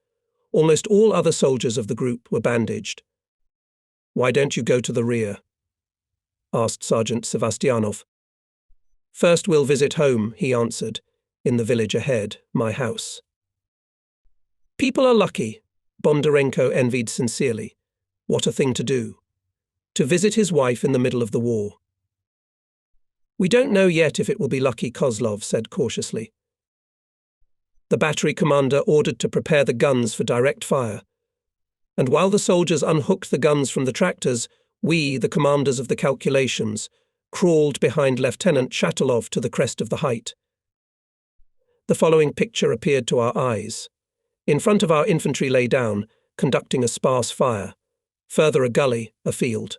Almost all other soldiers of the group were bandaged. "Why don't you go to the rear?" asked Sergeant Sevastyanov. First we'll visit home, he answered. In the village ahead, my house. People are lucky, Bondarenko envied sincerely. What a thing to do. To visit his wife in the middle of the war. We don't know yet if it will be lucky, Kozlov said cautiously. The battery commander ordered to prepare the guns for direct fire. And while the soldiers unhooked the guns from the tractors, we, the commanders of the calculations, crawled behind Lieutenant Shatilov to the crest of the height. The following picture appeared to our eyes. In front of our infantry lay down, conducting a sparse fire. Further a gully, a field.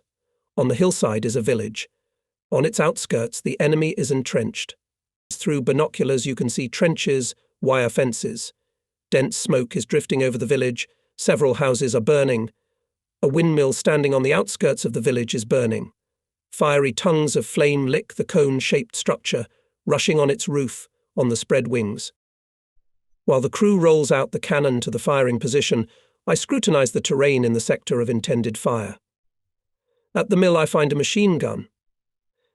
On the hillside is a village. On its outskirts the enemy is entrenched. Through binoculars you can see trenches, wire fences. Dense smoke is drifting over the village. Several houses are burning. A windmill standing on the outskirts of the village is burning. Fiery tongues of flame lick the cone-shaped structure, rushing on its roof, on the spread wings. While the crew rolls out the cannon to the firing position, I scrutinize the terrain in the sector of intended fire. At the mill I find a machine gun.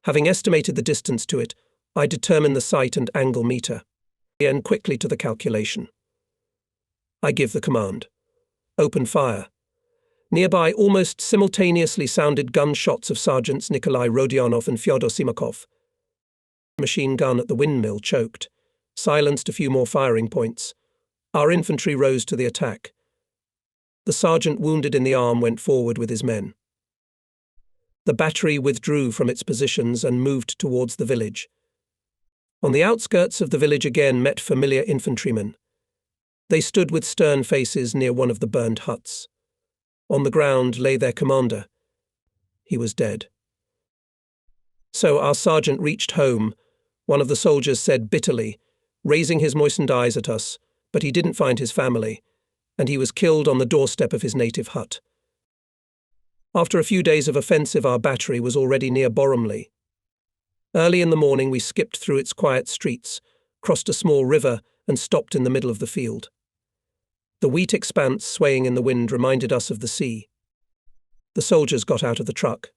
Having estimated the distance to it, I determine the sight and angle meter. And quickly to the calculation. I give the command. Open fire. Nearby almost simultaneously sounded gunshots of Sergeants Nikolai Rodionov and Fyodor Simakov. Machine gun at the windmill choked, silenced a few more firing points. Our infantry rose to the attack. The sergeant wounded in the arm went forward with his men. The battery withdrew from its positions and moved towards the village. On the outskirts of the village again met familiar infantrymen. They stood with stern faces near one of the burned huts. On the ground lay their commander. He was dead. So our sergeant reached home, one of the soldiers said bitterly, raising his moistened eyes at us, but he didn't find his family, and he was killed on the doorstep of his native hut. After a few days of offensive, our battery was already near Boromli. Early in the morning we skipped through its quiet streets, crossed a small river and stopped in the middle of the field. The wheat expanse swaying in the wind reminded us of the sea. The soldiers got out of the truck.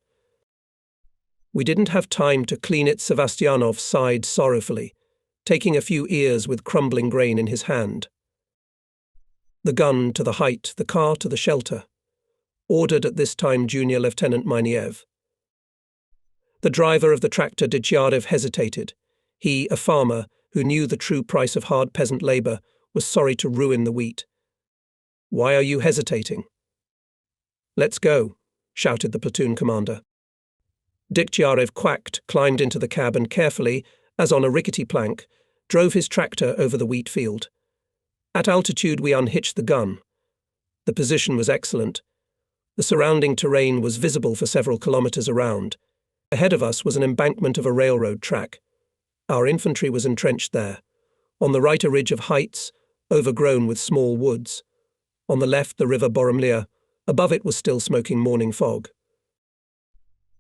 We didn't have time to clean it. Sevastianov sighed sorrowfully, taking a few ears with crumbling grain in his hand. The gun to the height, the car to the shelter. Ordered at this time Junior Lieutenant Miniev. The driver of the tractor Dicyarev hesitated. He, a farmer, who knew the true price of hard peasant labour, was sorry to ruin the wheat. "Why are you hesitating?" "Let's go," shouted the platoon commander. Dicyarev quacked, climbed into the cab and carefully, as on a rickety plank, drove his tractor over the wheat field. At altitude we unhitched the gun. The position was excellent. The surrounding terrain was visible for several kilometres around. Ahead of us was an embankment of a railroad track. Our infantry was entrenched there. On the right a ridge of heights, overgrown with small woods. On the left the river Boromlia. Above it was still smoking morning fog.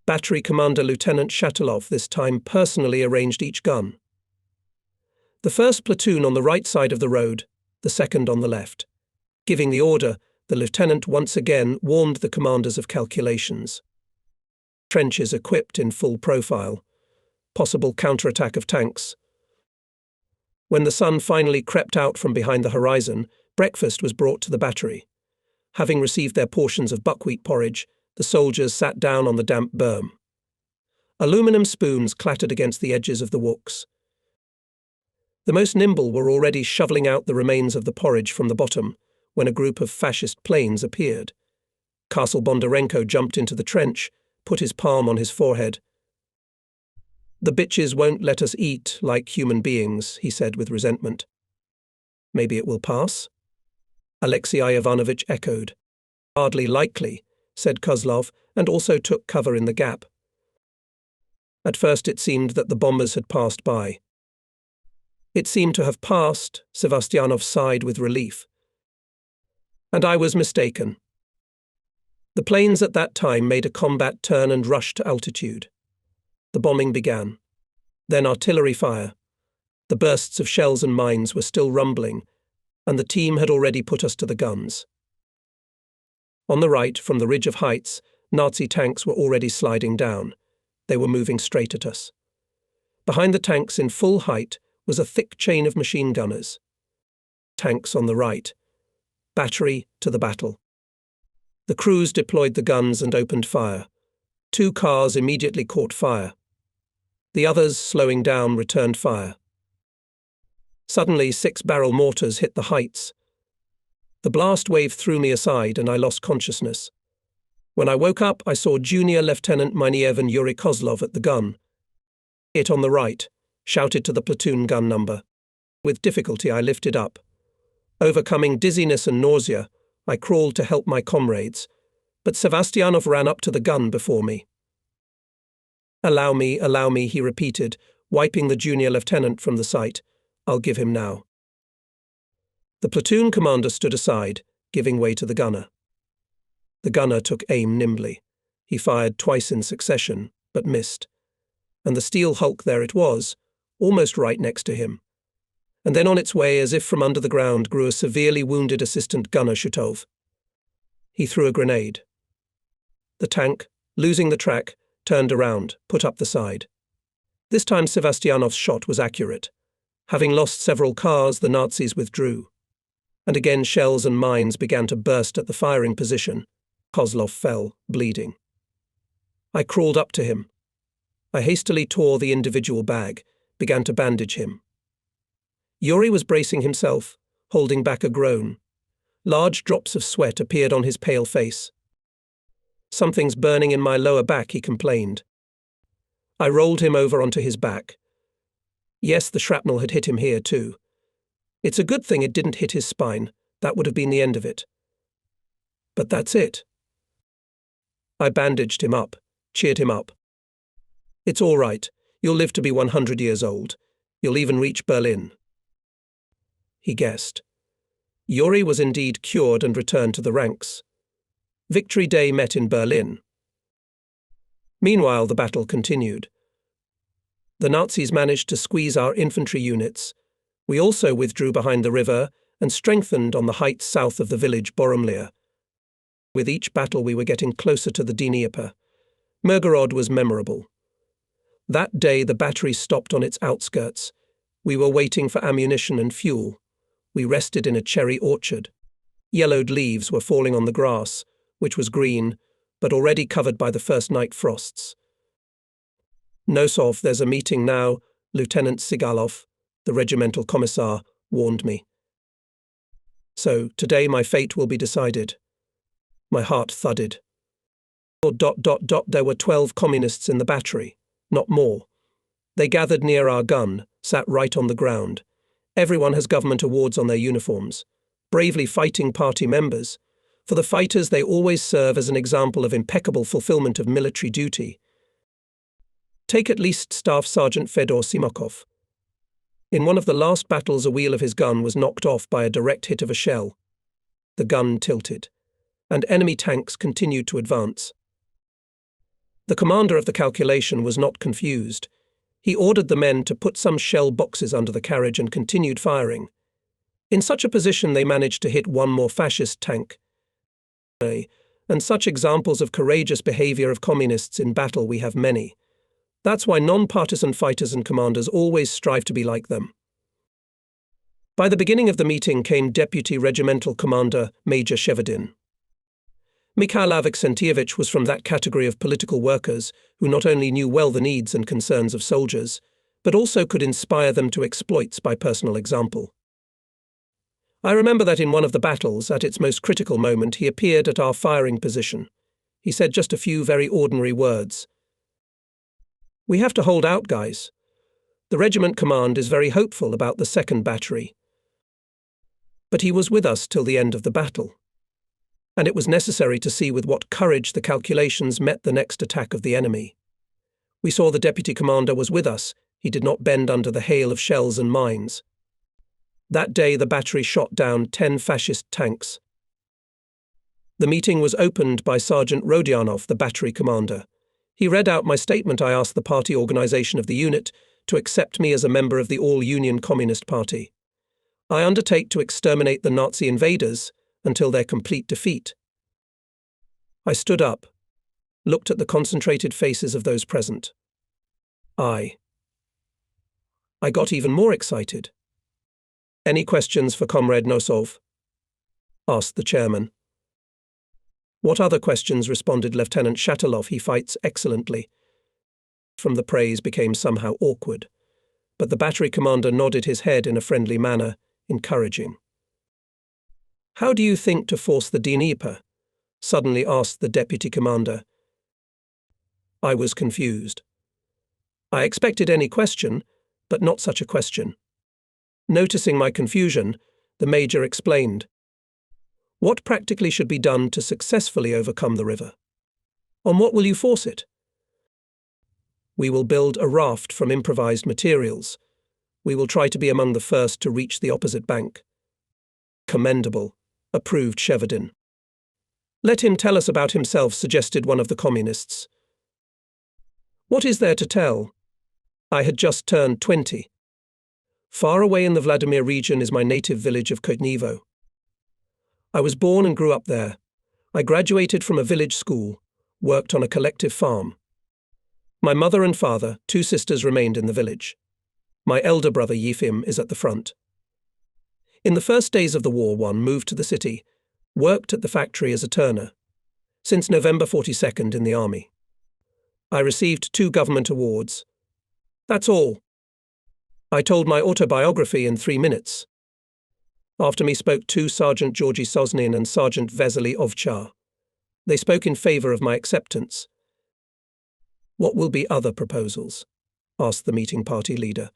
Battery Commander Lieutenant Shatilov this time personally arranged each gun. The first platoon on the right side of the road, the second on the left. Giving the order, the lieutenant once again warned the commanders of calculations. Trenches equipped in full profile. Possible counterattack of tanks. When the sun finally crept out from behind the horizon, breakfast was brought to the battery. Having received their portions of buckwheat porridge, the soldiers sat down on the damp berm. Aluminum spoons clattered against the edges of the wooks. The most nimble were already shoveling out the remains of the porridge from the bottom, when a group of fascist planes appeared. Castle Bondarenko jumped into the trench, put his palm on his forehead. "The bitches won't let us eat like human beings," he said with resentment. "Maybe it will pass?" Alexei Ivanovich echoed. "Hardly likely," said Kozlov, and also took cover in the gap. At first it seemed that the bombers had passed by. "It seemed to have passed," Sevastianov sighed with relief. "And I was mistaken." The planes at that time made a combat turn and rushed to altitude. The bombing began. Then artillery fire. The bursts of shells and mines were still rumbling, and the team had already put us to the guns. On the right, from the ridge of heights, Nazi tanks were already sliding down. They were moving straight at us. Behind the tanks in full height was a thick chain of machine gunners. Tanks on the right. Battery to the battle. The crews deployed the guns and opened fire. 2 cars immediately caught fire. The others, slowing down, returned fire. Suddenly, 6-barrel mortars hit the heights. The blast wave threw me aside and I lost consciousness. When I woke up, I saw Junior Lieutenant Minievan Yuri Kozlov at the gun. It on the right, shouted to the platoon gun number. With difficulty, I lifted up. Overcoming dizziness and nausea, I crawled to help my comrades, but Sevastianov ran up to the gun before me. Allow me, he repeated, wiping the junior lieutenant from the sight. I'll give him now. The platoon commander stood aside, giving way to the gunner. The gunner took aim nimbly. He fired twice in succession, but missed. And the steel hulk, there it was, almost right next to him. And then on its way, as if from under the ground, grew a severely wounded assistant gunner Shutov. He threw a grenade. The tank, losing the track, turned around, put up the side. This time Sevastianov's shot was accurate. Having lost several cars, the Nazis withdrew. And again shells and mines began to burst at the firing position. Kozlov fell, bleeding. I crawled up to him. I hastily tore the individual bag, began to bandage him. Yuri was bracing himself, holding back a groan. Large drops of sweat appeared on his pale face. Something's burning in my lower back, he complained. I rolled him over onto his back. Yes, the shrapnel had hit him here too. It's a good thing it didn't hit his spine. That would have been the end of it. But that's it. I bandaged him up, cheered him up. It's all right. You'll live to be 100 years old. You'll even reach Berlin. He guessed. Yuri was indeed cured and returned to the ranks. Victory Day met in Berlin. Meanwhile, the battle continued. The Nazis managed to squeeze our infantry units. We also withdrew behind the river and strengthened on the heights south of the village Boromlir. With each battle we were getting closer to the Dnieper. Mirgorod was memorable. That day the battery stopped on its outskirts. We were waiting for ammunition and fuel. We rested in a cherry orchard. Yellowed leaves were falling on the grass, which was green, but already covered by the first night frosts. Nosov, there's a meeting now, Lieutenant Sigalov, the regimental commissar, warned me. So today my fate will be decided. My heart thudded. There were 12 communists in the battery, not more. They gathered near our gun, sat right on the ground. Everyone has government awards on their uniforms. Bravely fighting party members. For the fighters, they always serve as an example of impeccable fulfillment of military duty. Take at least Staff Sergeant Fedor Simakov. In one of the last battles, a wheel of his gun was knocked off by a direct hit of a shell. The gun tilted, and enemy tanks continued to advance. The commander of the calculation was not confused. He ordered the men to put some shell boxes under the carriage and continued firing. In such a position they managed to hit one more fascist tank. And such examples of courageous behavior of communists in battle we have many. That's why non-partisan fighters and commanders always strive to be like them. By the beginning of the meeting came Deputy Regimental Commander Major Shevedin. Mikhail Avksentievich was from that category of political workers who not only knew well the needs and concerns of soldiers, but also could inspire them to exploits by personal example. I remember that in one of the battles, at its most critical moment, he appeared at our firing position. He said just a few very ordinary words. "We have to hold out, guys. The regiment command is very hopeful about the 2nd battery." But he was with us till the end of the battle. And it was necessary to see with what courage the calculations met the next attack of the enemy. We saw the deputy commander was with us. He did not bend under the hail of shells and mines. That day the battery shot down 10 fascist tanks. The meeting was opened by Sergeant Rodionov, the battery commander. He read out my statement. I asked the party organization of the unit to accept me as a member of the All-Union Communist Party. I undertake to exterminate the Nazi invaders until their complete defeat. I stood up, looked at the concentrated faces of those present. I I got even more excited. "Any questions for Comrade Nosov?" asked the chairman. "What other questions?" responded Lieutenant Shatilov. "He fights excellently." From the praise became somehow awkward, but the battery commander nodded his head in a friendly manner, encouraging. "How do you think to force the Dnieper?" suddenly asked the deputy commander. I was confused. I expected any question, but not such a question. Noticing my confusion, the major explained. "What practically should be done to successfully overcome the river? On what will you force it?" "We will build a raft from improvised materials. We will try to be among the first to reach the opposite bank." "Commendable," approved Shevardin. "Let him tell us about himself," suggested one of the communists. "What is there to tell? I had just turned 20. Far away in the Vladimir region is my native village of Kotnevo. I was born and grew up there. I graduated from a village school, worked on a collective farm. My mother and father, 2 sisters, remained in the village. My elder brother Yefim is at the front. In the first days of the war, one moved to the city, worked at the factory as a turner. Since November 42nd in the army. I received 2 government awards. That's all. I told my autobiography in 3 minutes. After me spoke 2 Sergeant Georgy Sosnin and Sergeant Vesely Ovchar. They spoke in favour of my acceptance. "What will be other proposals?" asked the meeting party leader.